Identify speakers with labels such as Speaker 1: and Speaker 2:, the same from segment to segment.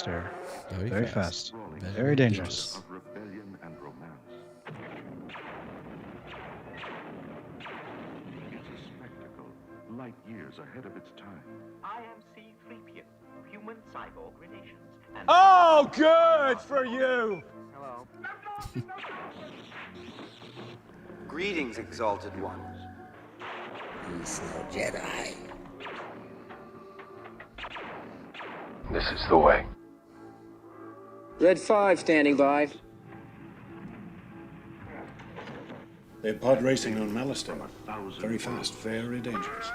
Speaker 1: fast there.
Speaker 2: Very fast.
Speaker 1: Very dangerous.
Speaker 3: Of rebellion and romance. It's a spectacle, light years ahead of its time.
Speaker 4: I am C-3PO, human cyborg relations. And
Speaker 5: Oh, good for you!
Speaker 4: hello.
Speaker 6: Greetings, Exalted One.
Speaker 7: He's no Jedi.
Speaker 8: This is the way.
Speaker 6: Red 5 standing by.
Speaker 9: They're pod racing on Malastine. Very fast, very dangerous.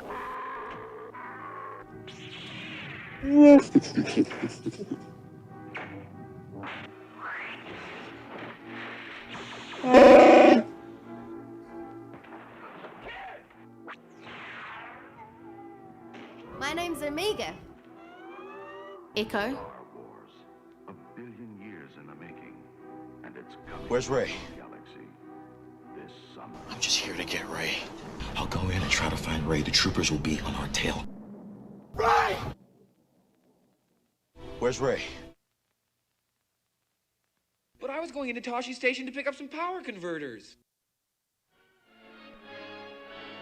Speaker 10: My name's Omega. Echo.
Speaker 3: Star Wars, a billion years in the making, and it's coming.
Speaker 9: Where's Ray?
Speaker 3: to the Galaxy this summer.
Speaker 11: I'm just here to get Ray. I'll go in and try to find Ray. The troopers will be on our tail.
Speaker 9: Ray! Where's Ray?
Speaker 6: But I was going into Tashi Station to pick up some power converters.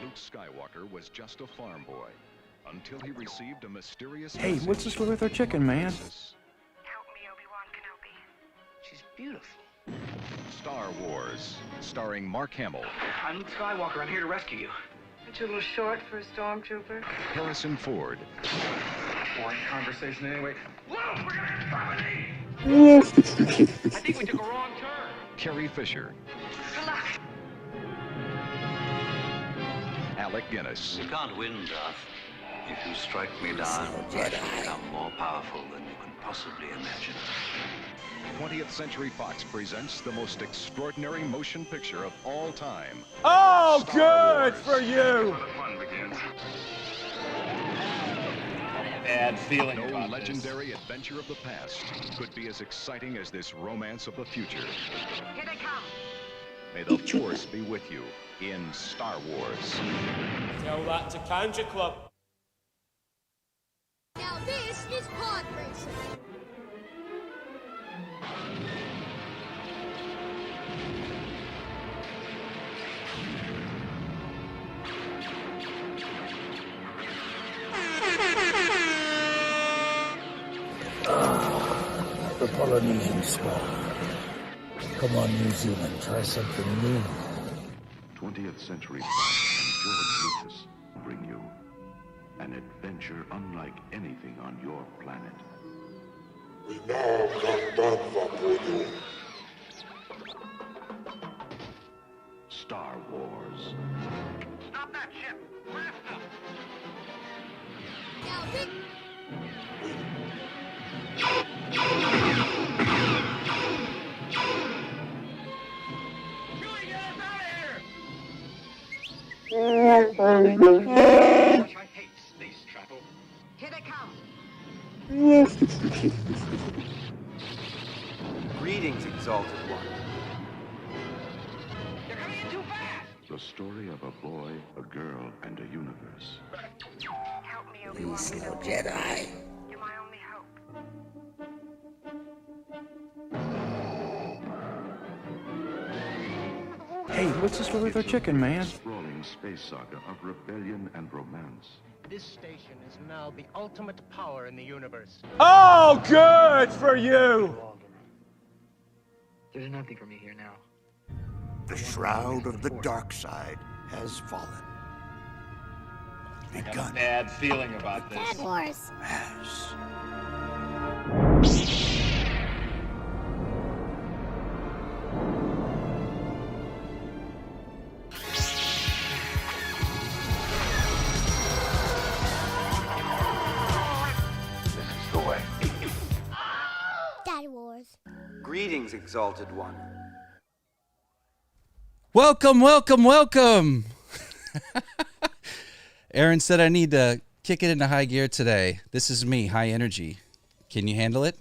Speaker 3: Luke Skywalker was just a farm boy until he received a mysterious
Speaker 5: Hey,
Speaker 3: message.
Speaker 5: what's the story with our chicken, man?
Speaker 10: Help me, Obi-Wan Kenobi.
Speaker 6: She's beautiful.
Speaker 3: Star Wars, starring Mark Hamill,
Speaker 4: I'm Luke Skywalker. I'm here to rescue you.
Speaker 10: Aren't you a little short for a stormtrooper?
Speaker 3: Harrison Ford,
Speaker 4: Boring conversation anyway. Luke, we're gonna have company! I think we took a wrong turn.
Speaker 3: Carrie Fisher,
Speaker 10: Good luck.
Speaker 3: Alec Guinness,
Speaker 11: You can't win, Darth. If you strike me down,
Speaker 7: no
Speaker 11: I
Speaker 7: Jedi.
Speaker 11: shall become more powerful than you can possibly imagine.
Speaker 3: 20th Century Fox presents the most extraordinary motion picture of all time.
Speaker 5: Oh,
Speaker 3: Star
Speaker 5: good
Speaker 3: Wars.
Speaker 5: for you!
Speaker 3: The fun begins.
Speaker 4: Bad feeling
Speaker 3: No
Speaker 4: about
Speaker 3: legendary adventure of the past could be as exciting as this romance of the future.
Speaker 10: Here they come.
Speaker 3: May the Force be with you in Star Wars.
Speaker 5: Tell that to Kanja Club.
Speaker 10: Now this is pod racing.
Speaker 7: The Polynesian squad. Come on, New Zealand, try something new.
Speaker 3: 20th Century Fox and George Lucas bring you an adventure unlike anything on your planet. Star Wars.
Speaker 4: Stop that ship! Blast them!
Speaker 10: Now this.
Speaker 4: Julie, get us out of here! I hate space travel.
Speaker 10: Here they come.
Speaker 6: Greetings, Exalted One.
Speaker 4: They're coming in too fast!
Speaker 3: The story of a boy, a girl, and a universe.
Speaker 10: Help me, Obi-Wan
Speaker 7: He's no
Speaker 10: Kenobi.
Speaker 7: Jedi.
Speaker 10: You're my only hope.
Speaker 5: Hey, what's the story with our chicken, man?
Speaker 3: A sprawling space saga of rebellion and romance.
Speaker 4: This station is now the ultimate power in the universe.
Speaker 5: Oh, good for you!
Speaker 4: There's nothing for me here now.
Speaker 7: The shroud of the dark side has fallen. Begun
Speaker 4: Bad feeling about this.
Speaker 10: Dad Wars.
Speaker 7: has.
Speaker 8: This is the way.
Speaker 10: Dad Wars.
Speaker 6: Greetings, Exalted One.
Speaker 2: Welcome, welcome, welcome. Aaron said I need to kick it into high gear today. This is me, high energy. Can you handle it?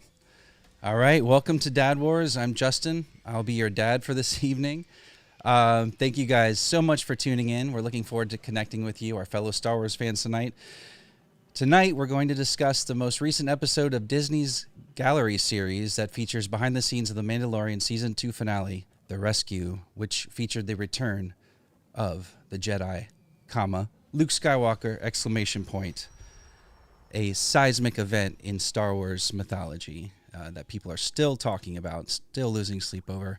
Speaker 2: All right, welcome to Dad Wars. I'm Justin. I'll be your dad for this evening. Thank you guys so much for tuning in. We're looking forward to connecting with you, our fellow Star Wars fans, tonight. Tonight, we're going to discuss the most recent episode of Disney's gallery series that features behind the scenes of the Mandalorian Season 2 finale, The Rescue, which featured the return of the Jedi, Luke Skywalker, ! A seismic event in Star Wars mythology that people are still talking about, still losing sleep over.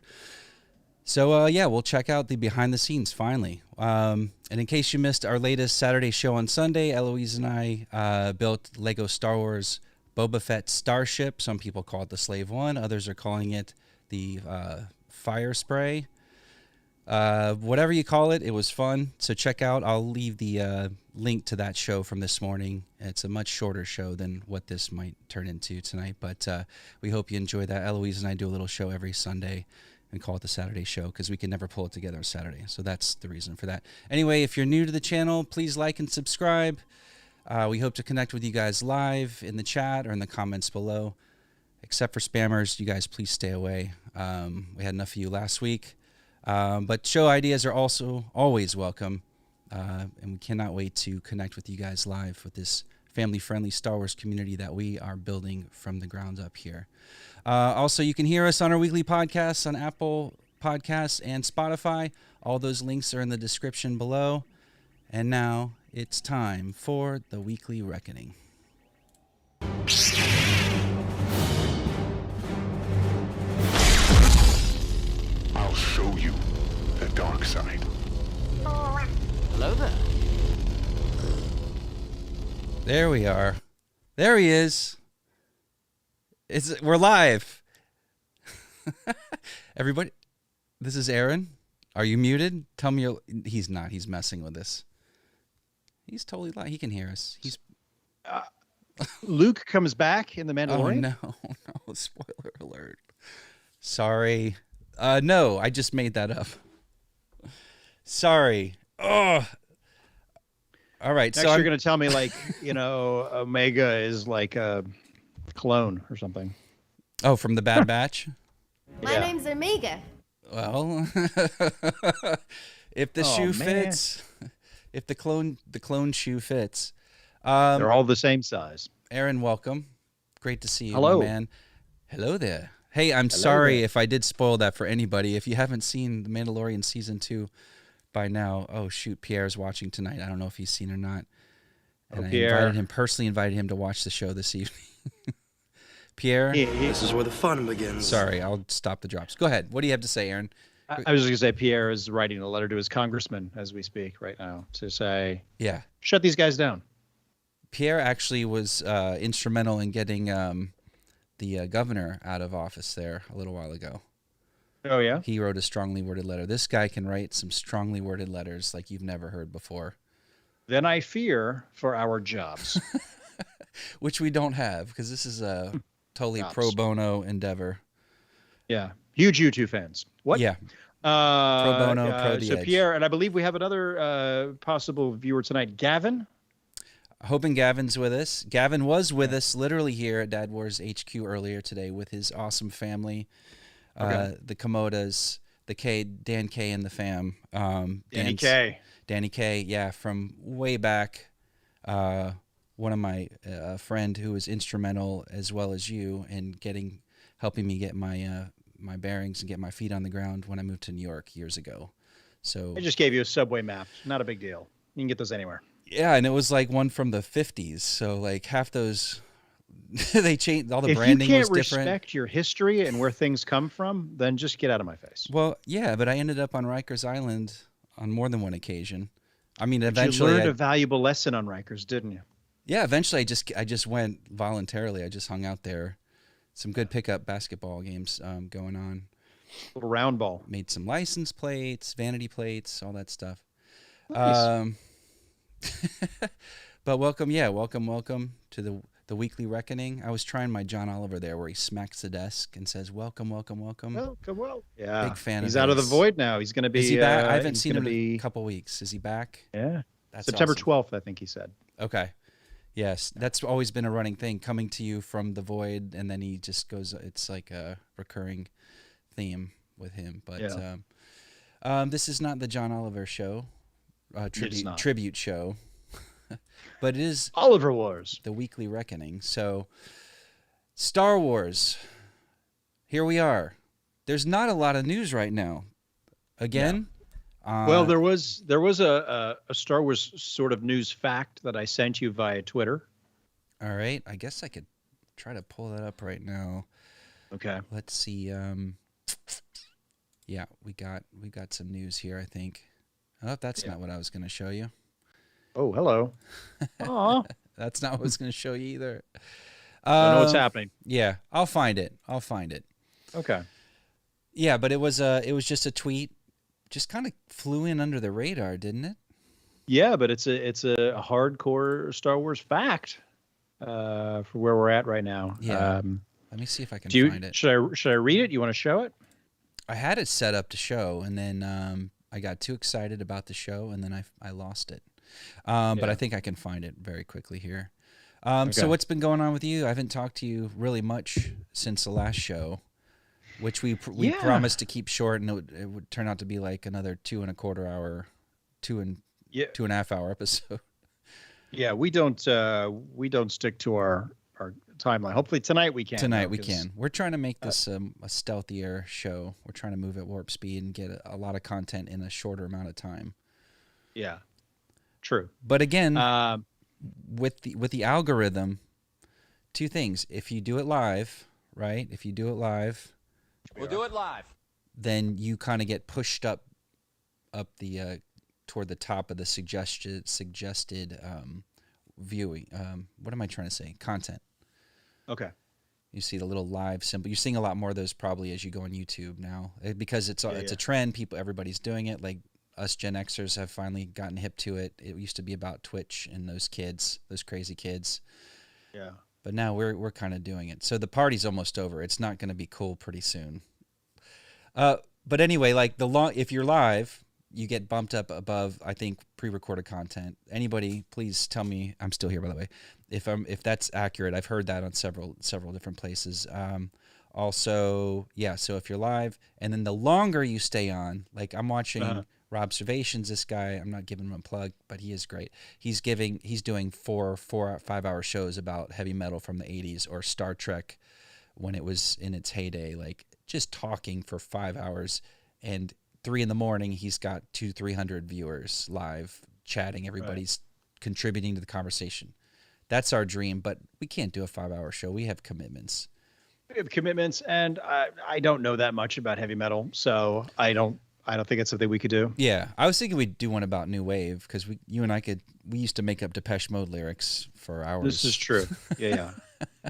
Speaker 2: So, we'll check out the behind the scenes finally. And in case you missed our latest Saturday show on Sunday, Eloise and I built Lego Star Wars Boba Fett Starship. Some people call it the Slave One. Others are calling it the Fire Spray. Whatever you call it, it was fun. So check out, I'll leave the link to that show from this morning. It's a much shorter show than what this might turn into tonight, but we hope you enjoy that. Eloise and I do a little show every Sunday and call it the Saturday show because we can never pull it together on Saturday. So that's the reason for that. Anyway, if you're new to the channel, please like and subscribe. We hope to connect with you guys live in the chat or in the comments below. Except for spammers, you guys please stay away. We had enough of you last week. But show ideas are also always welcome. And we cannot wait to connect with you guys live with this family-friendly Star Wars community that we are building from the ground up here. Also, you can hear us on our weekly podcasts on Apple Podcasts and Spotify. All those links are in the description below. And now it's time for the Weekly Reckoning.
Speaker 3: I'll show you the dark side.
Speaker 6: Hello there.
Speaker 2: There we are. There he is. We're live. Everybody, this is Aaron. Are you muted? Tell me he's not. He's messing with us. He's totally live. He can hear us. He's
Speaker 1: Luke comes back in The Mandalorian?
Speaker 2: Oh, no. Spoiler alert. Sorry. No, I just made that up. Sorry. Oh. All right.
Speaker 1: Next, you're going to tell me, like, Omega is like a clone or something.
Speaker 2: Oh, from the Bad Batch?
Speaker 10: My name's Omega.
Speaker 2: Well, if the shoe fits, if the clone shoe fits.
Speaker 1: They're all the same size.
Speaker 2: Aaron, welcome. Great to see you,
Speaker 1: Hello.
Speaker 2: my man. Hello there. Hey, I'm sorry if I did spoil that for anybody. If you haven't seen The Mandalorian Season 2 by now, oh, shoot, Pierre's watching tonight. I don't know if he's seen or not. And I personally invited him to watch the show this evening. Pierre?
Speaker 12: This is where the fun begins.
Speaker 2: Sorry, I'll stop the drops. Go ahead. What do you have to say, Aaron?
Speaker 1: I was just going to say Pierre is writing a letter to his congressman as we speak right now to say, shut these guys down.
Speaker 2: Pierre actually was instrumental in getting the governor out of office there a little while ago.
Speaker 1: Oh, yeah?
Speaker 2: He wrote a strongly worded letter. This guy can write some strongly worded letters like you've never heard before.
Speaker 1: Then I fear for our jobs.
Speaker 2: Which we don't have because this is a totally pro bono endeavor.
Speaker 1: Yeah. Huge U2 fans. What?
Speaker 2: Yeah. Pro bono, pro the
Speaker 1: So
Speaker 2: edge.
Speaker 1: Pierre, and I believe we have another possible viewer tonight, Gavin.
Speaker 2: Hoping Gavin's with us. Gavin was with us literally here at Dad Wars HQ earlier today with his awesome family, the Komodas, Dan K and the fam. Danny K, yeah, from way back. One of my friend who was instrumental as well as you in helping me get my my bearings and get my feet on the ground when I moved to New York years ago. So
Speaker 1: I just gave you a subway map. Not a big deal. You can get those anywhere.
Speaker 2: Yeah, and it was like one from the 50s. So like half those, they changed, all the branding was different.
Speaker 1: If you can't respect your history and where things come from, then just get out of my face.
Speaker 2: Well, yeah, but I ended up on Rikers Island on more than one occasion. I mean, eventually
Speaker 1: you learned a valuable lesson on Rikers, didn't you?
Speaker 2: Yeah, eventually I just went voluntarily. I just hung out there. Some good pickup basketball games going on.
Speaker 1: Little round ball.
Speaker 2: Made some license plates, vanity plates, all that stuff.
Speaker 1: Nice.
Speaker 2: But welcome to the Weekly Reckoning. I was trying my John Oliver there where he smacks the desk and says, welcome.
Speaker 1: Welcome. Yeah.
Speaker 2: Big fan
Speaker 1: He's
Speaker 2: of
Speaker 1: out of the
Speaker 2: his.
Speaker 1: void now. He's going to be.
Speaker 2: Is he back? I haven't seen him in a couple weeks. Is he back?
Speaker 1: Yeah.
Speaker 2: That's
Speaker 1: September
Speaker 2: awesome.
Speaker 1: 12th, I think he said.
Speaker 2: Okay. Yes. That's always been a running thing, coming to you from the void, and then he just goes, it's like a recurring theme with him. But this is not the John Oliver show, tribute show. But it is
Speaker 1: Oliver Wars,
Speaker 2: the Weekly Reckoning. So Star Wars. Here we are. There's not a lot of news right now. Again.
Speaker 1: Yeah. Well, there was a Star Wars sort of news fact that I sent you via Twitter.
Speaker 2: All right. I guess I could try to pull that up right now.
Speaker 1: Okay.
Speaker 2: Let's see. Yeah, we got some news here, I think. Oh, that's not what I was going to show you.
Speaker 1: Oh, hello. Aw.
Speaker 2: That's not what I was going to show you either.
Speaker 1: I know what's happening.
Speaker 2: Yeah, I'll find it.
Speaker 1: Okay.
Speaker 2: Yeah, but it was just a tweet. Just kind of flew in under the radar, didn't it?
Speaker 1: Yeah, but it's a hardcore Star Wars fact for where we're at right now.
Speaker 2: Yeah. Let me see if I can find it.
Speaker 1: Should I read it? You want to show it?
Speaker 2: I had it set up to show, and then I got too excited about the show, and then I lost it. But I think I can find it very quickly here. Okay. So what's been going on with you? I haven't talked to you really much since the last show, which we promised to keep short, and it would turn out to be like another 2.25 hour, 2.5 hour episode.
Speaker 1: Yeah, we don't stick to our timeline. Hopefully tonight we can.
Speaker 2: Tonight we can. We're trying to make this a stealthier show. We're trying to move at warp speed and get a lot of content in a shorter amount of time.
Speaker 1: Yeah, true.
Speaker 2: But again, with the algorithm, two things. If you do it live, right? If you do it live,
Speaker 13: we'll do it live.
Speaker 2: Then you kind of get pushed up the toward the top of the suggested viewing. What am I trying to say? Content.
Speaker 1: Okay.
Speaker 2: You see the little live symbol. You're seeing a lot more of those probably as you go on YouTube now, because it's a trend. Everybody's doing it. Like us Gen Xers have finally gotten hip to it. It used to be about Twitch and those crazy kids.
Speaker 1: Yeah.
Speaker 2: But now we're kind of doing it. So the party's almost over. It's not going to be cool pretty soon. But anyway, like if you're live, you get bumped up above, I think, pre-recorded content. Anybody, please tell me. I'm still here, by the way. If that's accurate, I've heard that on several different places. Also, yeah. So if you're live, and then the longer you stay on, like I'm watching Robservations. This guy, I'm not giving him a plug, but he is great. He's doing 4 or 5 hour shows about heavy metal from the 80s or Star Trek when it was in its heyday. Like just talking for 5 hours, and 3 a.m, he's got 200-300 viewers live chatting. Everybody's contributing to the conversation. That's our dream, but we can't do a 5-hour show. We have commitments.
Speaker 1: And I don't know that much about heavy metal, so I don't think it's something we could do.
Speaker 2: Yeah, I was thinking we'd do one about New Wave, because we used to make up Depeche Mode lyrics for hours.
Speaker 1: This is true. Yeah.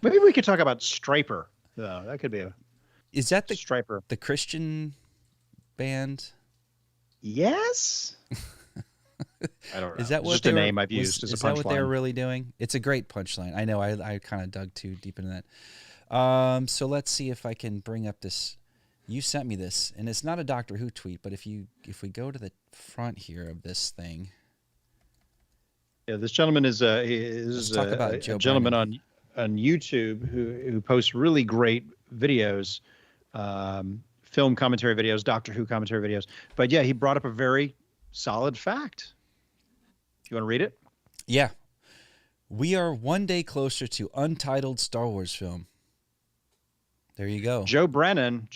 Speaker 1: Maybe we could talk about Stryper, though. That could be
Speaker 2: Is that the
Speaker 1: Stryper,
Speaker 2: the Christian band?
Speaker 1: Yes. I don't know.
Speaker 2: Is that what
Speaker 1: just a name I've used as a punchline?
Speaker 2: Is that what they're really doing? It's a great punchline. I know. I kind of dug too deep into that. So let's see if I can bring up this. You sent me this, and it's not a Doctor Who tweet, but if we go to the front here of this thing.
Speaker 1: Yeah, this gentleman is a gentleman on YouTube who posts really great videos, film commentary videos, Doctor Who commentary videos. But yeah, he brought up a very solid fact. You want to read it?
Speaker 2: Yeah. We are one day closer to untitled Star Wars film. There you go.
Speaker 1: Joe Brennan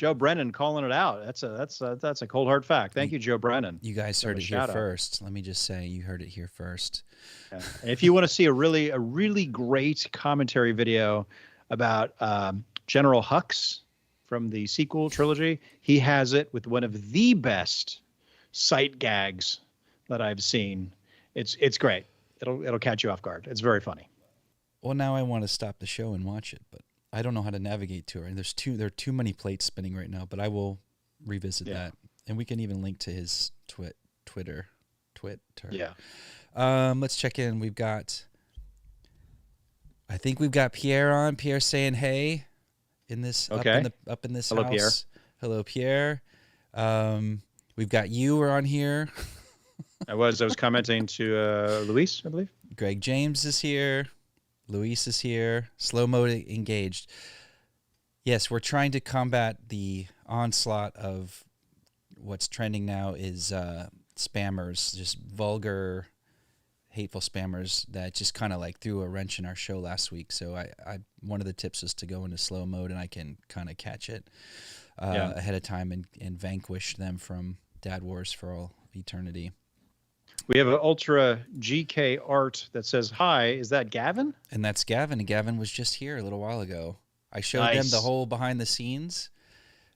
Speaker 1: calling it out. That's a cold hard fact. Thank you, Joe Brennan.
Speaker 2: You guys heard it here first. Let me just say, you heard it here first.
Speaker 1: Yeah. And if you want to see a really great commentary video about General Hux from the sequel trilogy, he has it with one of the best sight gags that I've seen. It's great. It'll catch you off guard. It's very funny.
Speaker 2: Well, now I want to stop the show and watch it, but I don't know how to navigate to it. And there are too many plates spinning right now, but I will revisit that. And we can even link to his Twitter.
Speaker 1: Yeah.
Speaker 2: Let's check in. I think we've got Pierre on. Pierre saying hey in this up in this
Speaker 1: Hello,
Speaker 2: house.
Speaker 1: Pierre.
Speaker 2: Hello, Pierre. We've got you are on here.
Speaker 1: I was commenting to Luis, I believe.
Speaker 2: Greg James is here. Luis is here. Slow mode engaged. Yes, we're trying to combat the onslaught of what's trending now is spammers, just vulgar hateful spammers that just kind of like threw a wrench in our show last week. So I one of the tips is to go into slow mode, and I can kind of catch it ahead of time and vanquish them from Dad Wars for all eternity.
Speaker 1: We have an Ultra GK Art that says, "Hi, is that Gavin?"
Speaker 2: And that's Gavin. And Gavin was just here a little while ago. I showed them the whole behind the scenes.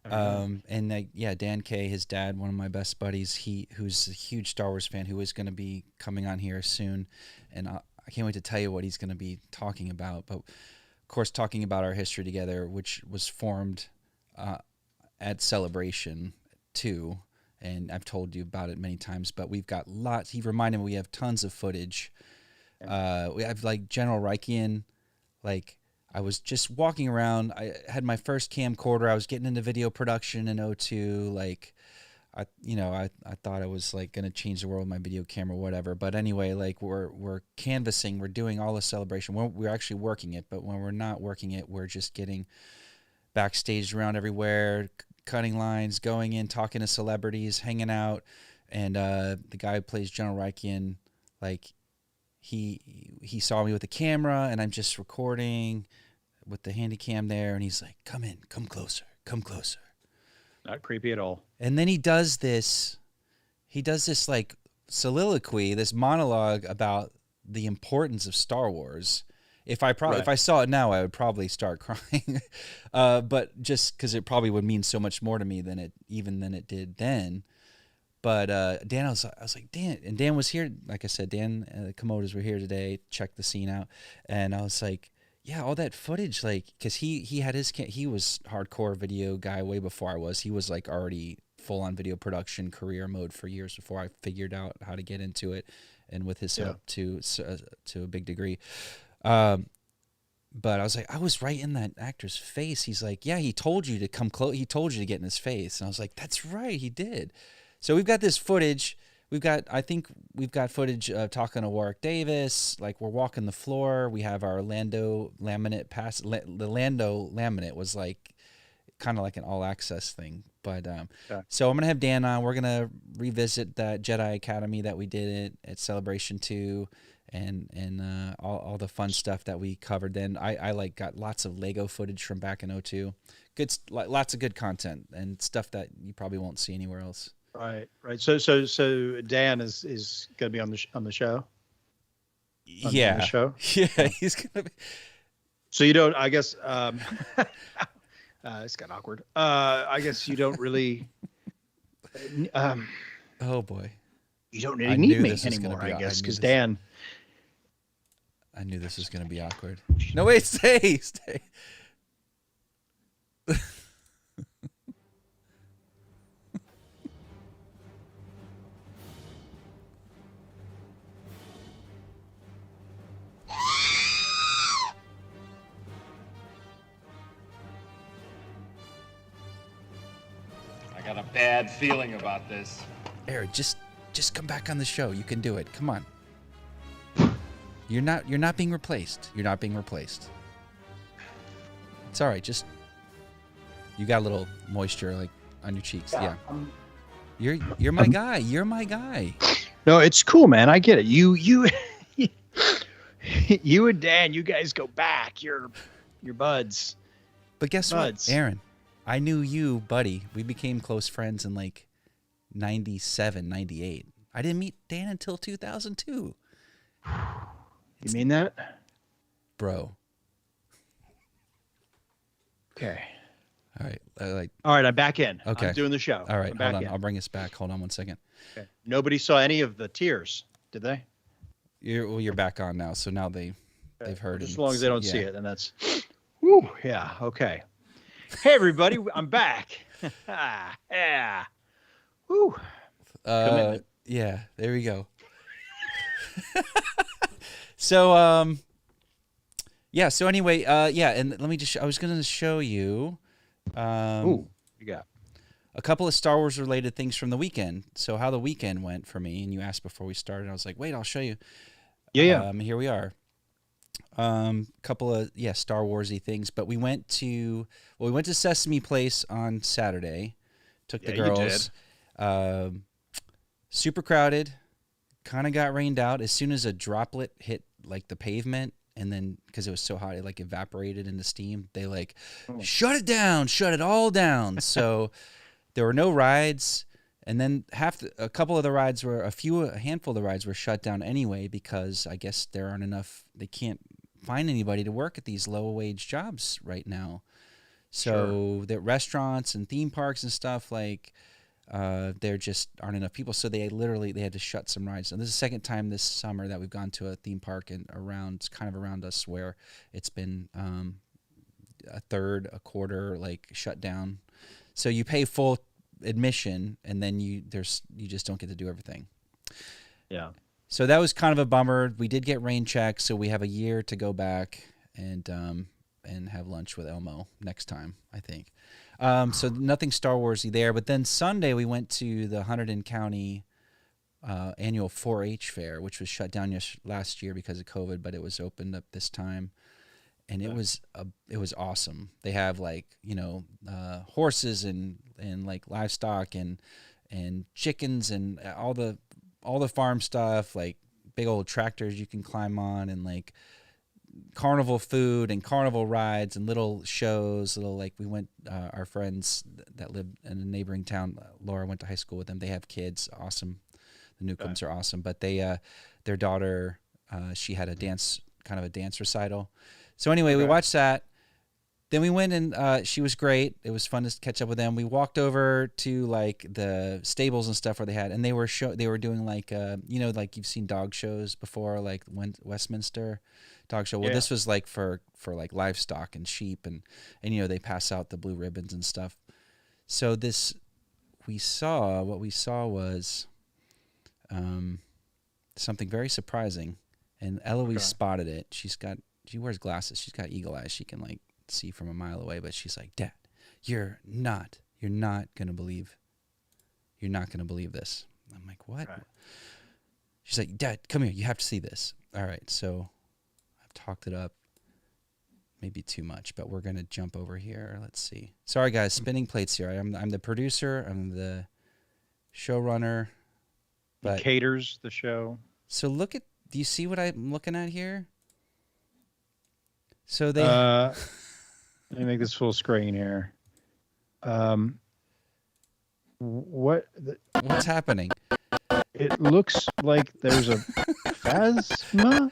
Speaker 2: And Dan K, his dad, one of my best buddies, who's a huge Star Wars fan, who is going to be coming on here soon, and I can't wait to tell you what he's going to be talking about. But of course, talking about our history together, which was formed at Celebration 2, and I've told you about it many times. But we've got lots. He reminded me we have tons of footage. We have like General Reichian, like. I was just walking around. I had my first camcorder. I was getting into video production in 2002. Like, I thought I was like going to change the world with my video camera, whatever. But anyway, like we're canvassing. We're doing all the celebration. We're actually working it, but when we're not working it, we're just getting backstage around everywhere, cutting lines, going in, talking to celebrities, hanging out. And the guy who plays General Reichian, like he saw me with the camera, and I'm just recording with the handy cam there, and he's like, come in, come closer.
Speaker 1: Not creepy at all.
Speaker 2: And then he does this like soliloquy, this monologue about the importance of Star Wars. If I saw it now, I would probably start crying. But just because it probably would mean so much more to me than it did then. But Dan, I was like, Dan, and Dan was here. Like I said, Dan Komodas were here today, checked the scene out, and I was like, yeah, all that footage, like, because he had he was hardcore video guy way before I was. He was like already full on video production career mode for years before I figured out how to get into it, and with his help to a big degree. But I was like, I was right in that actor's face. He's like, yeah, he told you to come close. He told you to get in his face, and I was like, that's right, he did. So we've got this footage. I think we've got footage of talking to Warwick Davis. Like, we're walking the floor. We have our Lando laminate pass. The Lando laminate was like kind of like an all access thing. But so I'm gonna have Dan on. We're gonna revisit that Jedi Academy that we did at Celebration 2, and all the fun stuff that we covered. Then I like got lots of Lego footage from back in 2002. Lots of good content and stuff that you probably won't see anywhere else.
Speaker 1: Right. So Dan is going to be on the show.
Speaker 2: Yeah.
Speaker 1: On the show.
Speaker 2: Yeah, he's going to be.
Speaker 1: So you don't. I guess. It's got awkward. I guess you don't really.
Speaker 2: Oh boy.
Speaker 1: You don't really need me anymore. I guess because Dan.
Speaker 2: I knew this was going to be awkward. No, wait, stay.
Speaker 4: I got a bad feeling about this.
Speaker 2: Eric, just come back on the show. You can do it. Come on. You're not being replaced. You're not being replaced. It's all right. Just you got a little moisture like on your cheeks. Yeah. You're my guy. You're my guy.
Speaker 1: No, it's cool, man. I get it. You you and Dan, you guys go back. You're buds.
Speaker 2: But guess what, Aaron? I knew you, buddy. We became close friends in like 97, 98. I didn't meet Dan until 2002.
Speaker 1: You mean that?
Speaker 2: Bro.
Speaker 1: Okay.
Speaker 2: All right.
Speaker 1: All right, I'm back in.
Speaker 2: Okay.
Speaker 1: I'm doing the show.
Speaker 2: All right, hold on. I'll bring us back. Hold on 1 second.
Speaker 1: Okay. Nobody saw any of the tears, did they?
Speaker 2: You're back on now, so now they've heard it.
Speaker 1: As long as they don't see it, then that's... Woo, yeah, okay. Hey, everybody, I'm back. Yeah. Woo.
Speaker 2: Yeah, there we go. So, so anyway, and let me I was going to show you
Speaker 1: you got
Speaker 2: a couple of Star Wars related things from the weekend. So how the weekend went for me, and you asked before we started. I was like, wait, I'll show you.
Speaker 1: Yeah.
Speaker 2: Here we are. Couple of Star Warsy things, but we went to Sesame Place on Saturday. Took the girls.
Speaker 1: You did.
Speaker 2: Super crowded. kind of got rained out as soon as a droplet hit like the pavement. And then, because it was so hot, it like evaporated into steam. They like shut it down, shut it all down. So there were no rides. And then a couple of the rides were a handful of the rides were shut down anyway, because I guess there aren't enough. They can't find anybody to work at these low wage jobs right now. So the restaurants and theme parks and stuff, like there just aren't enough people. So they had to shut some rides. And this is the second time this summer that we've gone to a theme park and kind of around us where it's been a third, a quarter, like shut down. So you pay full admission, and then you just don't get to do everything.
Speaker 1: Yeah. So
Speaker 2: that was kind of a bummer. We did get rain checks, so we have a year to go back and have lunch with Elmo next time, I think. So nothing Star Warsy there. But then Sunday we went to the Hunterdon County annual 4-H fair, which was shut down last year because of COVID, but it was opened up this time. And it was awesome. They have like, horses and like livestock and chickens and all the farm stuff, like big old tractors you can climb on, and like carnival food and carnival rides and little shows. We went, our friends that live in a neighboring town, Laura went to high school with them. They have kids. Awesome. The Newcombs are awesome. But their daughter, she had a dance recital. So anyway, we watched that. Then we went and she was great. It was fun to catch up with them. We walked over to like the stables and stuff where they had, and they were doing like like you've seen dog shows before, like Westminster dog show. Well, this was like for like livestock and sheep, and they pass out the blue ribbons and stuff. So what we saw was something very surprising, and Eloise spotted it. She wears glasses. She's got eagle eyes. She can like see from a mile away, but she's like, "Dad, you're not gonna believe this." I'm like, "What?" Right. She's like, "Dad, come here. You have to see this." All right, so I've talked it up, maybe too much, but we're gonna jump over here. Let's see. Sorry, guys, spinning plates here. I'm the producer. I'm the showrunner. But
Speaker 1: he caters the show.
Speaker 2: So do you see what I'm looking at here? So they.
Speaker 1: Let me make this full screen here.
Speaker 2: What's happening?
Speaker 1: It looks like there's a phasma.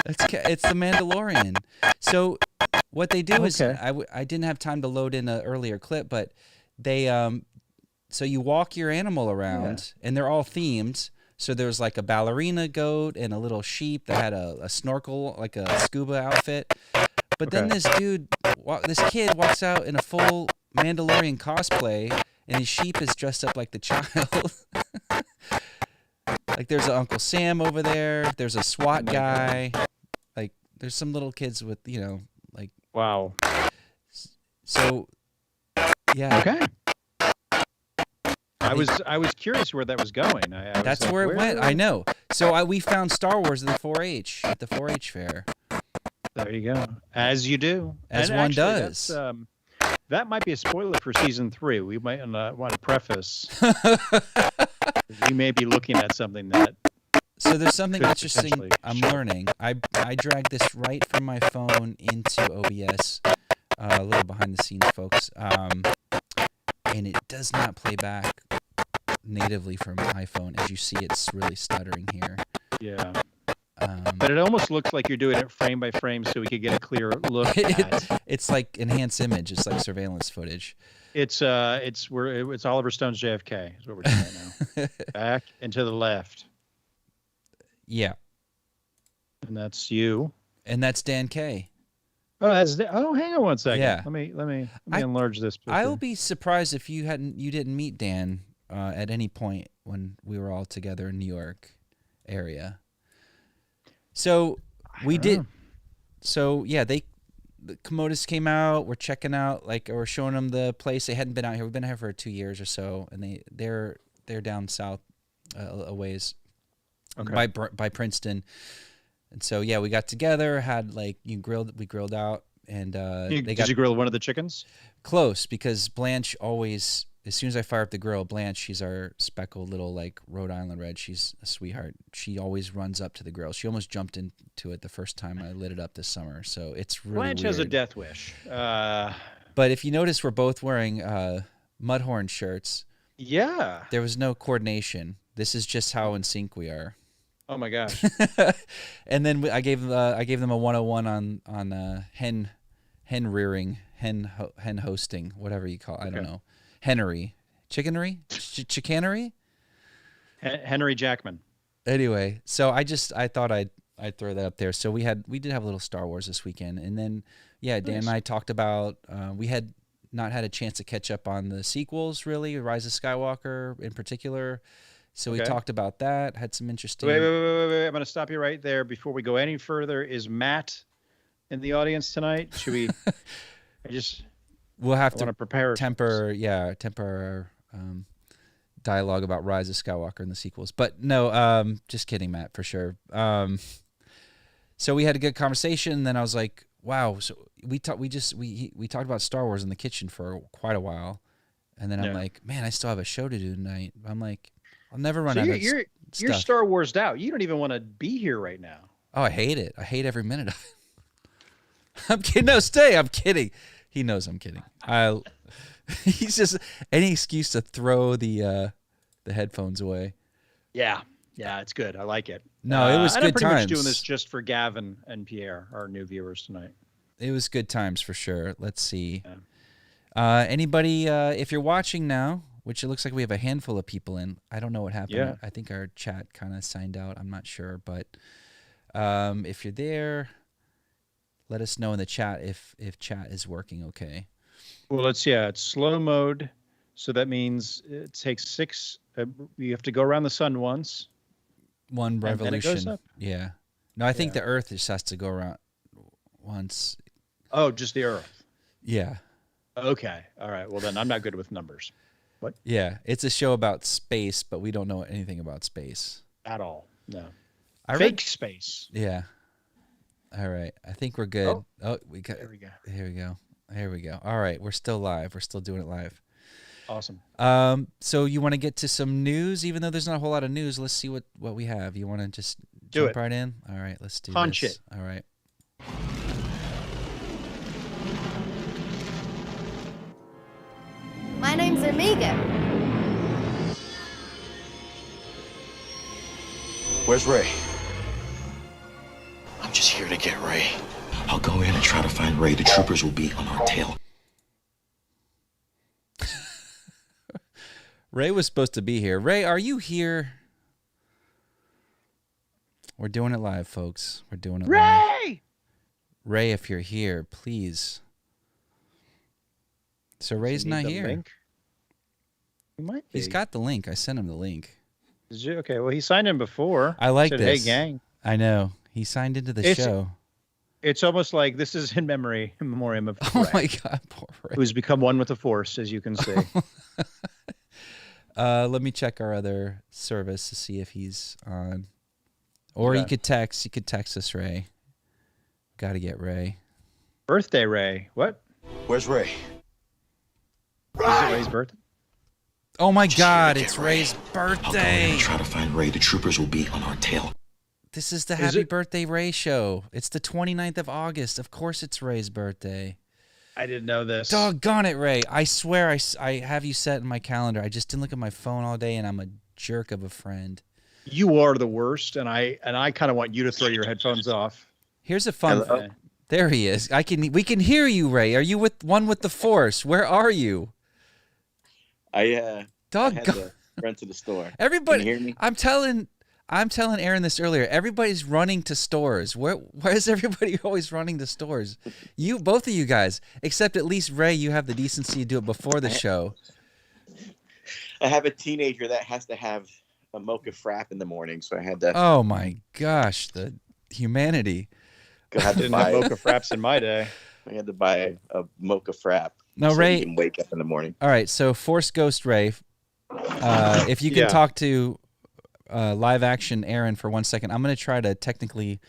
Speaker 2: It's the Mandalorian. So what they do is I didn't have time to load in an earlier clip, but they so you walk your animal around, and they're all themed. So there's like a ballerina goat and a little sheep that had a snorkel, like a scuba outfit. But then this kid walks out in a full Mandalorian cosplay, and his sheep is dressed up like the child. Like there's an Uncle Sam over there. There's a SWAT guy. Like there's some little kids with, like.
Speaker 1: Wow.
Speaker 2: So, yeah.
Speaker 1: Okay. I was curious where that was going.
Speaker 2: That's like, where it went. I know. So we found Star Wars at the 4-H fair.
Speaker 1: There you go. As you do.
Speaker 2: As one does.
Speaker 1: That might be a spoiler for season 3. We might want to preface. We may be looking at something that.
Speaker 2: So there's something interesting I'm learning. I dragged this right from my phone into OBS. A little behind the scenes, folks. And it does not play back natively from iPhone. As you see, it's really stuttering here.
Speaker 1: Yeah. But it almost looks like you're doing it frame by frame so we could get a clear look at.
Speaker 2: It's like enhanced image. It's like surveillance footage.
Speaker 1: It's Oliver Stone's JFK is what we're doing right now. Back and to the left.
Speaker 2: Yeah.
Speaker 1: And that's you.
Speaker 2: And that's Dan K.
Speaker 1: Oh, hang on one second.
Speaker 2: Yeah.
Speaker 1: Let me enlarge this picture.
Speaker 2: I'll be surprised if you didn't meet Dan at any point when we were all together in New York area. So we did. So yeah, the Komodas came out. We're checking out, we're showing them the place. They hadn't been out here. We've been here for 2 years or so, and they're down south a ways, by Princeton. And so yeah, we got together, had we grilled out, and
Speaker 1: did you grill one of the chickens?
Speaker 2: Close, because Blanche always as soon as I fire up the grill, Blanche, she's our speckled little like Rhode Island red. She's a sweetheart. She always runs up to the grill. She almost jumped into it the first time I lit it up this summer. So it's really
Speaker 1: Blanche
Speaker 2: weird.
Speaker 1: has a death wish.
Speaker 2: But if you notice, we're both wearing Mudhorn shirts.
Speaker 1: Yeah.
Speaker 2: There was no coordination. This is just how in sync we are.
Speaker 1: Oh my gosh.
Speaker 2: And then I gave them a 101 on hen rearing, hen hosting, whatever you call it. I don't know. Hennery, chickenery, chicanery.
Speaker 1: Henry Jackman.
Speaker 2: Anyway, so I thought I'd throw that up there. So we did have a little Star Wars this weekend, and then Dan and I talked about we had not had a chance to catch up on the sequels really, Rise of Skywalker in particular. So we talked about that. Had some interesting.
Speaker 1: Wait! I'm going to stop you right there before we go any further. Is Matt in the audience tonight? Should we?
Speaker 2: We'll have to
Speaker 1: prepare
Speaker 2: temper our dialogue about Rise of Skywalker and the sequels. But no, just kidding, Matt, for sure. So we had a good conversation, and then I was like, wow. So we talked about Star Wars in the kitchen for quite a while, and then I'm like, man, I still have a show to do tonight. I'm like, I'll never run out of stuff.
Speaker 1: You're Star Warsed out. You don't even want to be here right now.
Speaker 2: Oh, I hate it. I hate every minute of it. I'm kidding. No, stay. I'm kidding. He knows I'm kidding. He's just any excuse to throw the headphones away.
Speaker 1: Yeah, it's good. I like it.
Speaker 2: No, it was good
Speaker 1: I'm pretty
Speaker 2: times.
Speaker 1: much doing this just for Gavin and Pierre, our new viewers tonight.
Speaker 2: It was good times for sure. Let's see. Yeah. Anybody, if you're watching now, which it looks like we have a handful of people in. I don't know what happened.
Speaker 1: Yeah.
Speaker 2: I think our chat kind of signed out. I'm not sure, but if you're there, let us know in the chat if chat is working okay.
Speaker 1: Well, it's slow mode, so that means it takes 6. You have to go around the sun once.
Speaker 2: One revolution.
Speaker 1: And then it goes up.
Speaker 2: Yeah. No, I think the Earth just has to go around once.
Speaker 1: Oh, just the Earth.
Speaker 2: Yeah.
Speaker 1: Okay. All right. Well, then I'm not good with numbers. What?
Speaker 2: Yeah, it's a show about space, but we don't know anything about space
Speaker 1: at all. No.
Speaker 2: Fake
Speaker 1: space.
Speaker 2: Yeah. All right. I think we're good.
Speaker 1: There we go.
Speaker 2: Here we go. All right. We're still live. We're still doing it live.
Speaker 1: Awesome.
Speaker 2: So you want to get to some news, even though there's not a whole lot of news. Let's see what we have. You want to just jump right in? All right. Let's do
Speaker 1: Punch
Speaker 2: this.
Speaker 1: it.
Speaker 2: All right.
Speaker 10: My name's Amiga.
Speaker 11: Where's Ray? I'm just here to get Ray. I'll go in and try to find Ray. The troopers will be on our tail.
Speaker 2: Ray was supposed to be here. Ray, are you here? We're doing it live, folks. We're doing it live.
Speaker 1: Ray!
Speaker 2: Ray, if you're here, please. So Ray's not here.
Speaker 1: Link? He might be.
Speaker 2: He's got the link. I sent him the link.
Speaker 1: Did you? Okay, well, he signed in before.
Speaker 2: I like
Speaker 1: said,
Speaker 2: this.
Speaker 1: Hey, gang.
Speaker 2: I know. He signed into the show.
Speaker 1: It's almost like this is in memoriam of
Speaker 2: Oh
Speaker 1: Ray,
Speaker 2: my God, poor Ray.
Speaker 1: who's become one with the Force, as you can see.
Speaker 2: Let me check our other service to see if he's on. Or you could text. You could text us, Ray. Got to get Ray.
Speaker 1: Birthday Ray. What?
Speaker 11: Where's Ray?
Speaker 1: Is it Ray's birthday?
Speaker 2: Oh my God, it's Ray's
Speaker 11: I'll go in
Speaker 2: birthday.
Speaker 11: and try to find Ray. The troopers will be on our tail.
Speaker 2: This is the Happy Birthday Ray show. It's the 29th of August. Of course it's Ray's birthday.
Speaker 1: I didn't know this.
Speaker 2: Doggone it, Ray. I swear I have you set in my calendar. I just didn't look at my phone all day, and I'm a jerk of a friend.
Speaker 1: You are the worst, and I kind of want you to throw your headphones off.
Speaker 2: Here's a fun thing. There he is. We can hear you, Ray. Are you with the Force? Where are you?
Speaker 13: I had to run to the store.
Speaker 2: Everybody,
Speaker 13: Can you hear me?
Speaker 2: I'm telling Aaron this earlier. Everybody's running to stores. Where is everybody always running to stores? Both of you guys, except at least Ray, you have the decency to do it before the show.
Speaker 13: I have a teenager that has to have a mocha frap in the morning, so I had to.
Speaker 2: Oh my gosh, the humanity!
Speaker 1: I didn't have mocha fraps in my day.
Speaker 13: I had to buy a mocha frap.
Speaker 2: No,
Speaker 13: so
Speaker 2: Ray.
Speaker 13: he can wake up in the morning.
Speaker 2: All right, so Force Ghost Ray, if you can talk to live action Aaron for 1 second, I'm going to try to technically.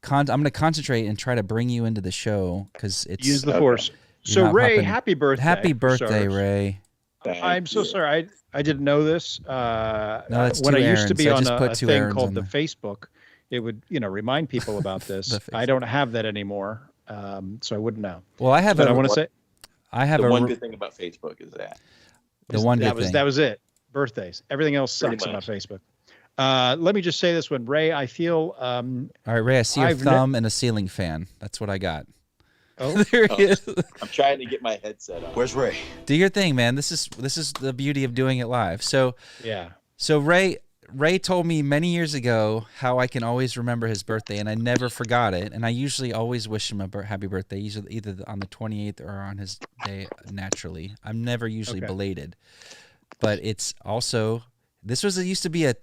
Speaker 2: I'm going to concentrate and try to bring you into the show because it's
Speaker 1: use the Force. So Ray, happy birthday!
Speaker 2: Happy birthday, Ray.
Speaker 1: I'm so sorry. I didn't know this.
Speaker 2: that's
Speaker 1: when
Speaker 2: two
Speaker 1: I used to
Speaker 2: Aarons.
Speaker 1: be
Speaker 2: I
Speaker 1: on
Speaker 2: just put
Speaker 1: a
Speaker 2: two
Speaker 1: thing
Speaker 2: Aarons
Speaker 1: called
Speaker 2: on
Speaker 1: the
Speaker 2: there.
Speaker 1: Facebook, it would remind people about this.
Speaker 2: The
Speaker 1: I don't have that anymore, so I wouldn't know.
Speaker 2: Well, I have
Speaker 1: But I want to say
Speaker 2: the
Speaker 13: one good thing about Facebook is that
Speaker 1: that was it. Birthdays. Everything else sucks about Facebook. Let me just say this one, Ray. I feel.
Speaker 2: All right, Ray. I see a thumb and a ceiling fan. That's what I got.
Speaker 1: Oh,
Speaker 2: there he is.
Speaker 13: I'm trying to get my headset on.
Speaker 11: Where's Ray?
Speaker 2: Do your thing, man. This is the beauty of doing it live. So
Speaker 1: yeah.
Speaker 2: So Ray told me many years ago how I can always remember his birthday, and I never forgot it. And I usually always wish him a happy birthday, usually either on the 28th or on his day naturally. I'm never usually belated, but it's also used to be a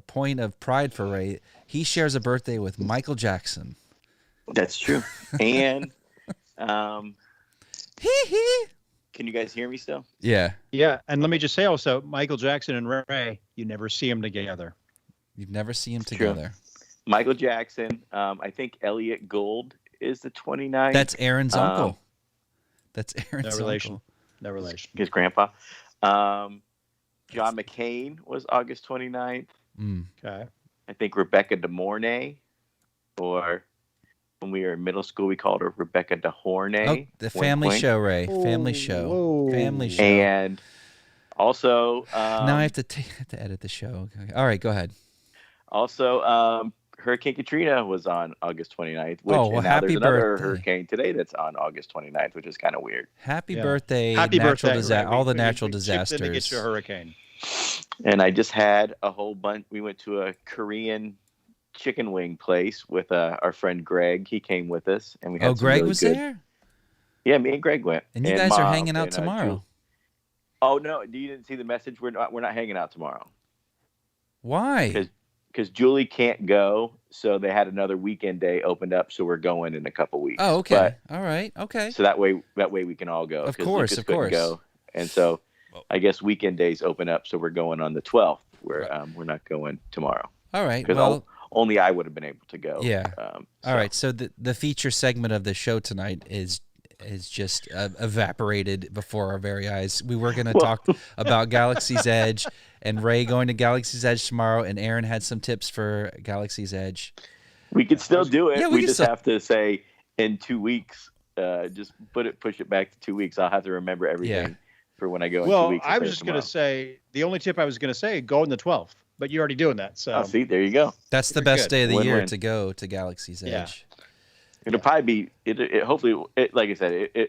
Speaker 2: point of pride for Ray. He shares a birthday with Michael Jackson.
Speaker 13: That's true. And can you guys hear me still?
Speaker 2: Yeah.
Speaker 1: Yeah. And let me just say also, Michael Jackson and Ray, you never see them together.
Speaker 2: You've never seen them together.
Speaker 13: True. Michael Jackson. I think Elliot Gould is the 29th.
Speaker 2: That's Aaron's uncle. That's Aaron's
Speaker 1: relation.
Speaker 2: uncle.
Speaker 1: No relation.
Speaker 13: His grandpa. John McCain was August 29th.
Speaker 1: Okay.
Speaker 13: I think Rebecca De Mornay, or when we were in middle school, we called her Rebecca De Hornay.
Speaker 2: Oh, the Family Show, Ray. Family Show.
Speaker 1: Whoa.
Speaker 2: Family Show.
Speaker 13: And also...
Speaker 2: now I have to edit the show. Okay. All right, go ahead.
Speaker 13: Also, Hurricane Katrina was on August 29th. Now
Speaker 2: happy
Speaker 13: there's another
Speaker 2: birthday.
Speaker 13: hurricane today that's on August 29th, which is kind of weird.
Speaker 2: Happy birthday. Happy
Speaker 1: birthday.
Speaker 2: All the natural
Speaker 1: we
Speaker 2: disasters.
Speaker 1: to get you a hurricane.
Speaker 13: And I just had a whole bunch. We went to a Korean chicken wing place with our friend Greg. He came with us, and we had some
Speaker 2: Greg
Speaker 13: really
Speaker 2: was
Speaker 13: good...
Speaker 2: there?
Speaker 13: Yeah, me and Greg went.
Speaker 2: And you guys are hanging out tomorrow.
Speaker 13: Oh no, you didn't see the message? We're not hanging out tomorrow.
Speaker 2: Why?
Speaker 13: Because Julie can't go, so they had another weekend day opened up, so we're going in a couple weeks.
Speaker 2: Oh, okay. All right. Okay.
Speaker 13: So that way we can all go.
Speaker 2: Of course,
Speaker 13: Lucas
Speaker 2: of course.
Speaker 13: couldn't go. And so I guess weekend days open up, so we're going on the 12th. We're not going tomorrow.
Speaker 2: All right.
Speaker 13: Because only I would have been able to go.
Speaker 2: Yeah. All right. So the feature segment of the show tonight is just evaporated before our very eyes. We were going to talk about Galaxy's Edge and Ray going to Galaxy's Edge tomorrow, and Aaron had some tips for Galaxy's Edge.
Speaker 13: We could still do it.
Speaker 2: Yeah,
Speaker 13: we just have to say in 2 weeks. Just push it back to 2 weeks. I'll have to remember everything for when I go in 2 weeks.
Speaker 1: I was just going to say, the only tip I was going to say, go on the 12th, but you're already doing that. So
Speaker 13: see, there you go.
Speaker 2: That's the best day of the year to go to Galaxy's Edge.
Speaker 13: It'll probably be hopefully, like I said,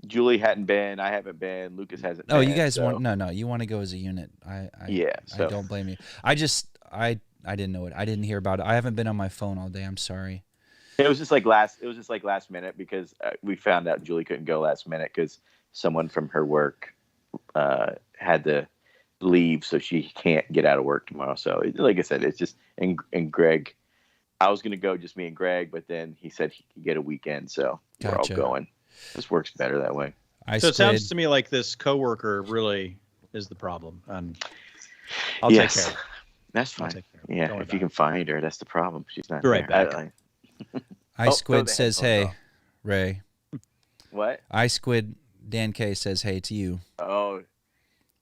Speaker 13: Julie hadn't been, I haven't been, Lucas hasn't been.
Speaker 2: Oh, you guys want you want to go as a unit. I don't blame you. I didn't know it. I didn't hear about it. I haven't been on my phone all day. I'm sorry.
Speaker 13: It was just like last minute because we found out Julie couldn't go last minute because someone from her work had to leave, so she can't get out of work tomorrow. So like I said, it's just and Greg, I was gonna go just me and Greg, but then he said he could get a weekend, so we're all going. This works better that way.
Speaker 1: So it sounds to me like this coworker really is the problem. I'll take care of it.
Speaker 13: That's fine. Yeah, if you can find her, that's the problem. She's not
Speaker 1: right
Speaker 13: there.
Speaker 2: Back. Squid says, "Hey, Ray."
Speaker 13: What?
Speaker 2: Squid Dan K says, "Hey" to you.
Speaker 13: Oh,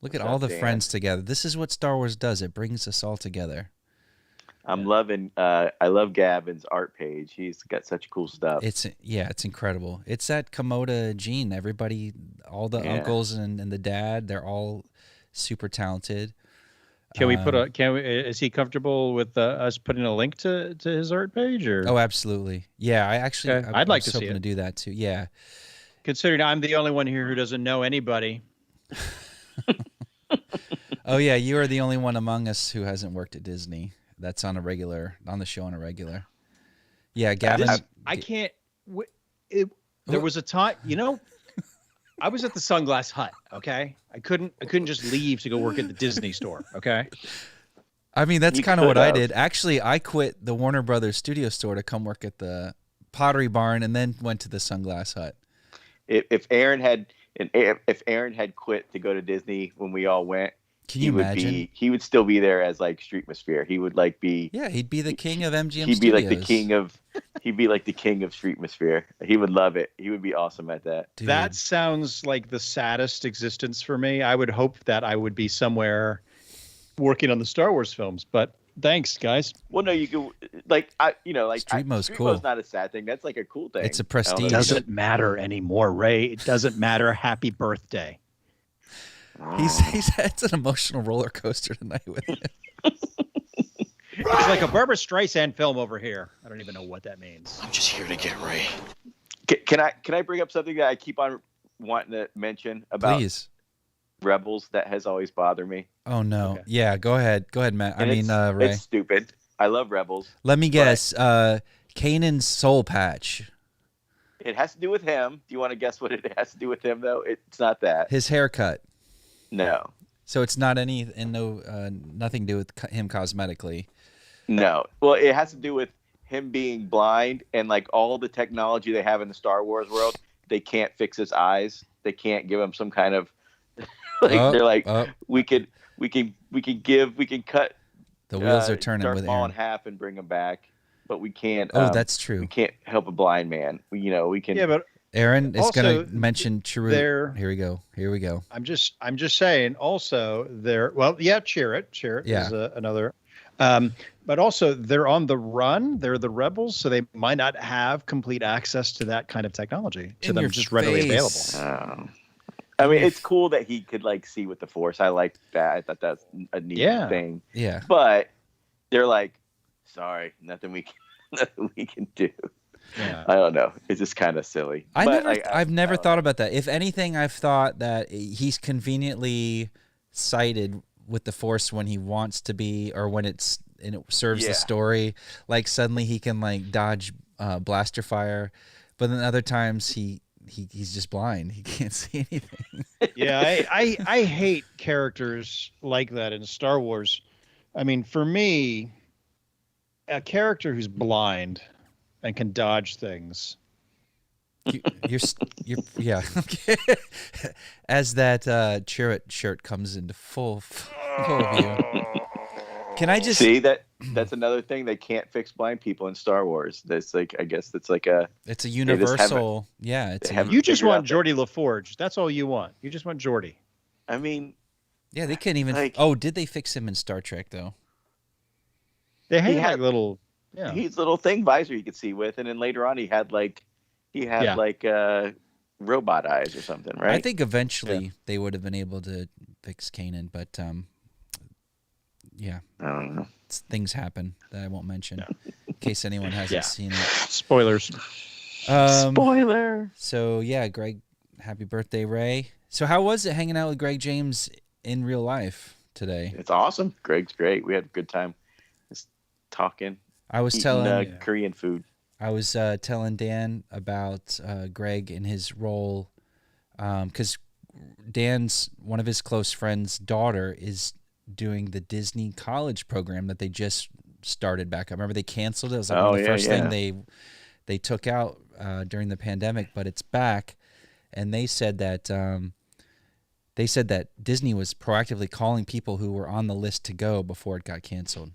Speaker 2: look at all the friends together. This is what Star Wars does. It brings us all together.
Speaker 13: I'm loving. I love Gavin's art page. He's got such cool stuff.
Speaker 2: It's incredible. It's that Komoda gene. Everybody, all the uncles and the dad, they're all super talented.
Speaker 1: Can we is he comfortable with us putting a link to his art page? Or?
Speaker 2: Oh, absolutely. Yeah, I'd like to see it. To do that too. Yeah.
Speaker 1: Considering I'm the only one here who doesn't know anybody.
Speaker 2: Oh yeah, you are the only one among us who hasn't worked at Disney. That's on the show on a regular. Yeah, Gavin.
Speaker 1: I can't. There was a time, I was at the Sunglass Hut. Okay, I couldn't just leave to go work at the Disney store. Okay.
Speaker 2: I mean, that's kind of what I did. Actually, I quit the Warner Brothers studio store to come work at the Pottery Barn, and then went to the Sunglass Hut.
Speaker 13: If Aaron had quit to go to Disney when we all went,
Speaker 2: Can you imagine?
Speaker 13: He would still be there as like Streetmosphere. He would like be.
Speaker 2: Yeah, he'd be the king of MGM
Speaker 13: He'd be
Speaker 2: Studios.
Speaker 13: like the king of. He'd be like the king of Streetmosphere. He would love it. He would be awesome at that.
Speaker 2: Dude.
Speaker 1: That sounds like the saddest existence for me. I would hope that I would be somewhere working on the Star Wars films, but thanks, guys.
Speaker 13: Well, no, you could like
Speaker 2: Streetmo's cool.
Speaker 13: Not a sad thing. That's like a cool thing.
Speaker 2: It's a prestige.
Speaker 1: It doesn't matter anymore, Ray. It doesn't matter. Happy birthday.
Speaker 2: It's an emotional roller coaster tonight with him.
Speaker 1: It's like a Barbra Streisand film over here. I don't even know what that means.
Speaker 11: I'm just here to get Ray.
Speaker 13: Can I bring up something that I keep on wanting to mention about
Speaker 2: Please.
Speaker 13: Rebels that has always bothered me?
Speaker 2: Oh no.
Speaker 13: Okay.
Speaker 2: Yeah, go ahead, Matt. Ray.
Speaker 13: It's stupid. I love Rebels.
Speaker 2: Let me guess. Kanan's soul patch.
Speaker 13: It has to do with him. Do you want to guess what it has to do with him though? It's not that.
Speaker 2: His haircut.
Speaker 13: No.
Speaker 2: So it's not nothing to do with him cosmetically.
Speaker 13: No. Well, it has to do with him being blind and like all the technology they have in the Star Wars world. They can't fix his eyes. They can't give him some kind of they're like we can cut
Speaker 2: the wheels are turning
Speaker 13: Darth
Speaker 2: with
Speaker 13: Maul
Speaker 2: Aaron
Speaker 13: in half and bring him back, but we can't.
Speaker 2: Oh, that's true.
Speaker 13: We can't help a blind man. We can.
Speaker 1: Yeah, but
Speaker 2: Aaron is going to mention
Speaker 1: Chirrut.
Speaker 2: Here we go.
Speaker 1: I'm just saying. Also, Chirrut
Speaker 2: Yeah.
Speaker 1: is another. But also, they're on the run. They're the rebels, so they might not have complete access to that kind of technology. To them, just readily available.
Speaker 13: I mean, it's cool that he could like see with the Force. I like that. I thought that's a neat thing.
Speaker 2: Yeah.
Speaker 13: But they're like, sorry, nothing we can do.
Speaker 1: Yeah.
Speaker 13: I don't know. It's just kind of silly.
Speaker 2: I've never thought about that. If anything, I've thought that he's conveniently sighted with the Force when he wants to be, or when it serves the story. Like suddenly he can like dodge blaster fire, but then other times he's just blind. He can't see anything.
Speaker 1: Yeah, I hate characters like that in Star Wars. I mean, for me, a character who's blind and can dodge things.
Speaker 2: You're yeah. Okay. As that Chirrut shirt comes into full view. Can I just
Speaker 13: see that's another thing, they can't fix blind people in Star Wars. That's like, I guess that's like
Speaker 2: it's a universal. Yeah,
Speaker 1: you just want Geordie LaForge. That's all you want. You just want Geordie.
Speaker 13: I mean,
Speaker 2: yeah, they couldn't even. Did they fix him in Star Trek though?
Speaker 1: They had little. Yeah,
Speaker 13: he's little thing visor you could see with, and then later on he had robot eyes or something, right?
Speaker 2: I think eventually they would have been able to fix Kanan, but yeah,
Speaker 13: I don't know.
Speaker 2: Things happen that I won't mention in case anyone hasn't seen it.
Speaker 1: Spoilers.
Speaker 13: Spoiler.
Speaker 2: So yeah, Greg, happy birthday, Ray. So how was it hanging out with Greg James in real life today?
Speaker 13: It's awesome. Greg's great. We had a good time just talking.
Speaker 2: I was telling
Speaker 13: Korean food.
Speaker 2: I was telling Dan about Greg and his role, because Dan's one of his close friends' daughter is doing the Disney college program that they just started back up. Remember they canceled it? It was like one of the first thing they took out during the pandemic, but it's back. And they said that Disney was proactively calling people who were on the list to go before it got canceled.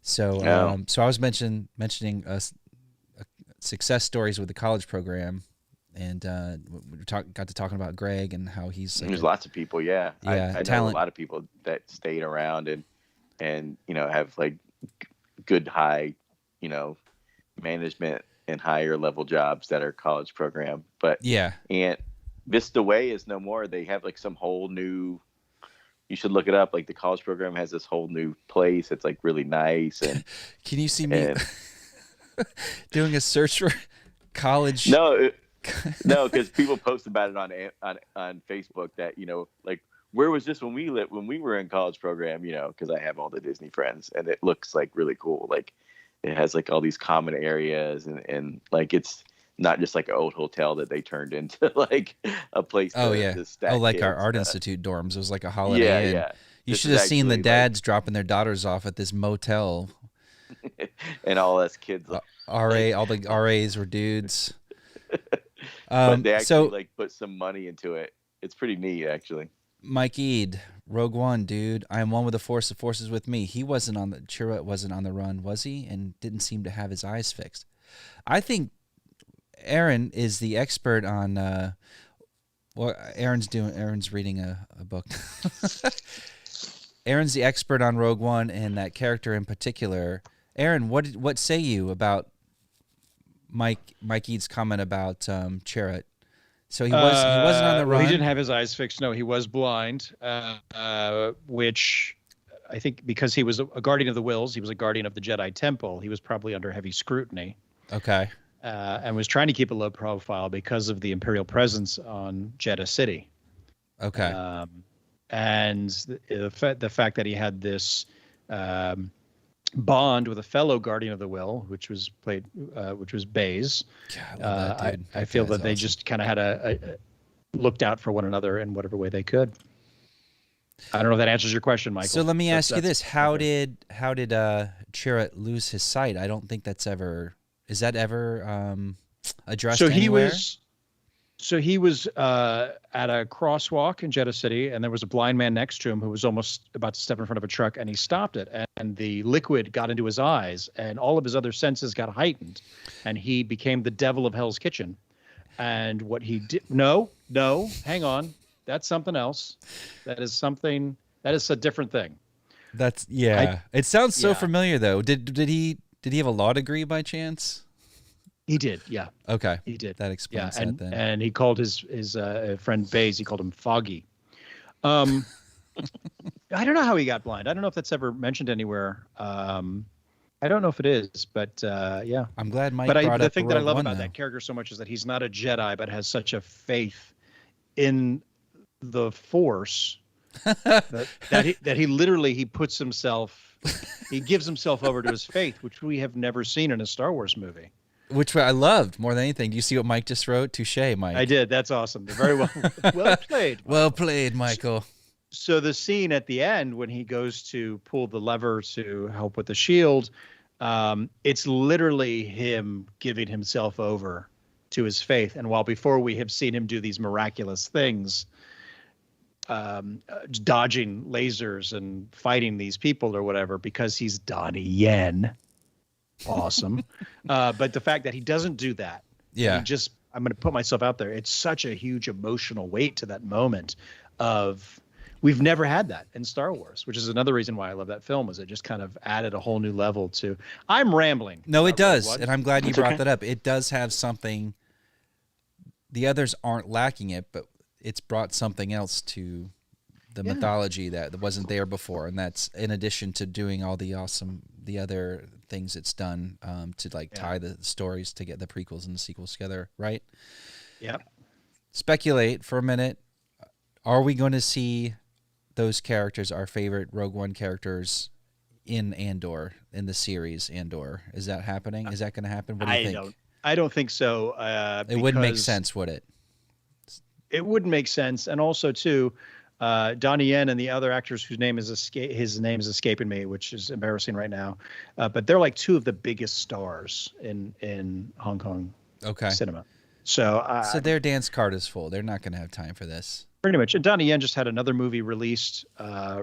Speaker 2: So so I was mentioning success stories with the college program, and we got to talking about Greg and how he's like
Speaker 13: there's lots of people. I know a lot of people that stayed around and have like good high management and higher level jobs that are college program. But and Vista Way is no more. They have like some whole new. You should look it up. Like the college program has this whole new place. It's like really nice. And
Speaker 2: can you see me doing a search for college?
Speaker 13: No, because people post about it on Facebook that like where was this when we were in college program? Because I have all the Disney friends, and it looks like really cool. Like it has like all these common areas, and like it's not just like an old hotel that they turned into like a place. To stack
Speaker 2: like
Speaker 13: kids.
Speaker 2: Our Art Institute dorms. It was like a Holiday Inn.
Speaker 13: Yeah.
Speaker 2: You should have seen the dads dropping their daughters off at this motel.
Speaker 13: And all us kids.
Speaker 2: All the RAs were dudes.
Speaker 13: But they actually like put some money into it. It's pretty neat, actually.
Speaker 2: Mike Ead, Rogue One, dude. I am one with the Force. The Force is with me. He wasn't on the Chirrut wasn't on the run, was he? And didn't seem to have his eyes fixed. I think Aaron is the expert on. Well, Aaron's reading a book. Aaron's the expert on Rogue One and that character in particular. Aaron, what say you about Mike Ead's comment about Chirrut? So he wasn't on the run.
Speaker 1: Well, he didn't have his eyes fixed. No, he was blind, which I think because he was a guardian of the Wills, he was a guardian of the Jedi Temple. He was probably under heavy scrutiny.
Speaker 2: Okay.
Speaker 1: And was trying to keep a low profile because of the Imperial presence on Jeddah City.
Speaker 2: Okay.
Speaker 1: And the fact that he had this bond with a fellow guardian of the Will, which was Baze. I feel that they just kind of had looked out for one another in whatever way they could. I don't know if that answers your question, Michael.
Speaker 2: So let me ask you this: How did Chirrut lose his sight? I don't think that's ever. Is that ever addressed anywhere?
Speaker 1: He was at a crosswalk in Jeddah City, and there was a blind man next to him who was almost about to step in front of a truck, and he stopped it, and the liquid got into his eyes, and all of his other senses got heightened, and he became the devil of Hell's Kitchen. And what he did? No, hang on, that's something else. That is a different thing.
Speaker 2: That's it sounds so familiar though. Did he have a law degree by chance?
Speaker 1: He did, yeah.
Speaker 2: Okay.
Speaker 1: He did.
Speaker 2: That explains that then.
Speaker 1: And he called his friend Baze, he called him Foggy. I don't know how he got blind. I don't know if that's ever mentioned anywhere. I don't know if it is, but yeah.
Speaker 2: I'm glad Mike brought up
Speaker 1: the thing that I love
Speaker 2: Rogue One,
Speaker 1: about that character so much is that he's not a Jedi, but has such a faith in the Force that he literally puts himself, he gives himself over to his faith, which we have never seen in a Star Wars movie.
Speaker 2: Which I loved more than anything. Do you see what Mike just wrote? Touche, Mike.
Speaker 1: I did. That's awesome. Very well played.
Speaker 2: Well played, Michael.
Speaker 1: So the scene at the end when he goes to pull the lever to help with the shield, it's literally him giving himself over to his faith. And while before we have seen him do these miraculous things, dodging lasers and fighting these people or whatever, because he's Donnie Yen. Awesome. But the fact that he doesn't do that.
Speaker 2: Yeah.
Speaker 1: I'm going to put myself out there. It's such a huge emotional weight to that moment of, we've never had that in Star Wars, which is another reason why I love that film, is it just kind of added a whole new level to, I'm rambling.
Speaker 2: No, it does. And I'm glad you brought that up. It does have something, the others aren't lacking it, but it's brought something else to the mythology that wasn't there before. And that's in addition to doing all the other things it's done to tie the stories to get the prequels and the sequels together, right?
Speaker 1: Yep.
Speaker 2: Speculate for a minute. Are we going to see those characters, our favorite Rogue One characters, in Andor, in the series Andor? Is that happening? Is that going to happen? What do you think?
Speaker 1: I don't think so.
Speaker 2: It wouldn't make sense, would it?
Speaker 1: It wouldn't make sense. And also, too, Donnie Yen and the other actors his name is escaping me, which is embarrassing right now. But they're like two of the biggest stars in Hong Kong cinema. So
Speaker 2: their dance card is full. They're not going to have time for this.
Speaker 1: Pretty much. And Donnie Yen just had another movie released,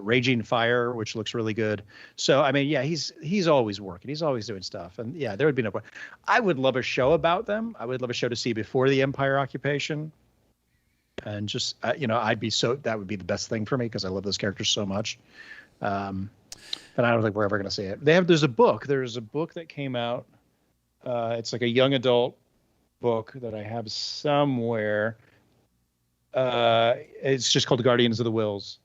Speaker 1: Raging Fire, which looks really good. So, I mean, yeah, he's always working. He's always doing stuff. And yeah, there would be no point. I would love a show about them. I would love a show to see before the Empire occupation. And just, that would be the best thing for me because I love those characters so much. But I don't think we're ever going to see it. There's a book that came out. It's like a young adult book that I have somewhere. It's just called Guardians of the Wills.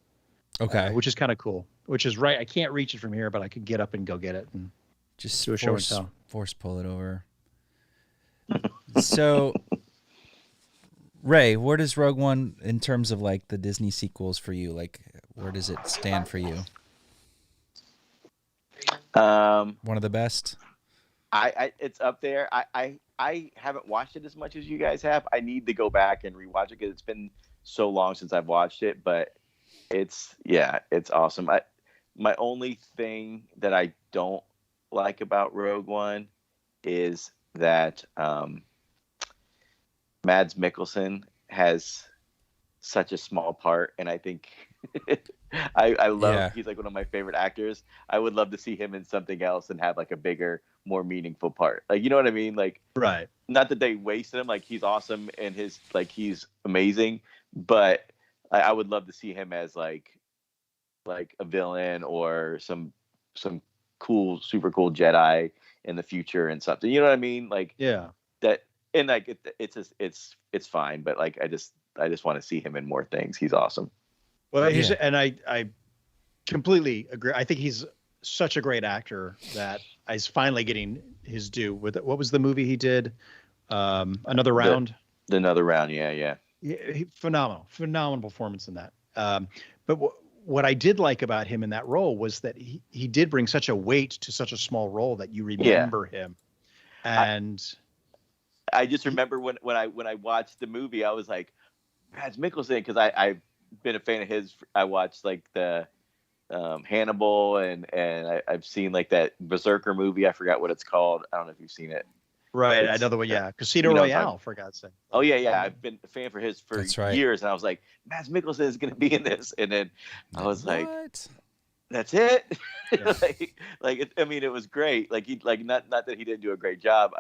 Speaker 2: Okay.
Speaker 1: Which is kind of cool, which is right. I can't reach it from here, but I could get up and go get it and
Speaker 2: just
Speaker 1: do a show and tell.
Speaker 2: Force pull it over. So, Ray, where does Rogue One in terms of like the Disney sequels for you? Like, where does it stand for you? One of the best.
Speaker 13: It's up there. I haven't watched it as much as you guys have. I need to go back and rewatch it because it's been so long since I've watched it. But it's awesome. My only thing that I don't like about Rogue One is that Mads Mikkelsen has such a small part, and I think I love.
Speaker 2: Yeah.
Speaker 13: He's like one of my favorite actors. I would love to see him in something else and have like a bigger, more meaningful part. Like, you know what I mean? Like,
Speaker 1: Right.
Speaker 13: not that they wasted him. Like, he's awesome and he's amazing, but I would love to see him as like a villain or some cool, super cool Jedi in the future and something. You know what I mean? Like,
Speaker 1: Yeah.
Speaker 13: that, and like it's fine, but like I just want to see him in more things. He's awesome.
Speaker 1: Well, and I completely agree. I think he's such a great actor that he's finally getting his due with it. What was the movie he did? Another Round.
Speaker 13: Another Round. Yeah.
Speaker 1: Phenomenal performance in that. But what I did like about him in that role was that he did bring such a weight to such a small role that you remember him. And
Speaker 13: I just remember when I watched the movie, I was like, Mads Mikkelsen, because I've been a fan of his. I watched like the Hannibal, and I've seen like that Berserker movie. I forgot what it's called. I don't know if you've seen it.
Speaker 1: Right, another one, yeah, Casino Royale, for God's sake.
Speaker 13: Oh yeah. I've been a fan for his for years, and I was like, Mads Mikkelsen is going to be in this, and then I was like, that's it.
Speaker 1: Yeah.
Speaker 13: I mean, it was great. Like not that he didn't do a great job.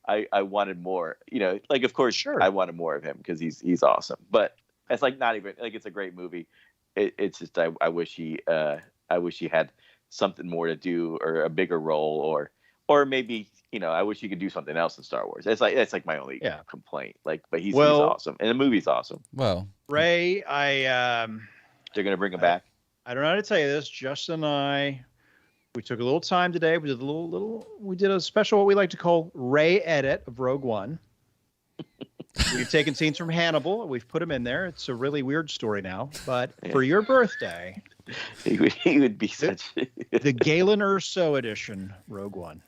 Speaker 13: I wanted more. You know, like of course,
Speaker 1: sure,
Speaker 13: I wanted more of him because he's awesome. But it's like not even like it's a great movie. It's just I wish he had something more to do or a bigger role or maybe, you know, I wish he could do something else in Star Wars. It's like my only complaint. Like, but he's awesome, and the movie's awesome.
Speaker 2: Well,
Speaker 1: Ray,
Speaker 13: they're gonna bring him back.
Speaker 1: I don't know how to tell you this. Justin and we took a little time today. We did we did a special, what we like to call Ray edit of Rogue One. We've taken scenes from Hannibal. We've put them in there. It's a really weird story now. But for your birthday,
Speaker 13: he would be such
Speaker 1: the Galen Erso edition Rogue One.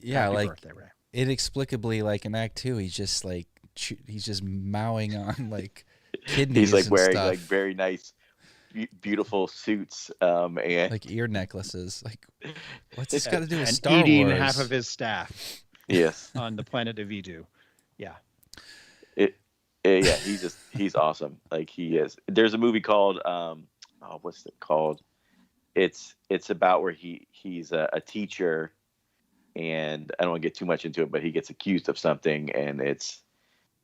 Speaker 2: Yeah,
Speaker 1: Happy
Speaker 2: like
Speaker 1: birthday, Ray.
Speaker 2: Inexplicably, like in Act 2, he's just like he's just mowing on like kidneys.
Speaker 13: He's like
Speaker 2: and
Speaker 13: wearing
Speaker 2: stuff.
Speaker 13: like very nice, beautiful suits, and
Speaker 2: like ear necklaces. Like, what's this got to do with
Speaker 1: and
Speaker 2: Star
Speaker 1: eating
Speaker 2: Wars?
Speaker 1: half of his staff.
Speaker 13: Yes,
Speaker 1: on the planet of Edu. Yeah.
Speaker 13: Yeah, he's awesome. Like he is. There's a movie called what's it called? It's about where he's a teacher, and I don't want to get too much into it, but he gets accused of something, and it's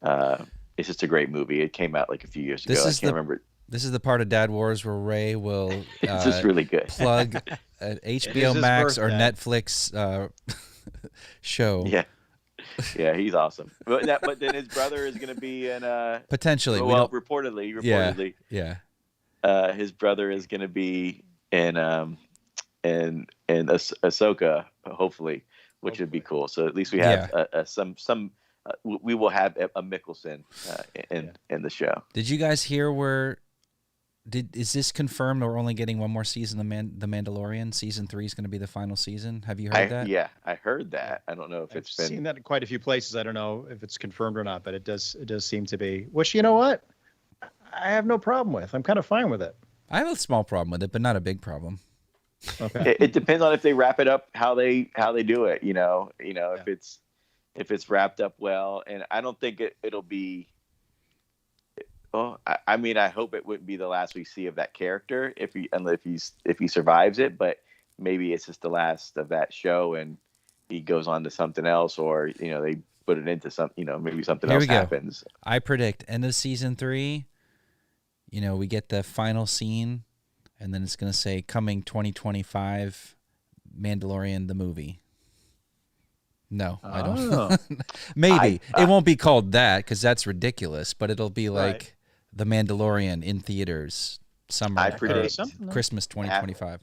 Speaker 13: just a great movie. It came out like a few years ago. I can't remember.
Speaker 2: This is the part of Dad Wars where Ray will
Speaker 13: it's just really good.
Speaker 2: Plug an HBO Max or Netflix show.
Speaker 13: Yeah, he's awesome. But then his brother is going to be in
Speaker 2: potentially.
Speaker 13: Well, reportedly.
Speaker 2: Yeah.
Speaker 13: His brother is going to be in Ahsoka, hopefully, which would be cool. So at least we have some. We will have a Mikkelsen in the show.
Speaker 2: Did you guys hear is this confirmed? We're only getting one more season. The Mandalorian season 3 is going to be the final season. Have you heard that?
Speaker 13: Yeah, I heard that. I don't know if it's been
Speaker 1: seen that in quite a few places. I don't know if it's confirmed or not, but it does seem to be. Which, you know what, I have no problem with. I'm kind of fine with it.
Speaker 2: I have a small problem with it, but not a big problem.
Speaker 1: Okay.
Speaker 13: It depends on if they wrap it up how they do it. You know, if it's wrapped up well, and I don't think it'll be. Well, I mean, I hope it wouldn't be the last we see of that character if he survives it. But maybe it's just the last of that show, and he goes on to something else, or they put it into something. Maybe something else happens.
Speaker 2: I predict end of season 3. We get the final scene, and then it's going to say coming 2025, Mandalorian the movie. No, I don't. Maybe it won't be called that because that's ridiculous, but it'll be like The Mandalorian in theaters summer.
Speaker 13: I predict
Speaker 2: Christmas 2025.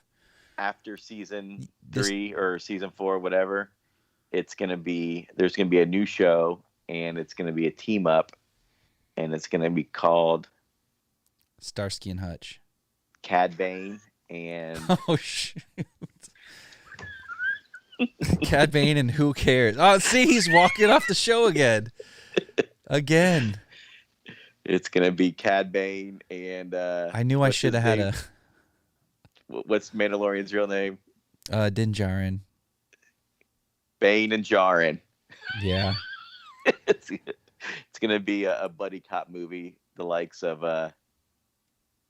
Speaker 13: After season 3 or season 4, whatever, there's going to be a new show, and it's going to be a team up, and it's going to be called
Speaker 2: Starsky and Hutch.
Speaker 13: Cad Bane and
Speaker 2: oh shoot. Cad Bane and who cares? Oh, see, he's walking off the show again.
Speaker 13: It's gonna be Cad Bane and
Speaker 2: I knew I should have had a.
Speaker 13: What's Mandalorian's real name?
Speaker 2: Din Djarin.
Speaker 13: Bane and Djarin.
Speaker 2: Yeah.
Speaker 13: It's gonna be a buddy cop movie, the likes of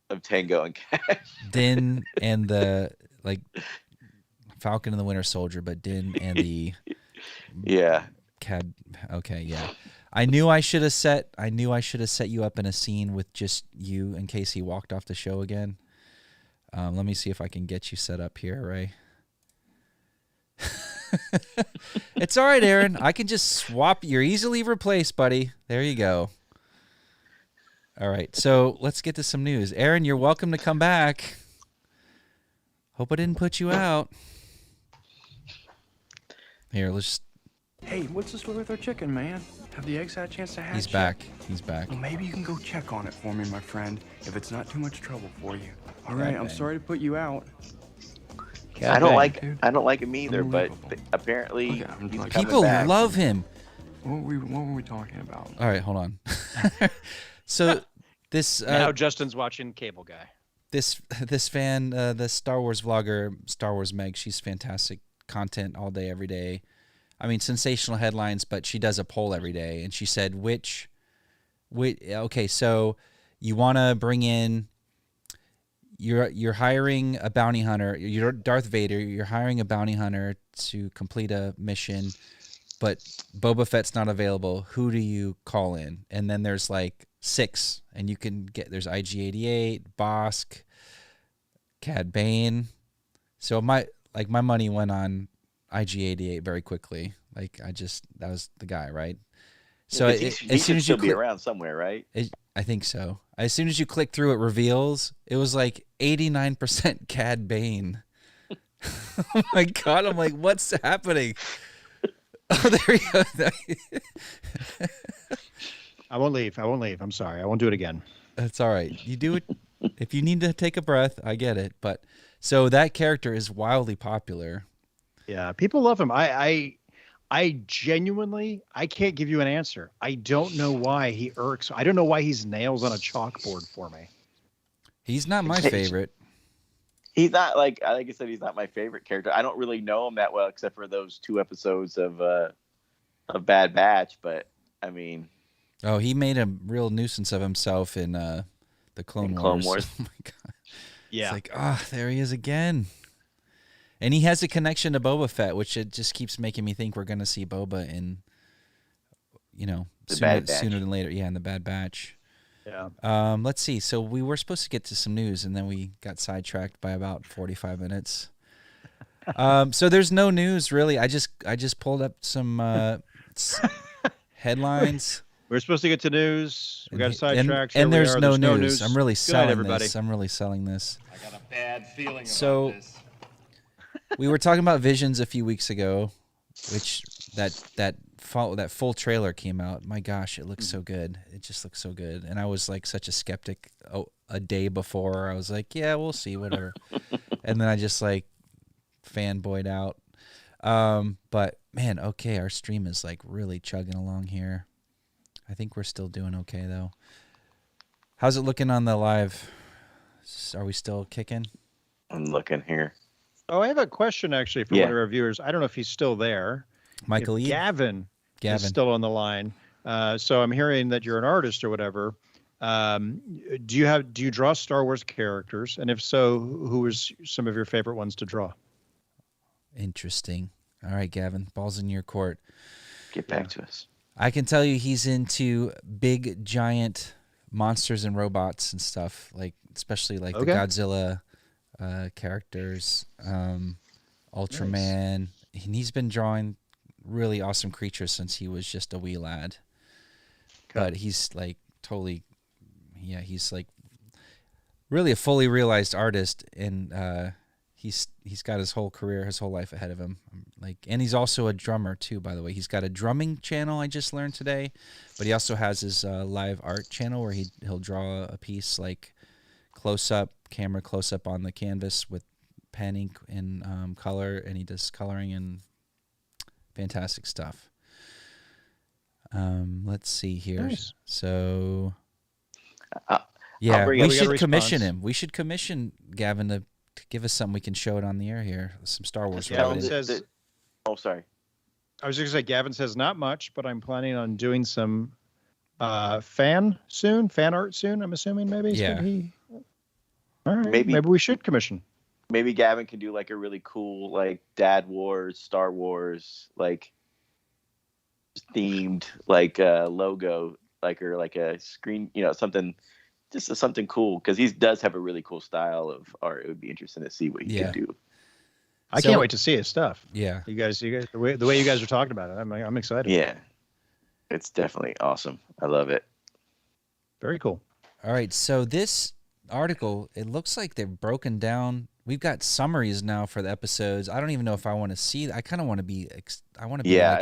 Speaker 13: of Tango and Cash.
Speaker 2: Din and the Falcon and the Winter Soldier, but Din and the Cad. Okay, yeah. I knew I should have set you up in a scene with just you in case he walked off the show again. Let me see if I can get you set up here, Ray. It's all right, Aaron. I can just swap. You're easily replaced, buddy. There you go. All right, so let's get to some news. Aaron, you're welcome to come back. Hope I didn't put you out. Here, let's.
Speaker 5: Hey, what's the story with our chicken, man? Have the eggs had a chance to hatch?
Speaker 2: He's back. He's back.
Speaker 5: Well, maybe you can go check on it for me, my friend, if it's not too much trouble for you. All right, I'm sorry to put you out.
Speaker 13: I don't like him either, but apparently
Speaker 2: people love him.
Speaker 5: What were we talking about?
Speaker 2: All right, hold on. So this
Speaker 1: now Justin's watching Cable Guy.
Speaker 2: This fan, the Star Wars vlogger, Star Wars Meg, she's fantastic content all day, every day. I mean, sensational headlines, but she does a poll every day, and she said, okay, so you want to bring in. You're hiring a bounty hunter. You're Darth Vader. You're hiring a bounty hunter to complete a mission, but Boba Fett's not available. Who do you call in? And then there's like 6, and you can get there's IG-88, Bosk, Cad Bane. So my money went on IG-88 very quickly. That was the guy, right? So
Speaker 13: as soon as you be around somewhere, right?
Speaker 2: I think so. As soon as you click through, it reveals it was like 89% Cad Bane. Oh my God! I'm like, what's happening? Oh, there you go.
Speaker 1: I won't leave. I'm sorry. I won't do it again.
Speaker 2: That's all right. You do it if you need to take a breath. I get it. But so that character is wildly popular.
Speaker 1: Yeah, people love him. I genuinely, I can't give you an answer. I don't know why he irks. I don't know why he's nails on a chalkboard for me.
Speaker 2: He's not my favorite.
Speaker 13: He's not like I said, he's not my favorite character. I don't really know him that well, except for those 2 episodes of Bad Batch. But I mean,
Speaker 2: oh, he made a real nuisance of himself in the Clone Wars. Oh my God!
Speaker 1: Yeah,
Speaker 2: it's like, there he is again. And he has a connection to Boba Fett, which it just keeps making me think we're going to see Boba in, sooner than later. Yeah, in the Bad Batch.
Speaker 1: Yeah.
Speaker 2: Let's see. So we were supposed to get to some news, and then we got sidetracked by about 45 minutes. So there's no news really. I just pulled up some headlines.
Speaker 1: We're supposed to get to news. We got sidetracked.
Speaker 2: And there's no news. I'm really selling this. I'm really selling this.
Speaker 4: I got a bad feeling
Speaker 2: about this. We were talking about Visions a few weeks ago, which that full trailer came out. My gosh, it looks so good. It just looks so good. And I was like such a skeptic a day before. I was like, yeah, we'll see, whatever. And then I just like fanboyed out. But man, okay, our stream is like really chugging along here. I think we're still doing okay though. How's it looking on the live? Are we still kicking?
Speaker 13: I'm looking here.
Speaker 1: Oh, I have a question actually from one of our viewers. I don't know if he's still there.
Speaker 2: Michael E.
Speaker 1: Gavin is still on the line. So I'm hearing that you're an artist or whatever. Do you draw Star Wars characters? And if so, who is some of your favorite ones to draw?
Speaker 2: Interesting. All right, Gavin, ball's in your court.
Speaker 13: Get back to us.
Speaker 2: I can tell you he's into big, giant monsters and robots and stuff, like especially like the Godzilla characters, Ultraman. Nice. And he's been drawing really awesome creatures since he was just a wee lad. Okay. But he's like totally, he's like really a fully realized artist, and he's got his whole career, his whole life ahead of him. And he's also a drummer too, by the way. He's got a drumming channel I just learned today, but he also has his live art channel where he'll draw a piece like camera close up on the canvas with pen, ink, and color, and he does coloring and fantastic stuff. Let's see here. Nice. So we should commission him. We should commission Gavin to give us something we can show it on the air here. Some Star Wars.
Speaker 1: Gavin says,
Speaker 13: sorry.
Speaker 1: I was just going to say, Gavin says not much, but I'm planning on doing some fan art soon, I'm assuming maybe.
Speaker 2: Yeah.
Speaker 1: All right,
Speaker 13: maybe
Speaker 1: we should commission.
Speaker 13: Maybe Gavin can do like a really cool like Dad Wars, Star Wars like themed like logo, like or like a screen, something, just something cool, because he does have a really cool style of art. It would be interesting to see what he can do.
Speaker 1: I can't wait to see his stuff.
Speaker 2: Yeah,
Speaker 1: you guys, the way you guys are talking about it, I'm excited.
Speaker 13: Yeah, it's definitely awesome. I love it.
Speaker 1: Very cool.
Speaker 2: All right, so this article, it looks like they've broken down. We've got summaries now for the episodes. I don't even know if I want to see. I kind of want to be.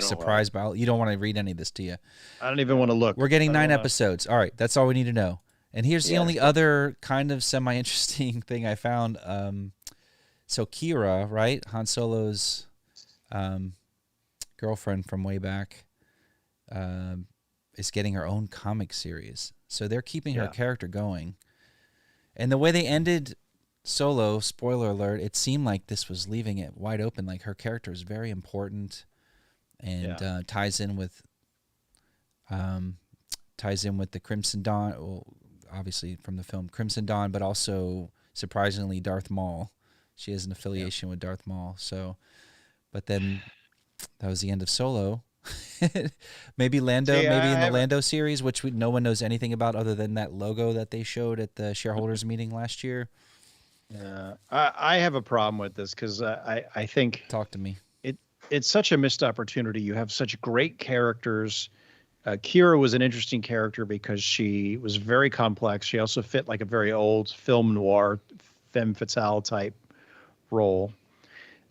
Speaker 2: Surprised by. You don't want to read any of this, do you?
Speaker 1: I don't even want to look.
Speaker 2: We're getting 9 episodes. All right, that's all we need to know. And here's the only other kind of semi-interesting thing I found. So Kira, right, Han Solo's girlfriend from way back, is getting her own comic series. So they're keeping her character going. And the way they ended Solo, spoiler alert, it seemed like this was leaving it wide open. Like her character is very important, and ties in with the Crimson Dawn. Well, obviously from the film Crimson Dawn, but also surprisingly Darth Maul. She has an affiliation with Darth Maul. So, but then that was the end of Solo. Maybe Lando, in the Lando series, which no one knows anything about other than that logo that they showed at the shareholders meeting last year.
Speaker 1: I have a problem with this because I think,
Speaker 2: talk to me.
Speaker 1: It's such a missed opportunity. You have such great characters. Kira was an interesting character because she was very complex. She also fit like a very old film noir, femme fatale type role.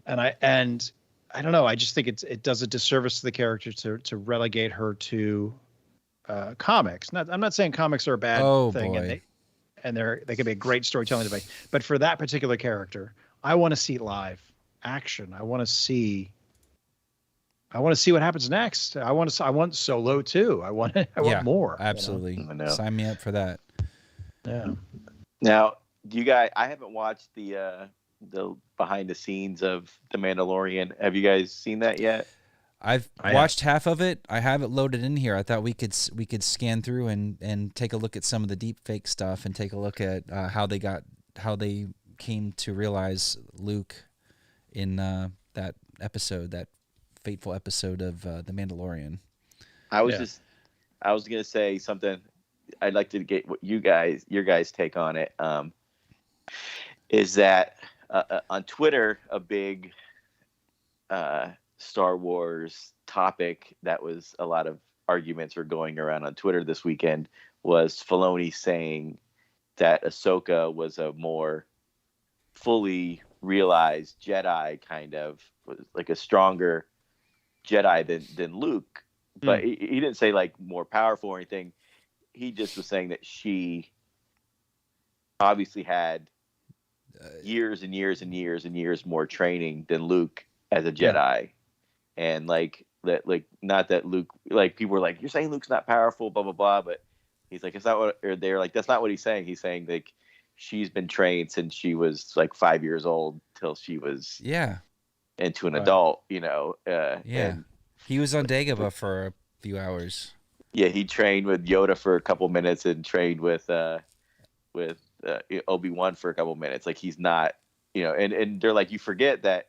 Speaker 1: And I don't know. I just think it does a disservice to the character to relegate her to comics. I'm not saying comics are a bad thing,
Speaker 2: boy.
Speaker 1: and they can be a great storytelling device. But for that particular character, I want to see live action. I want to see what happens next. I want Solo too. I want more.
Speaker 2: Absolutely. Sign me up for that.
Speaker 1: Yeah.
Speaker 13: Now, do you guys? I haven't watched the behind the scenes of The Mandalorian. Have you guys seen that yet?
Speaker 2: I watched half of it. I have it loaded in here. I thought we could scan through and take a look at some of the deep fake stuff and take a look at how they came to realize Luke in that episode, that fateful episode of The Mandalorian.
Speaker 13: I was gonna say something. I'd like to get what your guys take on it. Is that on Twitter, a big Star Wars topic that was a lot of arguments were going around on Twitter this weekend was Filoni saying that Ahsoka was a more fully realized Jedi, kind of was like a stronger Jedi than Luke. But he didn't say like more powerful or anything. He just was saying that she obviously had years and years and years and years more training than Luke as a Jedi. And like that, like not that Luke, like people were like, you're saying Luke's not powerful, blah blah blah, but he's like, it's not what, or they're like, that's not what he's saying. He's saying like she's been trained since she was like 5 years old till she was into an adult, and
Speaker 2: he was on Dagobah for a few hours.
Speaker 13: Yeah, he trained with Yoda for a couple minutes and trained with Obi-Wan for a couple minutes. Like he's not, and they're like, you forget that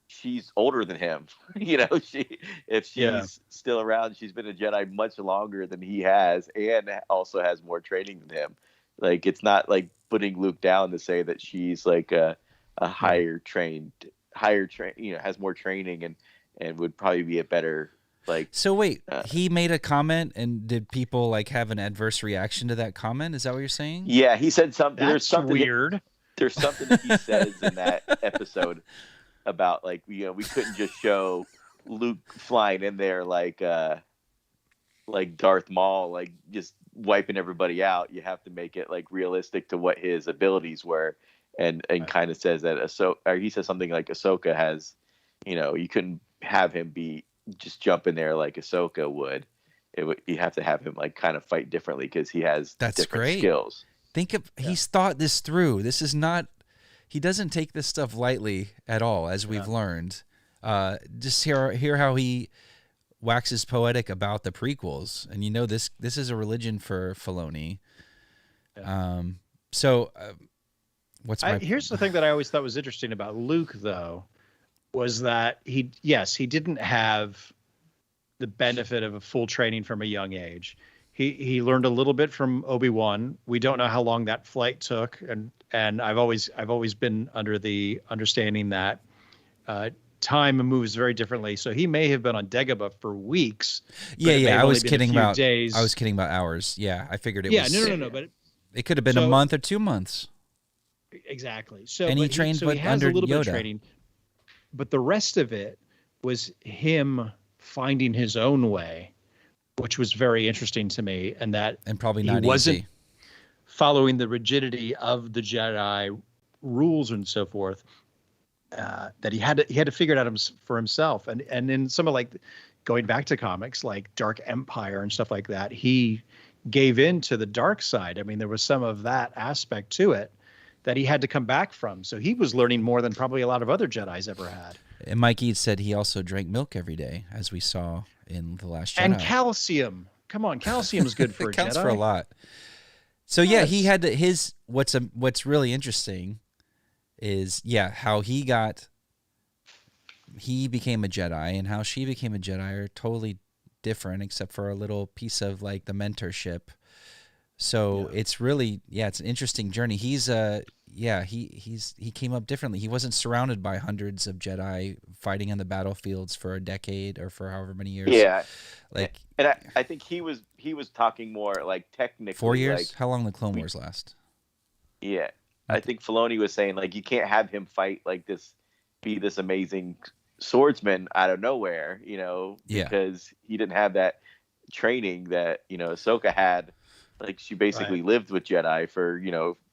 Speaker 13: she's older than him. If she's still around, she's been a Jedi much longer than he has, and also has more training than him. Like it's not like putting Luke down to say that she's like a higher trained, has more training and would probably be a better like.
Speaker 2: So wait, he made a comment, and did people like have an adverse reaction to that comment? Is that what you're saying?
Speaker 13: Yeah, he said something.
Speaker 1: That's weird.
Speaker 13: There's something that he says in that episode about like we couldn't just show Luke flying in there like Darth Maul, like just wiping everybody out. You have to make it like realistic to what his abilities were, and kind of says that he says something like Ahsoka has, you couldn't have him just jump in there like Ahsoka would. You have to have him like kind of fight differently because he has different skills.
Speaker 2: He's thought this through. This is not. He doesn't take this stuff lightly at all, as we've learned. Just hear how he waxes poetic about the prequels, and this is a religion for Filoni. Yeah.
Speaker 1: Here's the thing that I always thought was interesting about Luke, though, was that he didn't have the benefit of a full training from a young age. He learned a little bit from Obi-Wan. We don't know how long that flight took, and I've always been under the understanding that time moves very differently. So he may have been on Dagobah for weeks.
Speaker 2: Yeah. I was kidding about days. I was kidding about hours. Yeah, I figured it was.
Speaker 1: Yeah, no. But
Speaker 2: it could have been a month or 2 months.
Speaker 1: Exactly. So
Speaker 2: and he trained
Speaker 1: he has
Speaker 2: under
Speaker 1: a little
Speaker 2: Yoda.
Speaker 1: bit of training, but the rest of it was him finding his own way, which was very interesting to me, and
Speaker 2: probably not
Speaker 1: he wasn't
Speaker 2: easy.
Speaker 1: Following the rigidity of the Jedi rules and so forth. That he had to figure it out for himself, and in some of like going back to comics like Dark Empire and stuff like that, he gave in to the dark side. I mean, there was some of that aspect to it that he had to come back from. So he was learning more than probably a lot of other Jedis ever had.
Speaker 2: And Mikey said he also drank milk every day, as we saw in The Last Jedi.
Speaker 1: And calcium. Come on, calcium is good for a Jedi.
Speaker 2: It counts for a lot. So yeah, he had what's really interesting is how he became a Jedi and how she became a Jedi are totally different, except for a little piece of like the mentorship. So it's really it's an interesting journey. He's he came up differently. He wasn't surrounded by hundreds of Jedi fighting on the battlefields for a decade or for however many years.
Speaker 13: Yeah,
Speaker 2: like,
Speaker 13: and I think he was talking more like technically 4
Speaker 2: years.
Speaker 13: Like,
Speaker 2: how long the Clone Wars last?
Speaker 13: Yeah, I think Filoni was saying like you can't have him fight like this, be this amazing swordsman out of nowhere, because he didn't have that training that Ahsoka had. Like she basically lived with Jedi for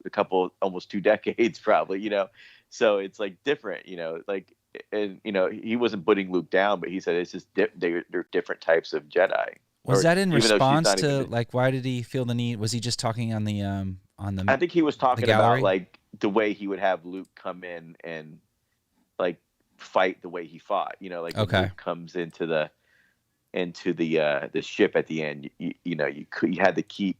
Speaker 13: a couple, almost 2 decades probably, so it's like different, like, and he wasn't putting Luke down, but he said it's just they're different types of Jedi.
Speaker 2: Was that in response to like why did he feel the need? Was he just talking on the
Speaker 13: I think he was talking about like the way he would have Luke come in and like fight the way he fought, like when Luke comes into the ship at the end, you had to keep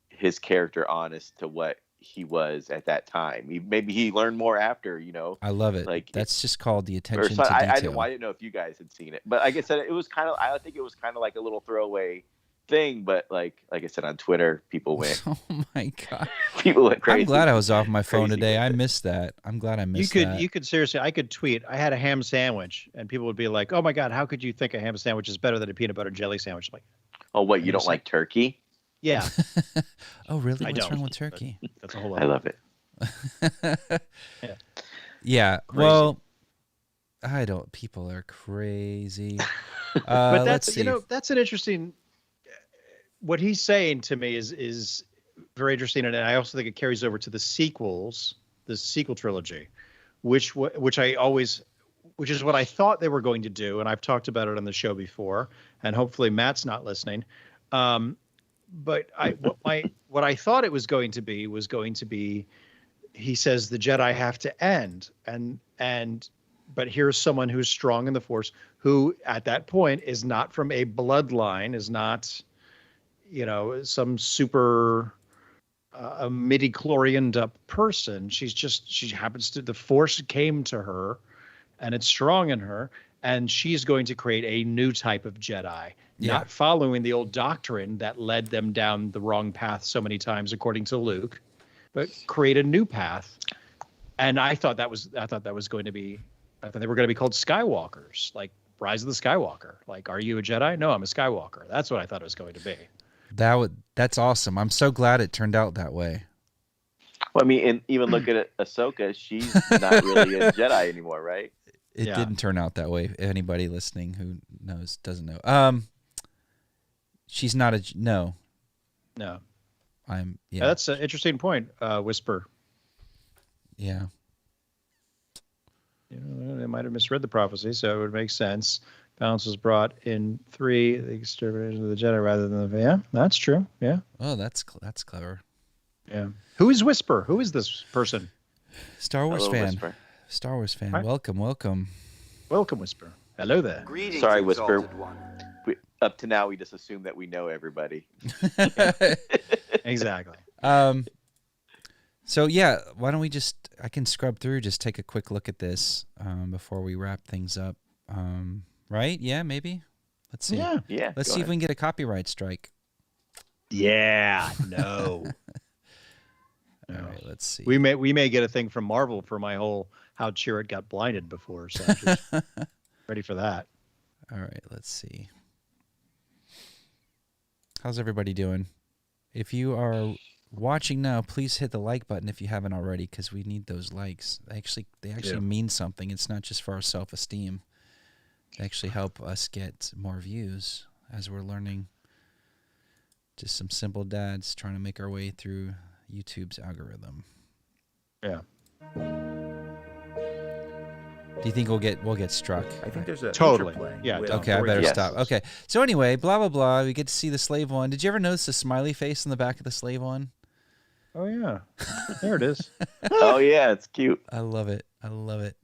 Speaker 13: his character honest to what he was at that time. Maybe he learned more after,
Speaker 2: I love it.
Speaker 13: Like
Speaker 2: that's just called the attention to detail.
Speaker 13: I didn't know if you guys had seen it, but like I said, it was kind of. I think it was kind of like a little throwaway thing, but like I said on Twitter, people went.
Speaker 2: Oh my god!
Speaker 13: People went crazy.
Speaker 2: I'm glad I was off my phone today. I missed that. I'm glad I missed that.
Speaker 1: You could seriously. I could tweet. I had a ham sandwich, and people would be like, "Oh my god, how could you think a ham sandwich is better than a peanut butter jelly sandwich?" Like,
Speaker 13: oh, what, you don't like turkey?
Speaker 1: Yeah.
Speaker 2: Oh, really? What's wrong with turkey?
Speaker 1: That's a whole lot.
Speaker 13: I love it.
Speaker 2: Yeah. Well, I don't. People are crazy.
Speaker 1: But that's that's an interesting. What he's saying to me is very interesting, and I also think it carries over to the sequels, the sequel trilogy, which is what I thought they were going to do, and I've talked about it on the show before, and hopefully Matt's not listening. But what I thought it was going to be, he says the Jedi have to end, but here's someone who's strong in the Force, who at that point is not from a bloodline, is not, some super a midi-chlorianed up person. She happens to, the Force came to her, and it's strong in her, and she's going to create a new type of Jedi. Not following the old doctrine that led them down the wrong path so many times, according to Luke, but create a new path. And I thought that was going to be, I thought they were going to be called Skywalkers, like Rise of the Skywalker. Like, are you a Jedi? No, I'm a Skywalker. That's what I thought it was going to be.
Speaker 2: That's awesome. I'm so glad it turned out that way.
Speaker 13: Well, I mean, and even look at Ahsoka. She's not really a Jedi anymore, right?
Speaker 2: It didn't turn out that way. Anybody listening who doesn't know. She's not no.
Speaker 1: That's an interesting point. Whisper.
Speaker 2: Yeah.
Speaker 1: They might have misread the prophecy, so it would make sense. Balance was brought in 3, the extermination of the Jedi rather than the... Yeah, that's true. Yeah.
Speaker 2: Oh, that's clever.
Speaker 1: Yeah. Who is Whisper? Who is this person?
Speaker 2: Star Wars fan.
Speaker 13: Whisper.
Speaker 2: Star Wars fan.
Speaker 1: Hi.
Speaker 2: Welcome.
Speaker 1: Welcome, Whisper. Hello there.
Speaker 12: Greetings,
Speaker 13: sorry, Whisper.
Speaker 12: One.
Speaker 13: Up to now, we just assume that we know everybody.
Speaker 1: Exactly.
Speaker 2: So yeah, why don't we I can scrub through, just take a quick look at this before we wrap things up. Right? Yeah, maybe. Let's see.
Speaker 13: Yeah.
Speaker 2: Let's see if we can get a copyright strike.
Speaker 1: Yeah. No.
Speaker 2: All right, let's see.
Speaker 1: We may get a thing from Marvel for my whole how Chirrut got blinded before. So I'm just ready for that.
Speaker 2: All right, let's see. How's everybody doing? If you are watching now, please hit the like button if you haven't already, because we need those likes. They actually mean something. It's not just for our self-esteem. They actually help us get more views as we're learning. Just some simple dads trying to make our way through YouTube's algorithm.
Speaker 1: Yeah.
Speaker 2: Do you think we'll get struck?
Speaker 12: I think there's a
Speaker 1: totally.
Speaker 12: interplay
Speaker 1: Yeah.
Speaker 12: with-
Speaker 2: Okay, I better stop. Okay. So anyway, blah blah blah. We get to see the slave one. Did you ever notice the smiley face on the back of the slave one?
Speaker 1: Oh yeah. There it is.
Speaker 13: Oh yeah, it's cute.
Speaker 2: I love it. I love it.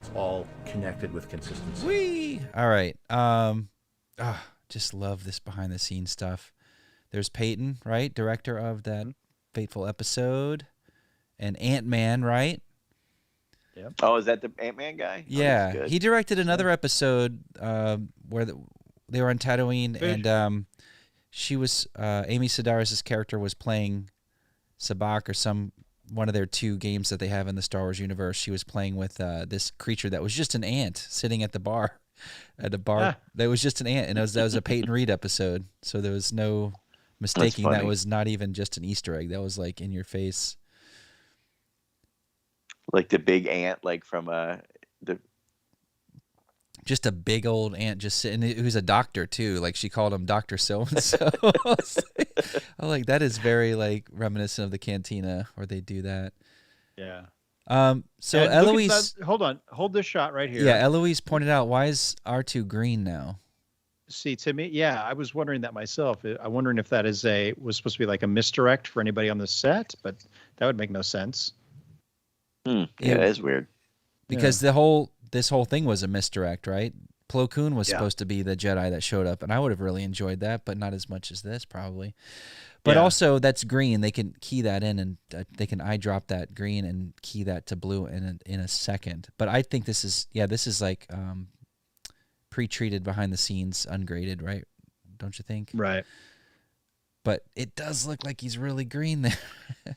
Speaker 12: It's all connected with consistency.
Speaker 2: Whee! All right. Just love this behind the scenes stuff. There's Peyton, right? Director of that fateful episode. And Ant-Man, right?
Speaker 1: Yep.
Speaker 13: Oh, is that the Ant-Man guy?
Speaker 2: Yeah.
Speaker 13: Oh,
Speaker 2: He directed another episode where they were on Tatooine, and she was Amy Sedaris' character was playing Sabak or one of their 2 games that they have in the Star Wars universe. She was playing with this creature that was just an ant sitting at the bar. At a bar, that was just an ant, and that was a Peyton Reed episode. So there was no mistaking that was not even just an Easter egg. That was like in your face,
Speaker 13: like the big ant, like from
Speaker 2: just a big old ant just sitting. Who's a doctor too. Like she called him Dr. So and so. I'm like, that is very like reminiscent of the Cantina where they do that.
Speaker 1: Yeah.
Speaker 2: So
Speaker 1: And
Speaker 2: Eloise,
Speaker 1: hold this shot right here.
Speaker 2: yeah, Eloise pointed out, why is R2 green now?
Speaker 1: See, to me, yeah, I was wondering that myself. I'm wondering if that was supposed to be like a misdirect for anybody on the set, but that would make no sense.
Speaker 13: Yeah, that is weird.
Speaker 2: Because this whole thing was a misdirect, right? Plo Koon was supposed to be the Jedi that showed up, and I would have really enjoyed that, but not as much as this probably. But also, that's green. They can key that in, and they can eyedrop that green and key that to blue in a second. But I think this is like pre-treated behind the scenes, ungraded, right? Don't you think?
Speaker 1: Right.
Speaker 2: But it does look like he's really green there.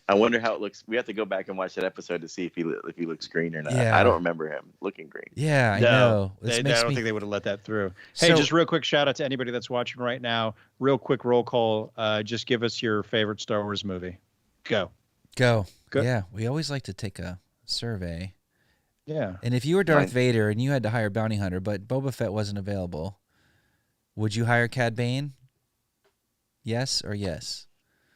Speaker 13: I wonder how it looks. We have to go back and watch that episode to see if he looks green or not.
Speaker 2: Yeah.
Speaker 13: I don't remember him looking green.
Speaker 2: Yeah, I
Speaker 1: No,
Speaker 2: know.
Speaker 1: I don't think they would have let that through. Hey,
Speaker 2: So-
Speaker 1: just real quick shout out to anybody that's watching right now. Real quick roll call. Just give us your favorite Star Wars movie. Go.
Speaker 2: Yeah, we always like to take a survey.
Speaker 1: Yeah.
Speaker 2: And if you were Darth Vader and you had to hire Bounty Hunter, but Boba Fett wasn't available, would you hire Cad Bane? Yes or yes?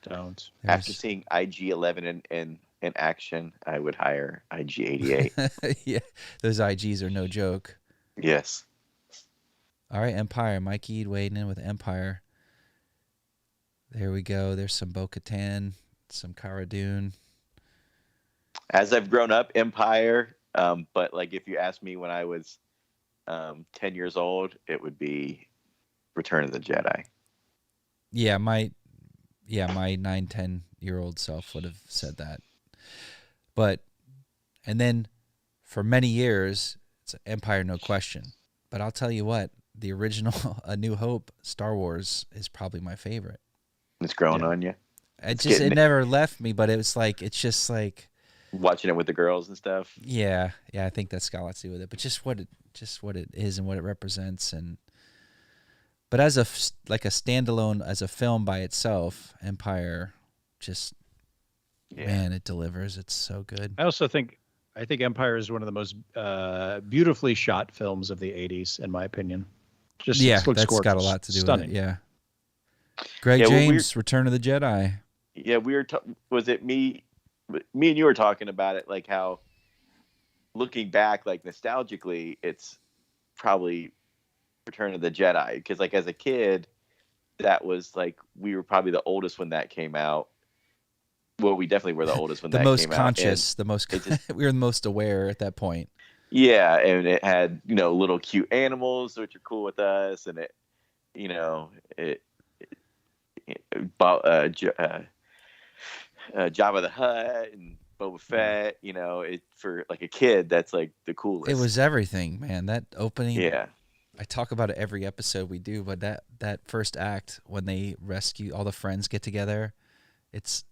Speaker 1: Don't.
Speaker 13: After seeing IG-11 in action, I would hire IG-88.
Speaker 2: Yeah, those IGs are no joke.
Speaker 13: Yes.
Speaker 2: All right, Empire. Mikey wading in with Empire. There we go. There's some Bo-Katan, some Cara Dune.
Speaker 13: As I've grown up, Empire. But like, if you asked me when I was 10 years old, it would be Return of the Jedi.
Speaker 2: Yeah, my 9-10-year-old self would have said that. And then for many years, it's Empire, no question. But I'll tell you what, the original A New Hope, Star Wars, is probably my favorite.
Speaker 13: It's growing on you.
Speaker 2: It never left me, but it's just like
Speaker 13: watching it with the girls and stuff.
Speaker 2: Yeah, I think that's got a lot to do with it. But just what it is and what it represents, but as a standalone, as a film by itself, Empire, man, it delivers. It's so good.
Speaker 1: I think Empire is one of the most beautifully shot films of the 80s, in my opinion. Looks
Speaker 2: that's
Speaker 1: gorgeous.
Speaker 2: got a lot to do
Speaker 1: Stunning.
Speaker 2: with it. Yeah. Greg James, Return of the Jedi.
Speaker 13: Yeah, was it me and you were talking about it, like how looking back, like nostalgically, it's probably Return of the Jedi, because like as a kid, that was like we were probably the oldest when that came out. Well, we definitely were the oldest when that came out.
Speaker 2: The most conscious, we were the most aware at that point.
Speaker 13: Yeah, and it had little cute animals which are cool with us, and Jabba the Hutt and Boba Fett. You know, for like a kid, that's like the coolest.
Speaker 2: It was everything, man. That opening.
Speaker 13: Yeah.
Speaker 2: I talk about it every episode we do, but that first act when they rescue all the friends get together,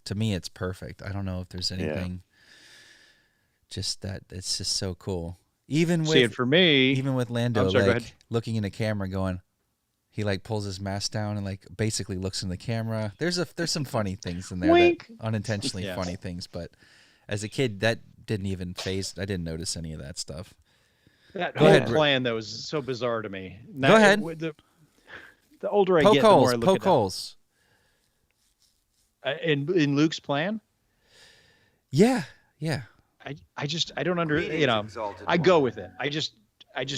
Speaker 2: to me it's perfect. I don't know if there's anything. Just that it's just so cool. Even with Lando looking in the camera going, he like pulls his mask down and like basically looks in the camera. There's some funny things in there, that unintentionally funny things, but as a kid that didn't even phase. I didn't notice any of that stuff.
Speaker 1: That whole plan though was so bizarre to me. Now,
Speaker 2: go ahead.
Speaker 1: The older I get, the more I look at
Speaker 2: holes.
Speaker 1: In Luke's plan.
Speaker 2: Yeah.
Speaker 1: I don't I go with it. I just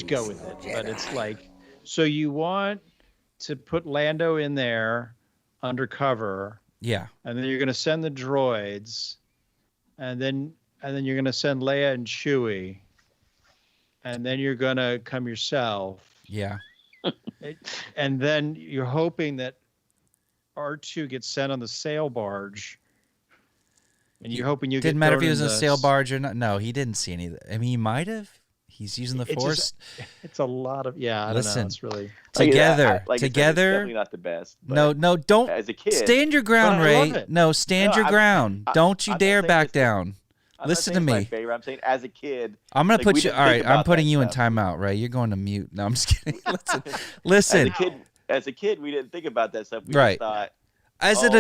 Speaker 1: go with it. But it's like, so you want to put Lando in there undercover.
Speaker 2: Yeah.
Speaker 1: And then you're going to send the droids, and then you're going to send Leia and Chewie, and then you're going to come yourself.
Speaker 2: Yeah.
Speaker 1: And then you're hoping that R2 gets sent on the sail barge. And you're hoping you
Speaker 2: didn't matter if he was in a sail barge or not. No, he didn't see any of that. I mean, he might have. He's using the Force.
Speaker 1: It's a lot of I don't know. It's really
Speaker 2: together.
Speaker 13: It's definitely not the best.
Speaker 2: No, don't.
Speaker 13: As a kid,
Speaker 2: stand your ground, Ray. No, stand your ground. Don't you dare back down. Listen to me.
Speaker 13: My favorite. I'm saying as a kid.
Speaker 2: I'm gonna put you. All right, I'm putting you in timeout, Ray. You're going to mute. No, I'm just kidding. Listen.
Speaker 13: As a kid, we didn't think about that stuff. We
Speaker 2: just
Speaker 13: thought.
Speaker 2: As an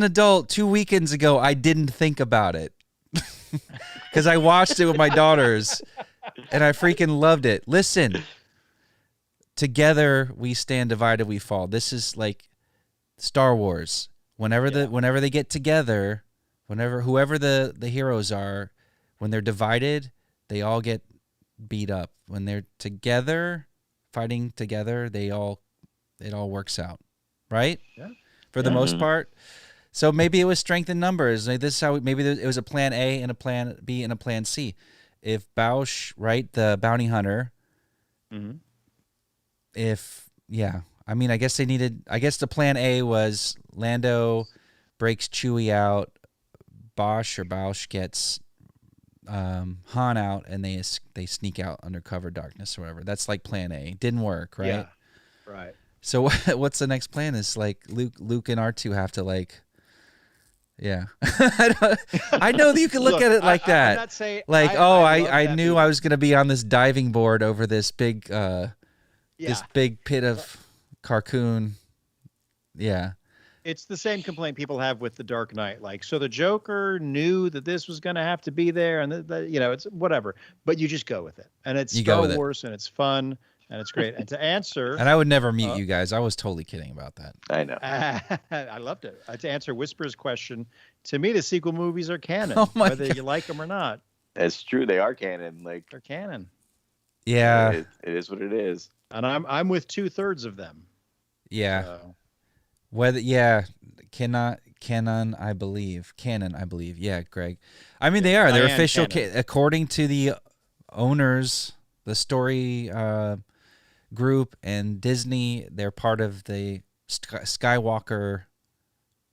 Speaker 2: adult, 2 weekends ago, I didn't think about it because I watched it with my daughters, and I freaking loved it. Listen, together we stand, divided we fall. This is like Star Wars. Whenever they get together, whoever the heroes are, when they're divided, they all get beat up. When they're together, fighting together, it all works out, right?
Speaker 1: Yeah.
Speaker 2: For the most part. So maybe it was strength in numbers. Like this is how it was a plan A and a plan B and a plan C. If Bausch, right, the bounty hunter, I mean, I guess the plan A was Lando breaks Chewie out, Bausch gets Han out, and they sneak out under cover darkness or whatever. That's like plan A. Didn't work, right?
Speaker 1: Yeah, right.
Speaker 2: So what's the next plan? Is like Luke and R2 have to like, yeah. I know that you can look at it like that.
Speaker 1: I'm not saying,
Speaker 2: I knew I was going to be on this diving board over this big pit of carcoon. Yeah.
Speaker 1: It's the same complaint people have with The Dark Knight. Like, so the Joker knew that this was going to have to be there, and it's whatever. But you just go with it, and it's Star Wars, and it's fun. And it's great. And to answer...
Speaker 2: And I would never mute you guys. I was totally kidding about that.
Speaker 13: I know.
Speaker 1: I loved it. To answer Whisper's question, to me, the sequel movies are canon, whether you like them or not.
Speaker 13: That's true. They are canon.
Speaker 1: They're canon.
Speaker 2: Yeah.
Speaker 13: It is what it is.
Speaker 1: And I'm with 2/3 of them.
Speaker 2: Yeah.
Speaker 1: So.
Speaker 2: Canon, I believe. Yeah, Greg. I mean, they are. They're official. According to the owners, the story... group and Disney, they're part of the Skywalker.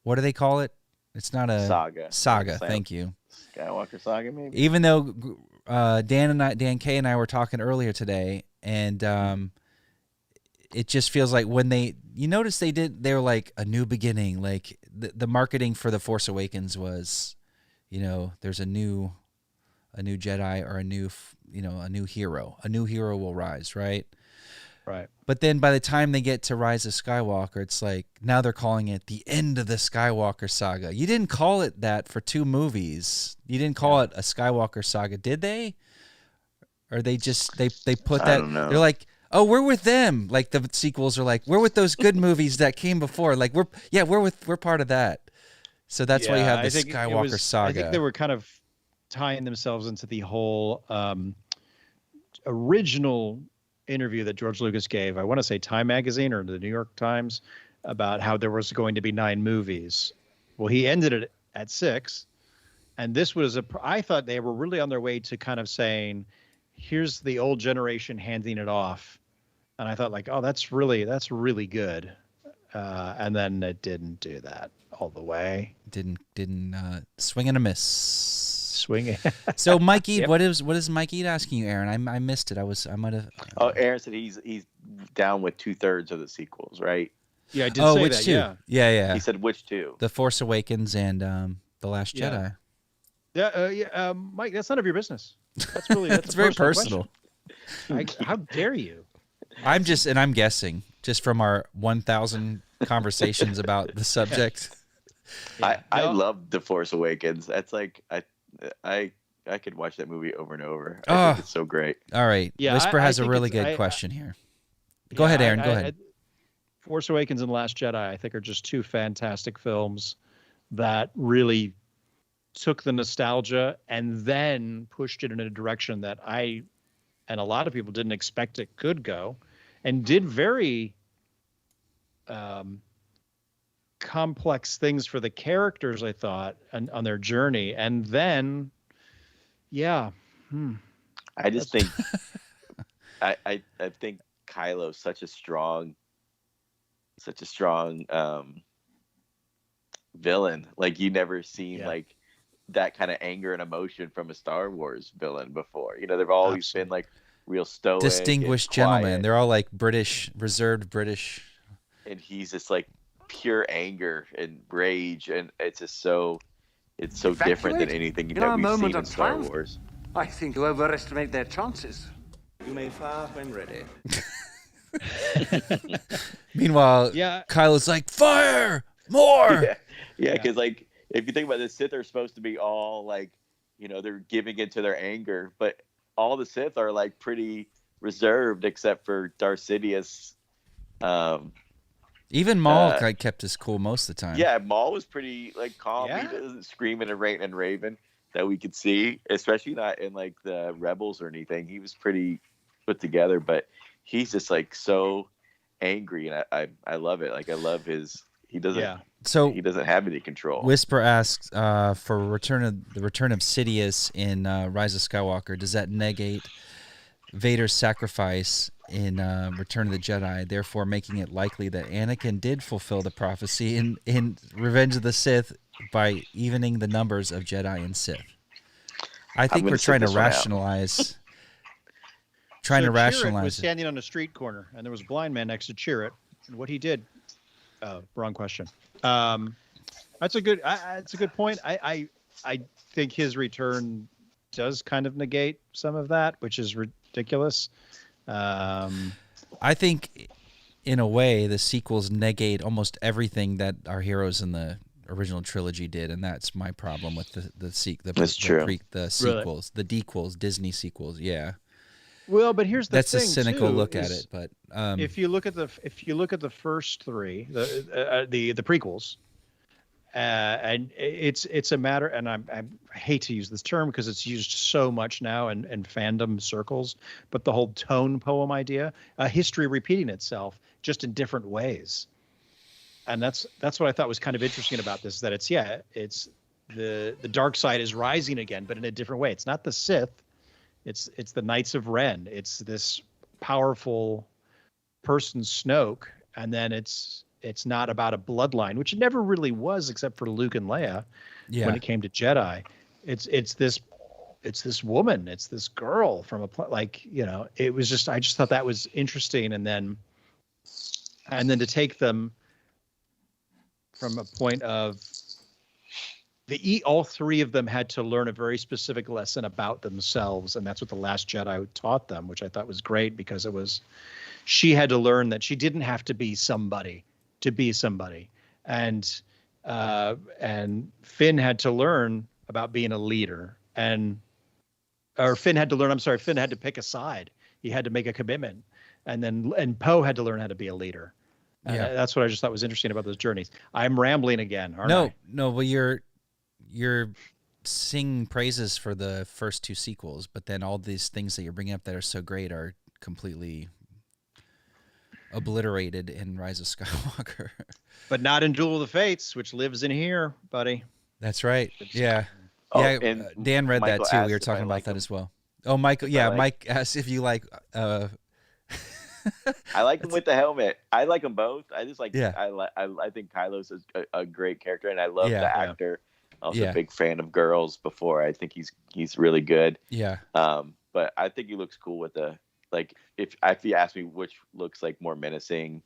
Speaker 2: What do they call it? It's not a saga. Thank you.
Speaker 13: Skywalker saga, maybe.
Speaker 2: Even though Dan K and I were talking earlier today, and it just feels like when you notice they were like a new beginning. Like the marketing for The Force Awakens was, there's a new Jedi or a new hero. A new hero will rise, right?
Speaker 1: Right.
Speaker 2: But then by the time they get to Rise of Skywalker, it's like now they're calling it the end of the Skywalker saga. You didn't call it that for 2 movies. You didn't call it a Skywalker saga, did they? Or they just they put that,
Speaker 13: I don't know.
Speaker 2: They're like, "Oh, we're with them." Like the sequels are like, "We're with those good movies that came before." Like we're part of that. So that's why you have the Skywalker saga.
Speaker 1: I think they were kind of tying themselves into the whole original interview that George Lucas gave, I want to say Time Magazine or the New York Times, about how there was going to be 9 movies. Well, he ended it at 6. And this was I thought they were really on their way to kind of saying, here's the old generation handing it off. And I thought like, oh, that's really good. And then it didn't do that. all the way.
Speaker 2: Didn't swing and a miss.
Speaker 1: Swinging.
Speaker 2: So Mike Ead,
Speaker 1: Yep.
Speaker 2: what is Mike Ead asking you, Aaron? I missed it. I might have.
Speaker 13: Oh, Aaron said he's down with 2/3 of the sequels, right?
Speaker 1: Yeah, I did say
Speaker 2: which
Speaker 1: that.
Speaker 2: two?
Speaker 1: Yeah.
Speaker 2: Yeah.
Speaker 13: He said which two?
Speaker 2: The Force Awakens and The Last
Speaker 1: Yeah.
Speaker 2: Jedi.
Speaker 1: Yeah, Mike, that's none of your business. That's really that's a
Speaker 2: very
Speaker 1: personal
Speaker 2: personal.
Speaker 1: how dare you?
Speaker 2: I'm guessing just from our 1,000 conversations about the subject.
Speaker 1: Yeah.
Speaker 13: I
Speaker 1: No.
Speaker 13: love The Force Awakens. That's like I could watch that movie over and over. I think it's so great.
Speaker 2: All right.
Speaker 1: Yeah,
Speaker 2: Whisper
Speaker 1: I
Speaker 2: has a
Speaker 1: think
Speaker 2: really
Speaker 1: it's-
Speaker 2: good question here. Go ahead, Aaron. Go ahead.
Speaker 1: Force Awakens and Last Jedi, I think, are just two fantastic films that really took the nostalgia and then pushed it in a direction that I and a lot of people didn't expect it could go, and did very complex things for the characters, I thought, on their journey. And then, yeah.
Speaker 13: I just think I think Kylo's such a strong villain. Like, you never seen like that kind of anger and emotion from a Star Wars villain before. You know, they've always been like real stoic,
Speaker 2: Distinguished
Speaker 13: and
Speaker 2: gentlemen.
Speaker 13: quiet.
Speaker 2: They're all like British, reserved British.
Speaker 13: And he's just like pure anger and rage, and it's just so different than anything
Speaker 14: In our
Speaker 13: that we've
Speaker 14: moment
Speaker 13: seen in
Speaker 14: of
Speaker 13: Star
Speaker 14: triumph.
Speaker 13: Wars.
Speaker 14: I think you overestimate their chances.
Speaker 11: You may fire when ready.
Speaker 2: Meanwhile, Kylo's like, fire more.
Speaker 13: Yeah, because like if you think about it, the Sith are supposed to be all like, you know, they're giving into their anger, but all the Sith are like pretty reserved except for Darth Sidious.
Speaker 2: Even Maul kept his cool most of the time.
Speaker 13: Yeah, Maul was pretty like calm.
Speaker 1: Yeah.
Speaker 13: He doesn't scream and raven that we could see, especially not in like the Rebels or anything. He was pretty put together, but he's just like so angry, and I love it. Like, I love he doesn't have any control.
Speaker 2: Whisper asks for the return of Sidious in Rise of Skywalker. Does that negate Vader's sacrifice in Return of the Jedi, therefore making it likely that Anakin did fulfill the prophecy in Revenge of the Sith by evening the numbers of Jedi and Sith? I think we're trying to rationalize.
Speaker 1: Chirrut was standing on a street corner, and there was a blind man next to Chirrut, and what he did. Wrong question. That's a good point. I think his return does kind of negate some of that, which is ridiculous.
Speaker 2: I think, in a way, the sequels negate almost everything that our heroes in the original trilogy did, and that's my problem with the sequels, the dequels, Disney sequels. Yeah.
Speaker 1: Well, but here's the thing.
Speaker 2: That's a cynical
Speaker 1: too,
Speaker 2: look at it, but
Speaker 1: if you look at the first three, the prequels, and it's a matter, and I hate to use this term because it's used so much now in fandom circles, but the whole tone poem idea, history repeating itself just in different ways, and that's what I thought was kind of interesting about this. That it's the dark side is rising again, but in a different way. It's not the Sith. It's the Knights of Ren. It's this powerful person, Snoke, and then it's not about a bloodline, which it never really was, except for Luke and Leia.
Speaker 2: Yeah.
Speaker 1: When it came to Jedi, it's this woman, it's this girl from it was just, I just thought that was interesting, and then to take them from a point of all three of them had to learn a very specific lesson about themselves, and that's what The Last Jedi taught them, which I thought was great, because she had to learn that she didn't have to be somebody to be somebody, and Finn had to learn about being a leader, Finn had to pick a side. He had to make a commitment, and Poe had to learn how to be a leader. That's what I just thought was interesting about those journeys. I'm rambling again, aren't I?
Speaker 2: No, well, you're singing praises for the first two sequels, but then all these things that you're bringing up that are so great are completely obliterated in Rise of Skywalker.
Speaker 1: But not in Duel of the Fates, which lives in here, buddy.
Speaker 2: That's right. Yeah.
Speaker 13: And
Speaker 2: Dan read
Speaker 13: Michael
Speaker 2: that too.
Speaker 13: asked
Speaker 2: We were
Speaker 13: if I
Speaker 2: talking about
Speaker 13: like
Speaker 2: that
Speaker 13: them.
Speaker 2: as well. Oh, Michael. Yeah, Mike asked if you like
Speaker 13: I like him with the helmet. I like them both. I just like.
Speaker 2: Yeah.
Speaker 13: I think Kylo's a great character, and I love
Speaker 2: Yeah.
Speaker 13: the actor. Also,
Speaker 2: Yeah.
Speaker 13: a big fan of Girls. Before, I think he's really good.
Speaker 2: Yeah.
Speaker 13: But I think he looks cool with the if you ask me which looks like more menacing,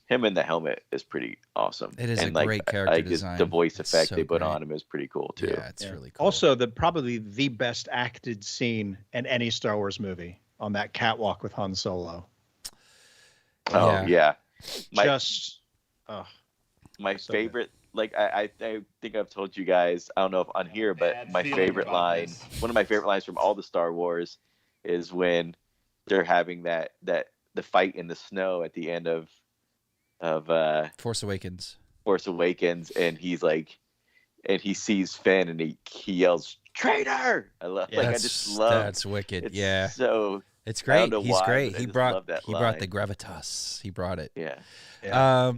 Speaker 13: him in the helmet is pretty awesome.
Speaker 2: It is
Speaker 13: and
Speaker 2: a great character design.
Speaker 13: The voice
Speaker 2: It's
Speaker 13: effect
Speaker 2: so
Speaker 13: they put
Speaker 2: great.
Speaker 13: on him is pretty cool too.
Speaker 2: Yeah, it's really cool.
Speaker 1: Also, probably the best acted scene in any Star Wars movie on that catwalk with Han Solo.
Speaker 13: Oh yeah. My
Speaker 1: so
Speaker 13: favorite. Like I think I've told you guys. I don't know if on here, but my favorite line, one of my favorite lines from all the Star Wars, is when they're having the fight in the snow at the end of
Speaker 2: Force Awakens,
Speaker 13: and he's like, and he sees Finn and he yells, "Traitor!" I just love.
Speaker 2: That's wicked.
Speaker 13: It's
Speaker 2: yeah.
Speaker 13: So
Speaker 2: it's great. He's
Speaker 13: why,
Speaker 2: great.
Speaker 13: but I
Speaker 2: He
Speaker 13: just
Speaker 2: brought
Speaker 13: love that
Speaker 2: he brought
Speaker 13: line.
Speaker 2: the gravitas. He brought it.
Speaker 13: Yeah.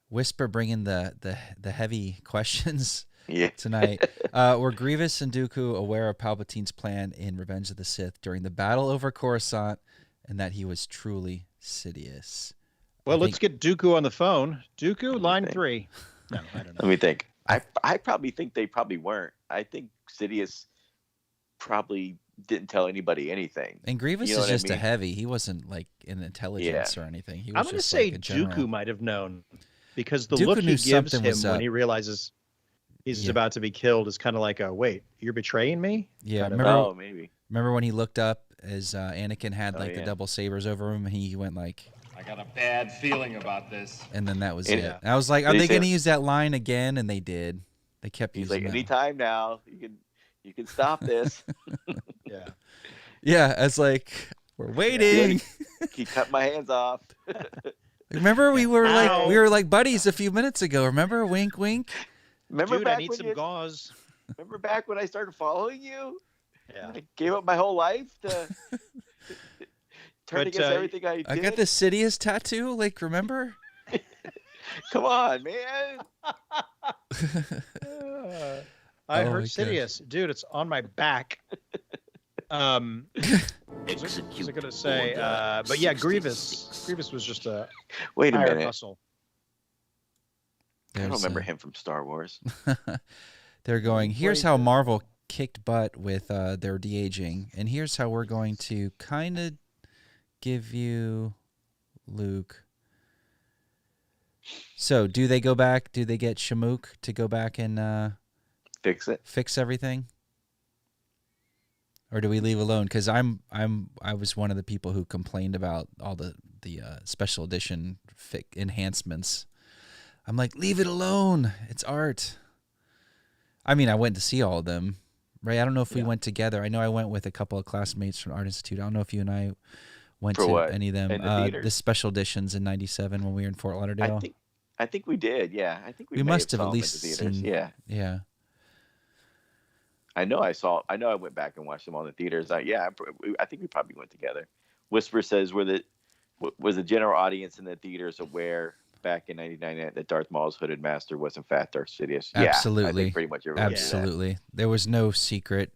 Speaker 2: Whisper bringing the heavy questions
Speaker 13: Yeah.
Speaker 2: tonight. Were Grievous and Dooku aware of Palpatine's plan in Revenge of the Sith during the battle over Coruscant, and that he was truly Sidious?
Speaker 1: Well, let's get Dooku on the phone. Dooku, line 3. No, I don't know.
Speaker 13: Let me think. I probably think they probably weren't. I think Sidious probably didn't tell anybody anything.
Speaker 2: And Grievous
Speaker 13: You know
Speaker 2: is
Speaker 13: what I
Speaker 2: just a
Speaker 13: mean?
Speaker 2: heavy. He wasn't like in intelligence or anything. He was
Speaker 1: I'm going to
Speaker 2: just
Speaker 1: say
Speaker 2: like a general.
Speaker 1: Dooku might have known, because the
Speaker 2: Dooku
Speaker 1: look
Speaker 2: knew
Speaker 1: he gives
Speaker 2: something
Speaker 1: him
Speaker 2: was
Speaker 1: when
Speaker 2: up.
Speaker 1: he realizes he's about to be killed is kind of like wait, you're betraying me?
Speaker 2: Yeah,
Speaker 1: Kind of.
Speaker 2: remember?
Speaker 13: Maybe.
Speaker 2: Remember when he looked up as Anakin had like the
Speaker 13: yeah.
Speaker 2: double sabers over him, and he went like,
Speaker 4: I got a bad feeling about this.
Speaker 2: and then that was
Speaker 13: Yeah.
Speaker 2: it. And I was like, are
Speaker 13: They
Speaker 2: they
Speaker 13: said-
Speaker 2: going to use that line again? And they did. They kept
Speaker 13: He's
Speaker 2: using
Speaker 13: like,
Speaker 2: that.
Speaker 13: anytime now, you can stop this.
Speaker 1: Yeah.
Speaker 2: Yeah, it's like we're waiting.
Speaker 13: He cut my hands off.
Speaker 2: Remember we were
Speaker 1: Ow.
Speaker 2: like buddies a few minutes ago. Remember, wink, wink.
Speaker 13: Remember
Speaker 1: Dude,
Speaker 13: back
Speaker 1: I need
Speaker 13: when
Speaker 1: some
Speaker 13: you,
Speaker 1: gauze.
Speaker 13: remember back when I started following you?
Speaker 1: Yeah.
Speaker 13: I gave up my whole life to turn
Speaker 1: But,
Speaker 13: against everything I did.
Speaker 2: I got the Sidious tattoo. Like, remember?
Speaker 13: Come on, man.
Speaker 1: I
Speaker 2: Oh
Speaker 1: heard
Speaker 2: my
Speaker 1: Sidious. Dude, it's on my back. What was I going to say? But yeah, Grievous was just a
Speaker 13: Wait a
Speaker 1: hired
Speaker 13: minute.
Speaker 1: hustle.
Speaker 13: I don't
Speaker 2: There's,
Speaker 13: remember him from Star Wars.
Speaker 2: They're going, here's how Marvel kicked butt with their de-aging, and here's how we're going to kind of give you Luke. So, do they go back? Do they get Shamook to go back and
Speaker 13: fix
Speaker 2: everything? Or do we leave alone? Because I was one of the people who complained about all the special edition enhancements. I'm like, leave it alone. It's art. I mean, I went to see all of them, right? I don't know if we went together. I know I went with a couple of classmates from Art Institute. I don't know if you and I went
Speaker 13: For
Speaker 2: to
Speaker 13: what?
Speaker 2: any of them.
Speaker 13: In the theaters?
Speaker 2: The special editions in '97 when we were in Fort Lauderdale.
Speaker 13: I think we did. Yeah, I think we
Speaker 2: We
Speaker 13: may
Speaker 2: must have
Speaker 13: saw
Speaker 2: at
Speaker 13: him in
Speaker 2: least
Speaker 13: the theaters.
Speaker 2: seen.
Speaker 13: Yeah,
Speaker 2: Yeah.
Speaker 13: I know I went back and watched them all in the theaters. I think we probably went together. Whisper says was the general audience in the theaters aware back in '99 that Darth Maul's hooded master was in fact Darth Sidious?
Speaker 2: Absolutely.
Speaker 13: Yeah, I think pretty much everyone knew that.
Speaker 2: Absolutely. There was no secret.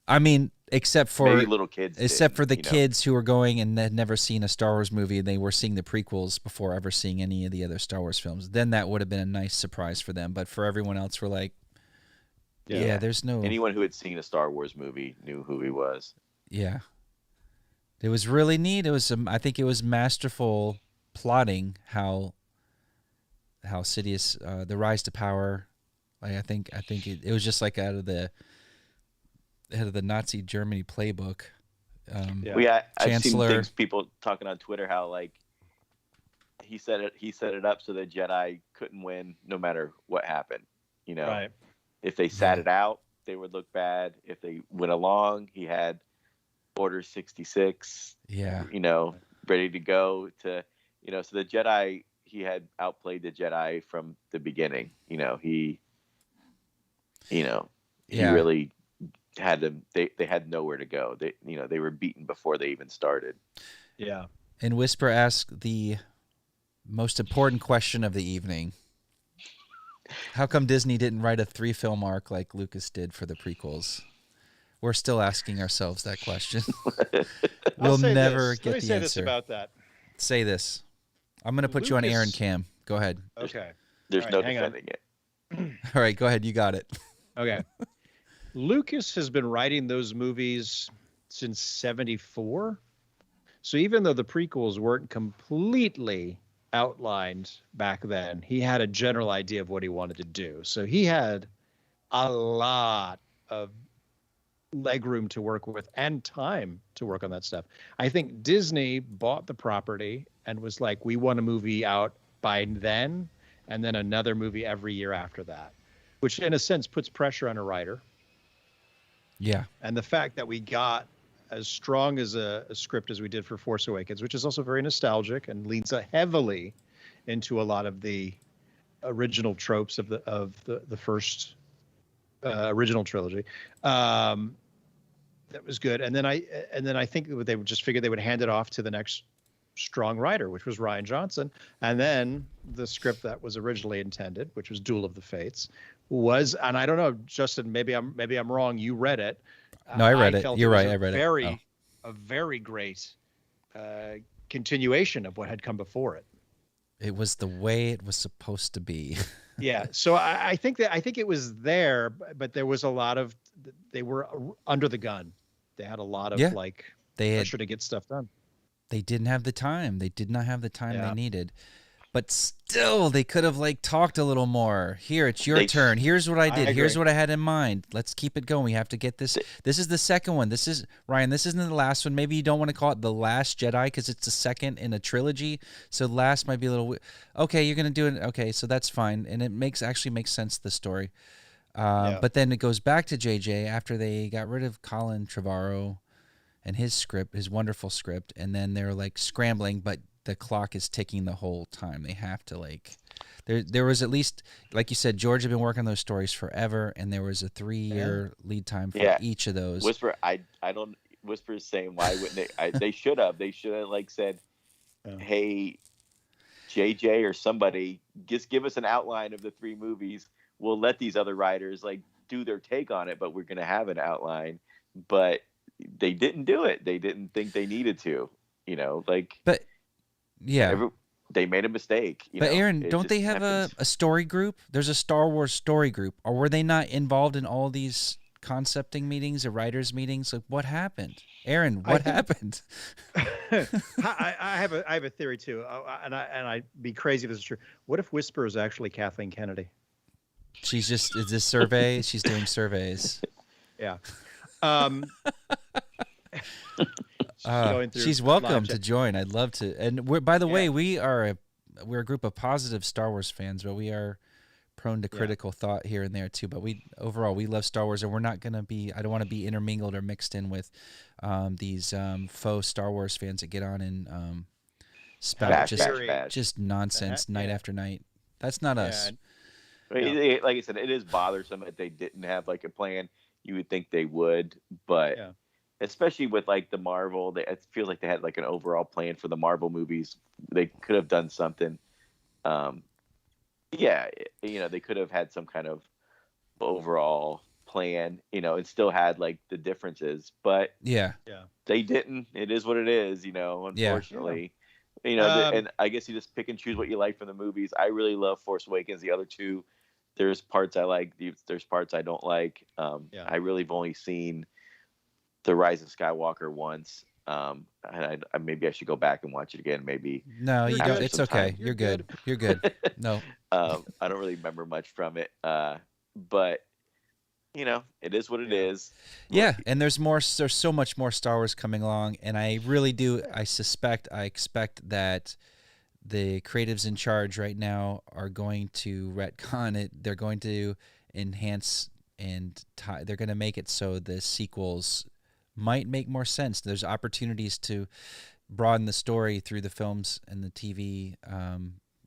Speaker 2: I mean, except for
Speaker 13: Maybe little kids
Speaker 2: except
Speaker 13: didn't,
Speaker 2: for the
Speaker 13: you know.
Speaker 2: kids who were going and had never seen a Star Wars movie, and they were seeing the prequels before ever seeing any of the other Star Wars films. Then that would have been a nice surprise for them. But for everyone else, we're like, yeah, there's no.
Speaker 13: Anyone who had seen a Star Wars movie knew who he was.
Speaker 2: Yeah. It was really neat. It was I think it was masterful plotting how Sidious the rise to power. Like I think it was just like out of the Nazi Germany playbook.
Speaker 13: I've seen
Speaker 2: Chancellor.
Speaker 13: things people talking on Twitter how like he set it up so the Jedi couldn't win no matter what happened. You know,
Speaker 1: Right.
Speaker 13: If they sat it out, they would look bad. If they went along, he had Order 66.
Speaker 2: Yeah.
Speaker 13: You know, ready to go to, you know, so the Jedi, he had outplayed the Jedi from the beginning. You know, he really had them. They had nowhere to go. They were beaten before they even started.
Speaker 1: Yeah.
Speaker 2: And Whisper asked the most important question of the evening. How come Disney didn't write a 3-film arc like Lucas did for the prequels? We're still asking ourselves that question.
Speaker 1: I'll
Speaker 2: We'll
Speaker 1: say
Speaker 2: never
Speaker 1: this.
Speaker 2: get
Speaker 1: Let me
Speaker 2: the
Speaker 1: say
Speaker 2: answer.
Speaker 1: this about that.
Speaker 2: Say this. I'm going to put you on Aaron Cam. Go ahead.
Speaker 1: Okay.
Speaker 13: There's
Speaker 1: All
Speaker 13: no
Speaker 1: right, hang on.
Speaker 13: defending it.
Speaker 2: All right, go ahead. You got it.
Speaker 1: Okay. Lucas has been writing those movies since 74. So even though the prequels weren't completely outlined back then, he had a general idea of what he wanted to do. So he had a lot of legroom to work with and time to work on that stuff. I think Disney bought the property and was like, we want a movie out by then, and then another movie every year after that, which in a sense puts pressure on a writer.
Speaker 2: Yeah.
Speaker 1: And the fact that we got as strong as a script as we did for Force Awakens, which is also very nostalgic and leans heavily into a lot of the original tropes of the first original trilogy. That was good. And then I think they would just figure they would hand it off to the next strong writer, which was Rian Johnson. And then the script that was originally intended, which was Duel of the Fates, was, and I don't know, Justin, maybe I'm wrong. You read it.
Speaker 2: No, I read it.
Speaker 1: felt
Speaker 2: You're
Speaker 1: was
Speaker 2: right. I read it.
Speaker 1: A very great continuation of what had come before it.
Speaker 2: It was the way it was supposed to be.
Speaker 1: Yeah. So I think it was there, but there was a lot of, they were under the gun. They had a lot of pressure to get stuff done.
Speaker 2: They didn't have the time. They did not have the time they needed. But still, they could have talked a little more. Here, it's your turn. Here's what I did. Here's what I had in mind. Let's keep it going. We have to get this. This is the second one. This is Ryan. This isn't the last one. Maybe you don't want to call it the Last Jedi because it's the second in a trilogy. So last might be a little. Okay, you're gonna do it. Okay, so that's fine, and it actually makes sense the story. But then it goes back to JJ after they got rid of Colin Trevorrow and his script, his wonderful script, and then they're scrambling, but the clock is ticking the whole time. They have to there was at least, like you said, George had been working on those stories forever, and there was a 3-year lead time for each of those.
Speaker 13: Whisper, I don't. Whisper is saying, why wouldn't they? They should have. They should have said, hey, JJ or somebody, just give us an outline of the 3 movies. We'll let these other writers do their take on it, but we're going to have an outline. But they didn't do it. They didn't think they needed to.
Speaker 2: But. Yeah.
Speaker 13: They made a mistake.
Speaker 2: But Aaron, don't they have a story group? There's a Star Wars story group. Or were they not involved in all these concepting meetings or writers' meetings? What happened? Aaron, what happened?
Speaker 1: I have a theory too. And I'd be crazy if this is true. What if Whisper is actually Kathleen Kennedy?
Speaker 2: She's is this survey? She's doing surveys.
Speaker 1: Yeah.
Speaker 2: She's welcome to join. I'd love to. And by the way, we're a group of positive Star Wars fans, but we are prone to critical thought here and there too. But overall we love Star Wars, and we're not going to be. I don't want to be intermingled or mixed in with these faux Star Wars fans that get on and spout just nonsense night after night. That's not us.
Speaker 13: Like I said, it is bothersome that they didn't have a plan. You would think they would, but. Yeah. Especially with the Marvel, it feels like they had an overall plan for the Marvel movies. They could have done something. They could have had some kind of overall plan, and still had the differences. But they didn't. It is what it is, unfortunately. And I guess you just pick and choose what you like from the movies. I really love Force Awakens. The other 2, there's parts I like. There's parts I don't like. I really have only seen The Rise of Skywalker once. And maybe I should go back and watch it again. Maybe.
Speaker 2: No, you don't. It's okay. You're good. You're good. No.
Speaker 13: I don't really remember much from it. But it is what it is.
Speaker 2: Yeah, and there's so much more Star Wars coming along, and I really do. I expect that the creatives in charge right now are going to retcon it. They're going to enhance and they're going to make it so the sequels might make more sense. There's opportunities to broaden the story through the films and the TV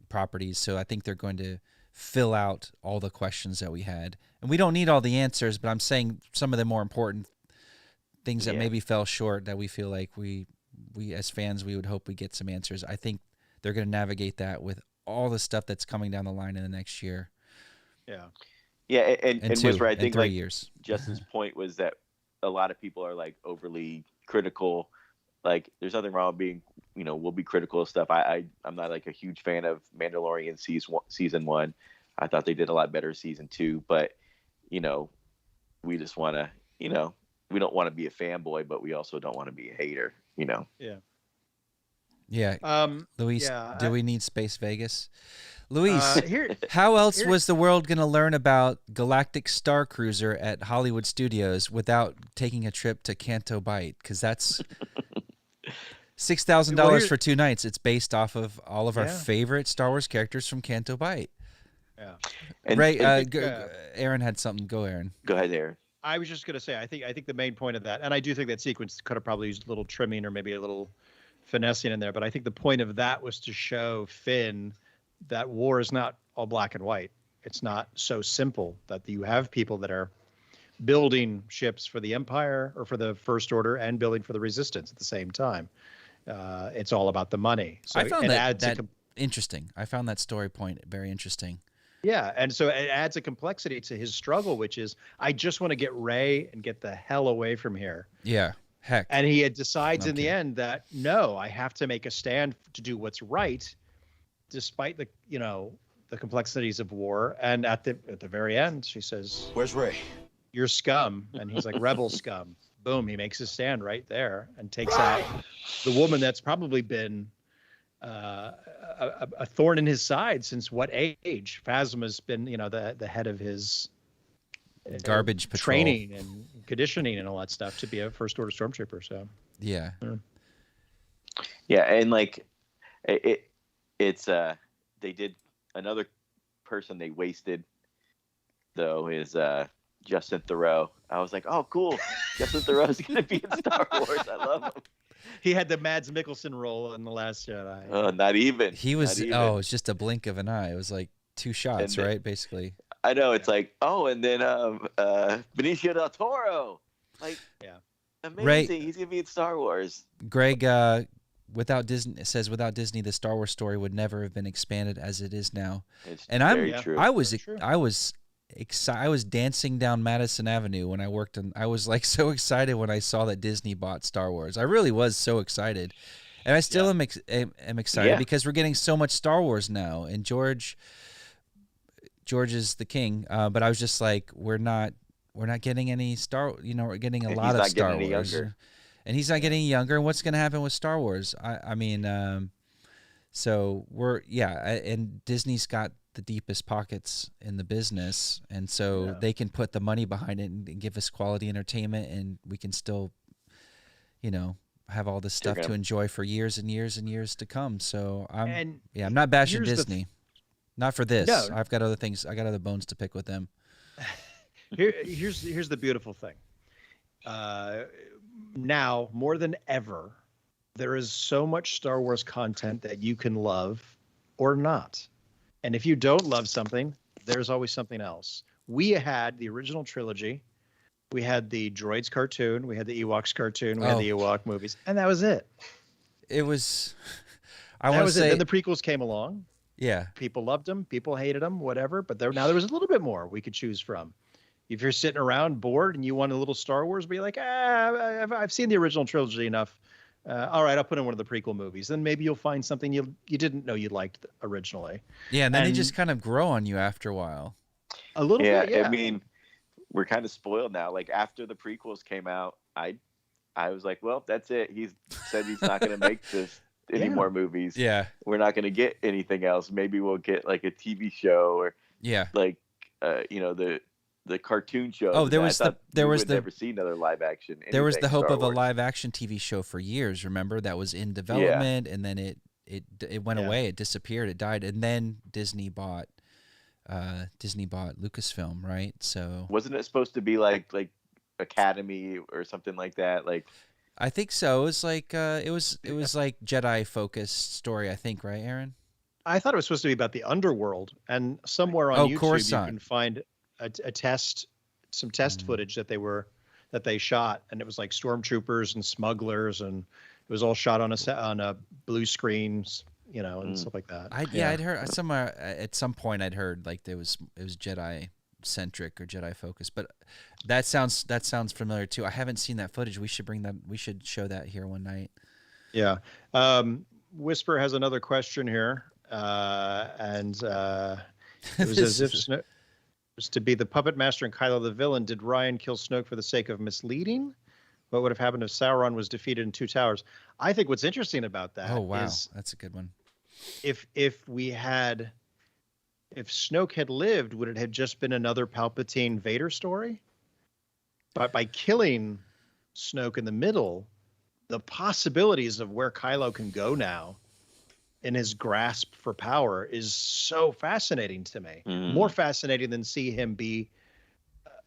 Speaker 2: properties. So I think they're going to fill out all the questions that we had. And we don't need all the answers, but I'm saying some of the more important things that maybe fell short that we feel like we as fans, we would hope we get some answers. I think they're going to navigate that with all the stuff that's coming down the line in the next year.
Speaker 1: Yeah.
Speaker 13: Yeah, and Whisper, I think
Speaker 2: 3 years.
Speaker 13: Justin's point was that a lot of people are like overly critical. Like, there's nothing wrong with being, we'll be critical of stuff. I'm not like a huge fan of Mandalorian season 1. I thought they did a lot better season 2, but we just want to, we don't want to be a fanboy, but we also don't want to be a hater,
Speaker 1: Yeah.
Speaker 2: Yeah. Luis, do we need Space Vegas? Luis, how else was the world going to learn about Galactic Star Cruiser at Hollywood Studios without taking a trip to Canto Bight? Because that's $6,000 for 2 nights. It's based off of all of our favorite Star Wars characters from Canto Bight.
Speaker 1: Yeah.
Speaker 2: Ray, Aaron had something. Go, Aaron.
Speaker 13: Go ahead, Aaron.
Speaker 1: I was just going to say, I think the main point of that, and I do think that sequence could have probably used a little trimming or maybe a little finessing in there, but I think the point of that was to show Finn that war is not all black and white. It's not so simple, that you have people that are building ships for the Empire or for the First Order and building for the Resistance at the same time. It's all about the money. So
Speaker 2: I found that interesting. I found that story point very interesting.
Speaker 1: Yeah, and so it adds a complexity to his struggle, which is, I just want to get Rey and get the hell away from here.
Speaker 2: Yeah, heck.
Speaker 1: And he decides in the end that, no, I have to make a stand to do what's right, despite the complexities of war. And at the very end, she says,
Speaker 11: "Where's Rey?
Speaker 1: You're scum." And he's like, "Rebel scum." Boom, he makes his stand right there and takes out the woman that's probably been a thorn in his side since what age? Phasma's been, the head of his
Speaker 2: garbage patrol
Speaker 1: training and conditioning and all that stuff to be a First Order stormtrooper. So
Speaker 2: yeah.
Speaker 13: And like it's they did another person they wasted though is Justin Theroux. I was like, oh cool, Justin Theroux's gonna be in Star Wars. I love him.
Speaker 1: He had the Mads Mikkelsen role in The Last Jedi.
Speaker 13: Oh, not even.
Speaker 2: He was. Oh, it's just a blink of an eye. It was like 2 shots,
Speaker 13: then,
Speaker 2: right? Basically.
Speaker 13: I know. It's like, oh, and then Benicio del Toro. Like, amazing.
Speaker 2: Ray,
Speaker 13: he's gonna be in Star Wars.
Speaker 2: Greg, without Disney, the Star Wars story would never have been expanded as it is now.
Speaker 13: It's
Speaker 2: and
Speaker 13: very true.
Speaker 2: I was excited. I was dancing down Madison Avenue when I worked, and I was like so excited when I saw that Disney bought Star Wars. I really was so excited, and I still am excited because we're getting so much Star Wars now. And George is the king, but I was just like, we're not getting any we're getting a lot of Star Wars, and he's not getting younger. And what's going to happen with Star Wars? I mean, so and Disney's got the deepest pockets in the business, and so they can put the money behind it and give us quality entertainment, and we can still have all this stuff to enjoy for years and years and years to come. So I'm not bashing Disney, not for this. No. I've got other things. I got other bones to pick with them.
Speaker 1: Here's the beautiful thing. Now more than ever, there is so much Star Wars content that you can love or not. And if you don't love something, there's always something else. We had the original trilogy. We had the Droids cartoon. We had the Ewoks cartoon. We had the Ewok movies. And that was it.
Speaker 2: It was...
Speaker 1: Then the prequels came along.
Speaker 2: Yeah.
Speaker 1: People loved them. People hated them, whatever. But now there was a little bit more we could choose from. If you're sitting around bored and you want a little Star Wars, be like, I've seen the original trilogy enough. All right, I'll put in one of the prequel movies. Then maybe you'll find something you didn't know you liked originally.
Speaker 2: Yeah, and then they just kind of grow on you after a while.
Speaker 1: A little bit, yeah.
Speaker 13: I mean, we're kind of spoiled now. Like, after the prequels came out, I was like, well, that's it. He's said he's not going to make this any more movies.
Speaker 2: Yeah.
Speaker 13: We're not going to get anything else. Maybe we'll get, like, a TV show or, like, the cartoon show.
Speaker 2: Oh, there was
Speaker 13: never see another live action.
Speaker 2: There was the hope of a live action TV show for years. Remember, that was in development, and then it went away. It disappeared. It died, and then Disney bought Lucasfilm, right? So
Speaker 13: wasn't it supposed to be like Academy or something like that? Like,
Speaker 2: I think so. It was like it was like Jedi focused story. I think, right, Aaron?
Speaker 1: I thought it was supposed to be about the underworld, and somewhere on YouTube
Speaker 2: Coruscant.
Speaker 1: You can find some test footage that they shot, and it was like stormtroopers and smugglers, and it was all shot on a blue screens, and stuff like that.
Speaker 2: I'd heard somewhere at some point I'd heard like it was Jedi centric or Jedi focused. But that sounds familiar too. I haven't seen that footage. We should show that here one night.
Speaker 1: Yeah. Whisper has another question here, and it was as if Snoke was to be the puppet master and Kylo the villain. Did Ryan kill Snoke for the sake of misleading? What would have happened if Sauron was defeated in Two Towers? I think what's interesting about that is
Speaker 2: that's a good one.
Speaker 1: If Snoke had lived, would it have just been another Palpatine Vader story? But by killing Snoke in the middle, the possibilities of where Kylo can go now in his grasp for power is so fascinating to me. More fascinating than see him be,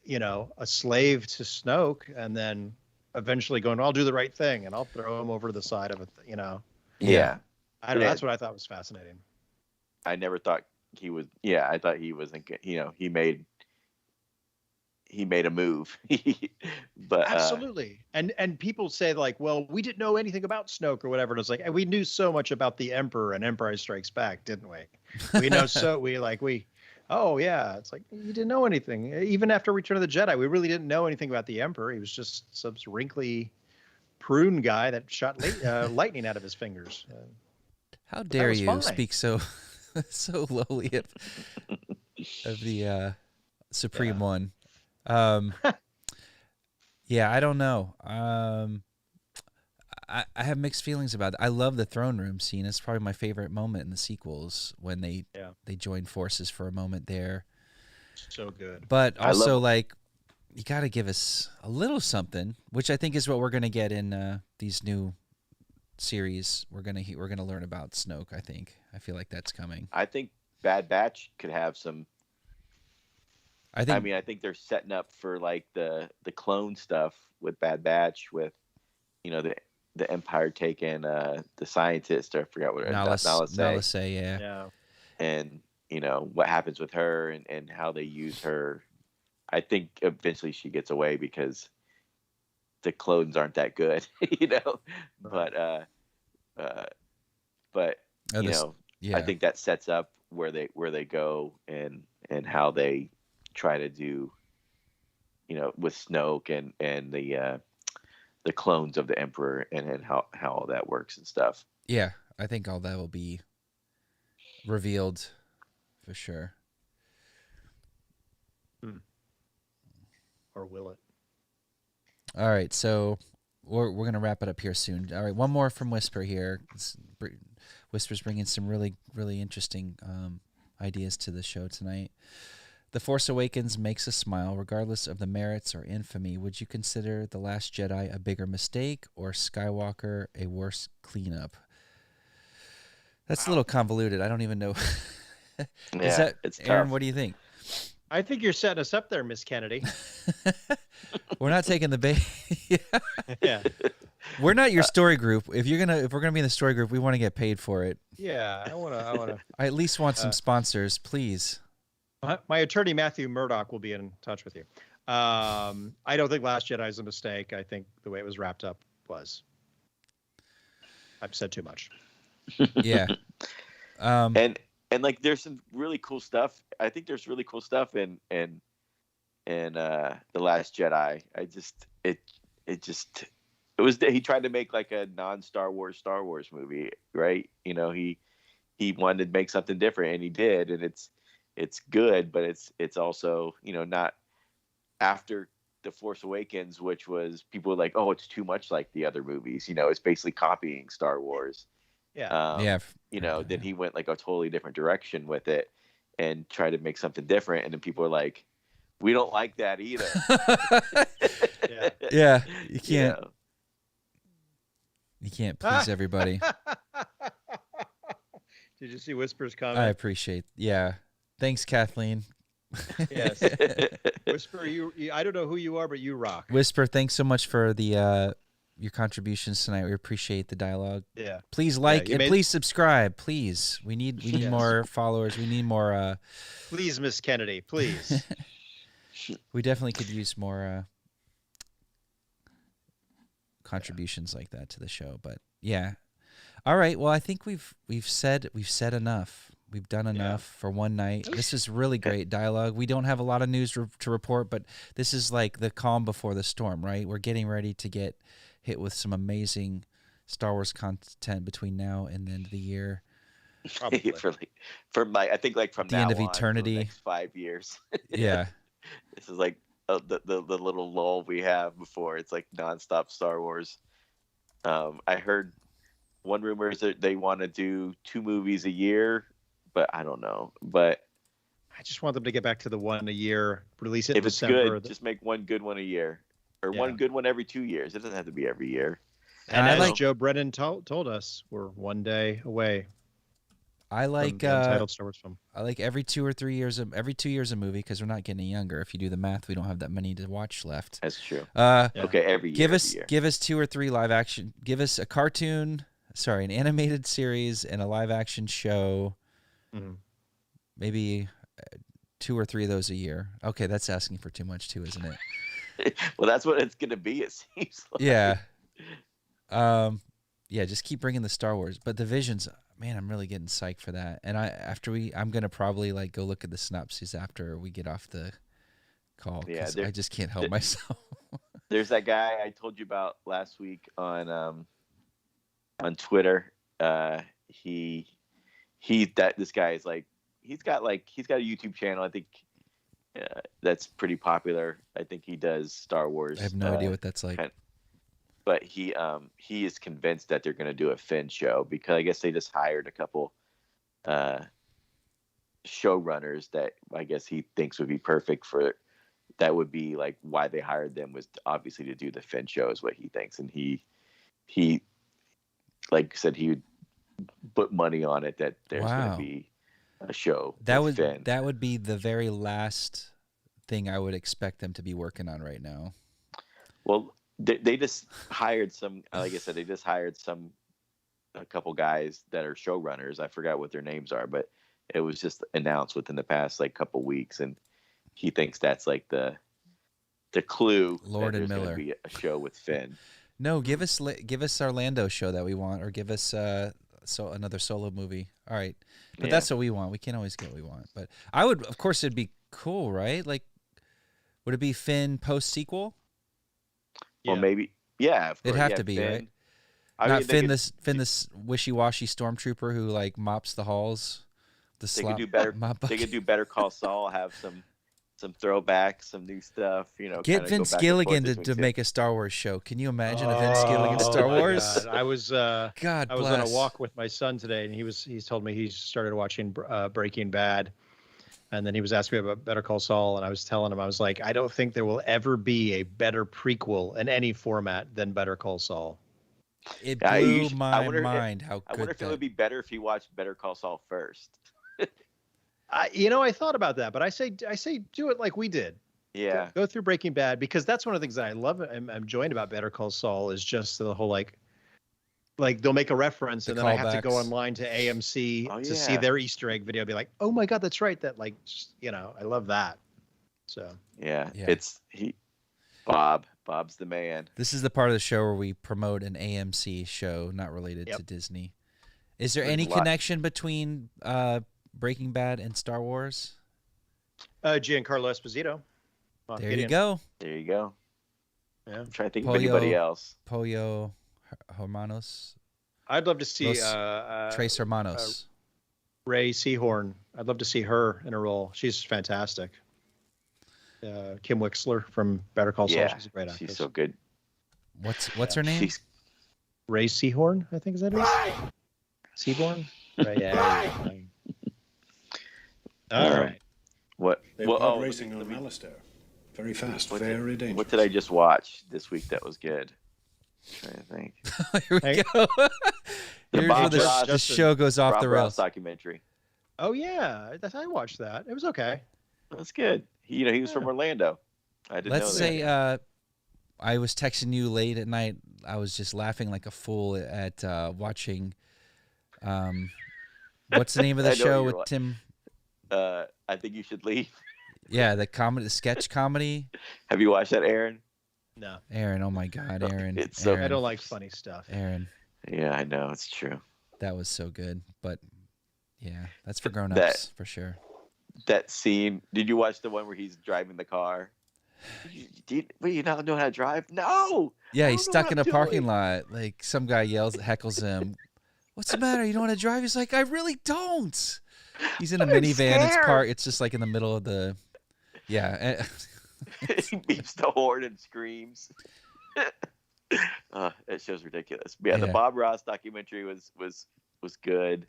Speaker 1: a slave to Snoke and then eventually going, I'll do the right thing and I'll throw him over to the side of it,
Speaker 13: Yeah.
Speaker 1: I don't know. That's what I thought was fascinating.
Speaker 13: I never thought he was. Yeah, I thought he wasn't. He made a move. But
Speaker 1: absolutely. And people say like, well, we didn't know anything about Snoke or whatever. And it's like, we knew so much about the Emperor and Empire Strikes Back, didn't we? We know oh yeah. It's like, you didn't know anything. Even after Return of the Jedi, we really didn't know anything about the Emperor. He was just some wrinkly prune guy that shot lightning out of his fingers.
Speaker 2: How dare you speak so lowly of the Supreme One? Yeah, I don't know. I have mixed feelings about it. I love the throne room scene. It's probably my favorite moment in the sequels when they join forces for a moment there.
Speaker 1: So good.
Speaker 2: But also, you got to give us a little something, which I think is what we're going to get in these new series. We're gonna learn about Snoke. I feel like that's coming.
Speaker 13: I think Bad Batch could have some. I think they're setting up for like the clone stuff with Bad Batch, with the Empire taking the scientist, or I forgot what
Speaker 2: Nalase, yeah.
Speaker 13: And what happens with her and how they use her. I think eventually she gets away because the clones aren't that good, But I think that sets up where they go and how they try to do, with Snoke and the clones of the Emperor and how all that works and stuff.
Speaker 2: Yeah, I think all that will be revealed for sure.
Speaker 1: Or will it?
Speaker 2: All right, so we're going to wrap it up here soon. All right, one more from Whisper here. Whisper's bringing some really, really interesting ideas to the show tonight. The Force Awakens makes us smile, regardless of the merits or infamy. Would you consider The Last Jedi a bigger mistake or Skywalker a worse cleanup? That's a little convoluted. I don't even know.
Speaker 13: It's
Speaker 2: Aaron,
Speaker 13: tough.
Speaker 2: what do you think?
Speaker 1: I think you're setting us up there, Miss Kennedy.
Speaker 2: We're not taking the bait.
Speaker 1: Yeah.
Speaker 2: We're not your story group. If we're gonna be in the story group, we want to get paid for it.
Speaker 1: Yeah, I wanna.
Speaker 2: I at least want some sponsors, please.
Speaker 1: My attorney Matthew Murdoch will be in touch with you. I don't think Last Jedi is a mistake. I think the way it was wrapped up was. I've said too much.
Speaker 2: Yeah.
Speaker 13: And like, there's some really cool stuff. I think there's really cool stuff in The Last Jedi. He tried to make like a non-Star Wars movie, right? He wanted to make something different, and he did, and it's good, but it's also, not after The Force Awakens, which was, people were like, oh, it's too much like the other movies. It's basically copying Star Wars.
Speaker 1: Yeah.
Speaker 13: Then he went like a totally different direction with it and tried to make something different. And then people were like, we don't like that either.
Speaker 2: Yeah. You can't. You can't please everybody.
Speaker 1: Did you see Whisper's comment?
Speaker 2: I appreciate. Yeah. Thanks, Kathleen.
Speaker 1: Yes. Whisper, you I don't know who you are, but you rock.
Speaker 2: Whisper, thanks so much for the your contributions tonight. We appreciate the dialogue.
Speaker 1: Yeah.
Speaker 2: Please like and please subscribe. Please. We need more followers. We need more
Speaker 1: Please, Miss Kennedy, please.
Speaker 2: We definitely could use more contributions like that to the show. But yeah. All right. Well, I think we've said enough. We've done enough for one night. This is really great dialogue. We don't have a lot of news to report, but this is like the calm before the storm, right? We're getting ready to get hit with some amazing Star Wars content between now and the end of the year.
Speaker 13: I think like from
Speaker 2: the
Speaker 13: now
Speaker 2: end of
Speaker 13: on
Speaker 2: eternity,
Speaker 13: for the next 5 years.
Speaker 2: Yeah.
Speaker 13: This is like the little lull we have before it's like nonstop Star Wars. I heard one rumor is that they want to do 2 movies a year, but I don't know. But
Speaker 1: I just want them to get back to the one a year, release it
Speaker 13: if
Speaker 1: in
Speaker 13: it's
Speaker 1: December.
Speaker 13: good, just make one good one a year, or one good one every 2 years. It doesn't have to be every year.
Speaker 1: And as Joe Brennan told us, we're one day away.
Speaker 2: I like
Speaker 1: untitled Star Wars film.
Speaker 2: I like every 2 or 3 years, every 2 years a movie, because we're not getting younger. If you do the math, we don't have that many to watch left.
Speaker 13: That's true.
Speaker 2: Okay,
Speaker 13: every year.
Speaker 2: Give us 2 or 3 live action. Give us a cartoon, an animated series, and a live action show.
Speaker 1: Mm-hmm.
Speaker 2: Maybe 2 or 3 of those a year. Okay, that's asking for too much too, isn't it?
Speaker 13: Well, that's what it's gonna be. It seems like.
Speaker 2: Yeah. Yeah. Just keep bringing the Star Wars, but the Visions. Man, I'm really getting psyched for that. And I'm gonna probably like go look at the synopses after we get off the call.
Speaker 13: Yeah,
Speaker 2: I just can't help myself.
Speaker 13: There's that guy I told you about last week on Twitter. This guy is like he's got a YouTube channel. I think that's pretty popular. I think he does Star Wars.
Speaker 2: I have no idea what that's like.
Speaker 13: But he is convinced that they're going to do a Finn show, because I guess they just hired a couple showrunners that I guess he thinks would be perfect for. That would be like why they hired them, was obviously to do the Finn show, is what he thinks, and he like said he would put money on it that there's going to be a show.
Speaker 2: That would
Speaker 13: Finn.
Speaker 2: That would be the very last thing I would expect them to be working on right now.
Speaker 13: Well, they just hired some. Like I said, they just hired a couple guys that are showrunners. I forgot what their names are, but it was just announced within the past like couple weeks, and he thinks that's like the clue.
Speaker 2: Lord
Speaker 13: that
Speaker 2: and
Speaker 13: there's
Speaker 2: Miller.
Speaker 13: Be a show with Finn.
Speaker 2: No, give us our Lando show that we want, or give us another solo movie. All right, but that's what we want. We can't always get what we want, but I would, of course, it'd be cool, right? Like, would it be Finn post sequel?
Speaker 13: Well, maybe, yeah.
Speaker 2: It'd have to be,
Speaker 13: Finn,
Speaker 2: right? Not Finn, this wishy-washy stormtrooper who like mops the halls.
Speaker 13: They could do better. They could do Better Call Saul. Have some throwbacks, some new stuff.
Speaker 2: Get Vince Gilligan to make a Star Wars show. Can you imagine a Vince Gilligan Star Wars?
Speaker 1: God. I was on
Speaker 2: bless.
Speaker 1: a walk with my son today, and he's told me he started watching Breaking Bad. And then he was asking me about Better Call Saul, and I was telling him, I was like, I don't think there will ever be a better prequel in any format than Better Call Saul.
Speaker 2: It blew my mind how good
Speaker 13: I wonder if it would be better if he watched Better Call Saul first.
Speaker 1: I thought about that, but I say do it like we did.
Speaker 13: Yeah.
Speaker 1: Go through Breaking Bad, because that's one of the things that I love and I'm enjoying about Better Call Saul is just the whole like they'll make a reference and then I have to go online to AMC to see their Easter egg video, be like, oh my God, that's right. That I love that. So
Speaker 13: yeah. It's Bob's the man.
Speaker 2: This is the part of the show where we promote an AMC show not related to Disney. Is there any connection between Breaking Bad and Star Wars?
Speaker 1: Giancarlo Esposito.
Speaker 2: There you go.
Speaker 13: There you go.
Speaker 1: Yeah.
Speaker 13: I'm trying to think of anybody else.
Speaker 2: Pollo Hermanos.
Speaker 1: I'd love to see
Speaker 2: Tres Hermanos.
Speaker 1: Ray Seahorn. I'd love to see her in a role. She's fantastic. Kim Wixler from Better Call Saul. She's a great actress.
Speaker 13: She's so good.
Speaker 2: What's her name?
Speaker 1: Ray Seahorn, I think is that it? Seahorn? Right, yeah. All right.
Speaker 13: What?
Speaker 9: They're racing on Alistair. Very fast, very dangerous.
Speaker 13: What did I just watch this week that was good? I'm trying to think.
Speaker 2: Here we go. Here's where the show goes off the rails.
Speaker 13: Documentary.
Speaker 1: Oh yeah, I watched that. It was okay.
Speaker 13: That's good. He was from Orlando. I didn't know that.
Speaker 2: Let's say I was texting you late at night. I was just laughing like a fool at watching. What's the name of the show with Tim?
Speaker 13: I Think You Should Leave.
Speaker 2: Yeah, the sketch comedy.
Speaker 13: Have you watched that, Aaron?
Speaker 1: No.
Speaker 2: Aaron, oh my God, Aaron.
Speaker 1: I don't like funny stuff.
Speaker 2: Aaron.
Speaker 13: Yeah, I know, it's true.
Speaker 2: That was so good, but Yeah, that's for grown-ups for sure.
Speaker 13: That scene. Did you watch the one where he's driving the car? Wait, you not know how to drive? No.
Speaker 2: Yeah, he's stuck in a parking lot. Like some guy heckles him. What's the matter? You don't want to drive? He's like, I really don't. He's in a minivan. It's just like in the middle of the. Yeah.
Speaker 13: He beeps the horn and screams. That show's ridiculous. But yeah, the Bob Ross documentary was good.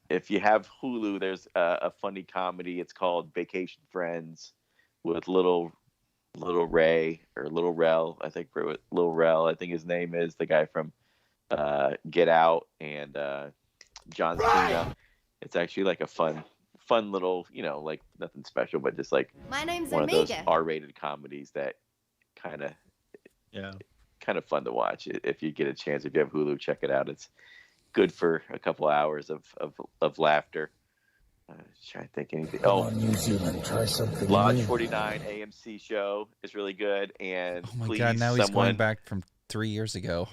Speaker 13: If you have Hulu, there's a funny comedy. It's called Vacation Friends with Little Ray or Little Rel. I think Little Rel. I think his name is the guy from Get Out and John Cena. It's actually like a fun little, like nothing special, but just like
Speaker 10: My name's
Speaker 13: one
Speaker 10: Amiga.
Speaker 13: of those R-rated comedies that kind of fun to watch. If you get a chance, if you have Hulu, check it out. It's good for a couple hours of laughter. Trying to think anything.
Speaker 7: New Zealand, try something
Speaker 13: Lodge
Speaker 7: new.
Speaker 13: 49 AMC show is really good. And
Speaker 2: Oh my God! Now he's going back from 3 years ago.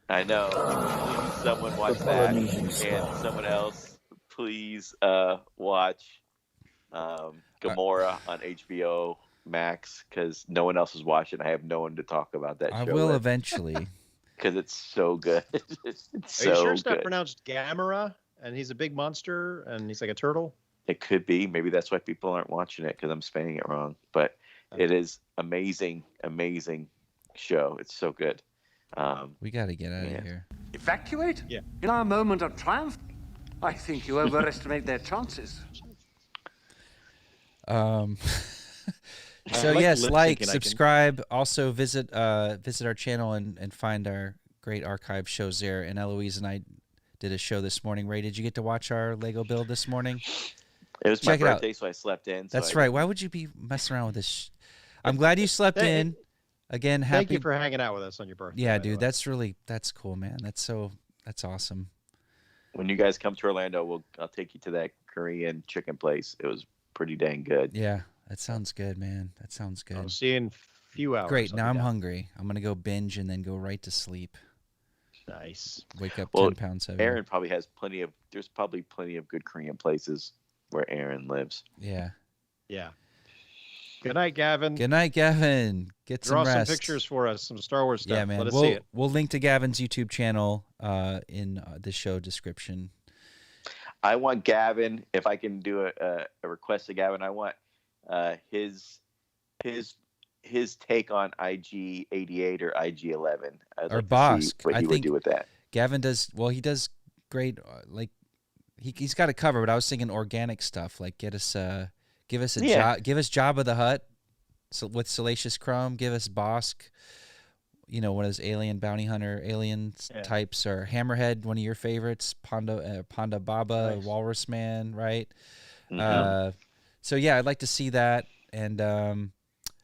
Speaker 13: I know. Please, someone watch that, and someone else, please watch Gamora on HBO Max, because no one else is watching. I have no one to talk about that show.
Speaker 2: I will eventually.
Speaker 13: Because it's so good. It's
Speaker 1: Are you sure it's
Speaker 13: good.
Speaker 1: not pronounced Gamera? And he's a big monster, and he's like a turtle.
Speaker 13: It could be. Maybe that's why people aren't watching it, because I'm spelling it wrong. But it is amazing show. It's so good.
Speaker 2: We got to get out of here.
Speaker 14: Evacuate?
Speaker 1: Yeah.
Speaker 14: In our moment of triumph? I think you overestimate their chances.
Speaker 2: So yes, like, subscribe. Also visit our channel and find our great archive shows there. And Eloise and I did a show this morning. Ray, did you get to watch our Lego build this morning?
Speaker 13: It was my birthday, so I slept in.
Speaker 2: That's right. Why would you be messing around with this? I'm glad you slept in. Again, happy.
Speaker 1: Thank you for hanging out with us on your birthday.
Speaker 2: Yeah, dude, that's cool, man. That's awesome.
Speaker 13: When you guys come to Orlando, I'll take you to that Korean chicken place. It was pretty dang good.
Speaker 2: Yeah, that sounds good, man. That sounds good.
Speaker 1: I'll see you in a few hours.
Speaker 2: Great. Now I'm hungry. I'm gonna go binge and then go right to sleep.
Speaker 1: Nice.
Speaker 2: Wake up 10 pounds heavier.
Speaker 13: Aaron probably has there's probably plenty of good Korean places where Aaron lives.
Speaker 2: Yeah.
Speaker 1: Yeah. Good night, Gavin.
Speaker 2: Good night, Gavin. Get some rest.
Speaker 1: Draw some pictures for us, some Star Wars stuff.
Speaker 2: Yeah, man.
Speaker 1: Let us see it.
Speaker 2: We'll link to Gavin's YouTube channel in the show description.
Speaker 13: I want Gavin, if I can do a request to Gavin, I want his take on IG-88 or IG-11. I'd
Speaker 2: Or
Speaker 13: like
Speaker 2: Bosk.
Speaker 13: to see what he would do with that.
Speaker 2: Gavin does he does great. Like he's got it covered. But I was thinking organic stuff. Like give us Jabba the Hutt, with Salacious Crumb. Give us Bosk. One of those alien bounty hunter types, or Hammerhead, one of your favorites, Ponda Baba, nice. Walrus Man, right? Mm-hmm. So yeah, I'd like to see that, and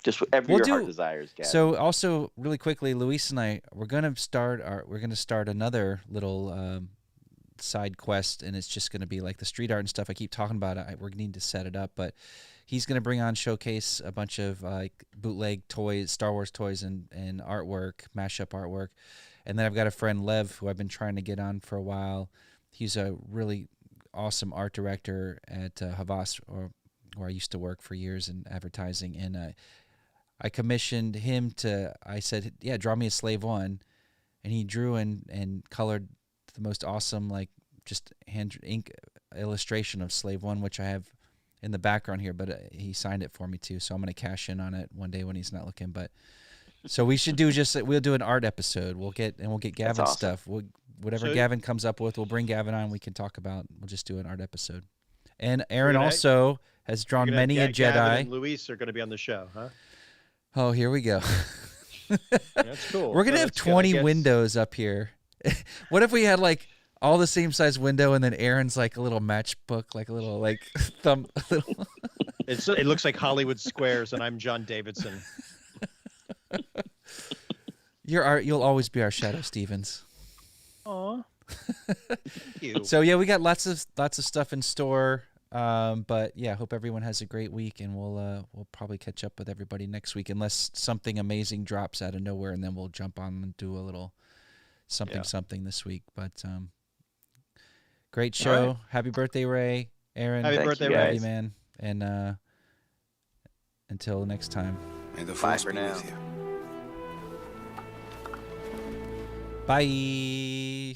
Speaker 13: just whatever your heart desires, Gavin.
Speaker 2: So also, really quickly, Luis and I we're gonna start another little side quest, and it's just gonna be like the street art and stuff. I keep talking about it. We need to set it up, but he's going to bring on, showcase a bunch of bootleg toys, Star Wars toys and artwork, mashup artwork. And then I've got a friend, Lev, who I've been trying to get on for a while. He's a really awesome art director at Havas, where I used to work for years in advertising. And I commissioned him I said, yeah, draw me a Slave One. And he drew and colored the most awesome, just hand ink illustration of Slave One, which I have in the background here, but he signed it for me too, so I'm going to cash in on it one day when he's not looking. But so we should we'll do an art episode. We'll get Gavin's awesome stuff. Whatever Gavin comes up with, we'll bring Gavin on. We can talk about. We'll just do an art episode. And Aaron also has drawn many a Jedi.
Speaker 1: Gavin and Luis are going to be on the show, huh?
Speaker 2: Oh, here we go.
Speaker 1: That's cool.
Speaker 2: We're gonna have 20 windows up here. What if we had all the same size window, and then Aaron's a little matchbook, a little thumb.
Speaker 1: It looks like Hollywood Squares, and I'm John Davidson.
Speaker 2: You'll always be our Shadow Stevens.
Speaker 1: Aw.
Speaker 2: You. So yeah, we got lots of stuff in store. But yeah, hope everyone has a great week, and we'll probably catch up with everybody next week, unless something amazing drops out of nowhere, and then we'll jump on and do a little something this week. But Great show. Right. Happy birthday, Ray. Aaron.
Speaker 1: Happy birthday,
Speaker 2: Ray.
Speaker 1: Ray.
Speaker 2: Love you, man. And until next time.
Speaker 11: May the force be with you.
Speaker 2: Bye.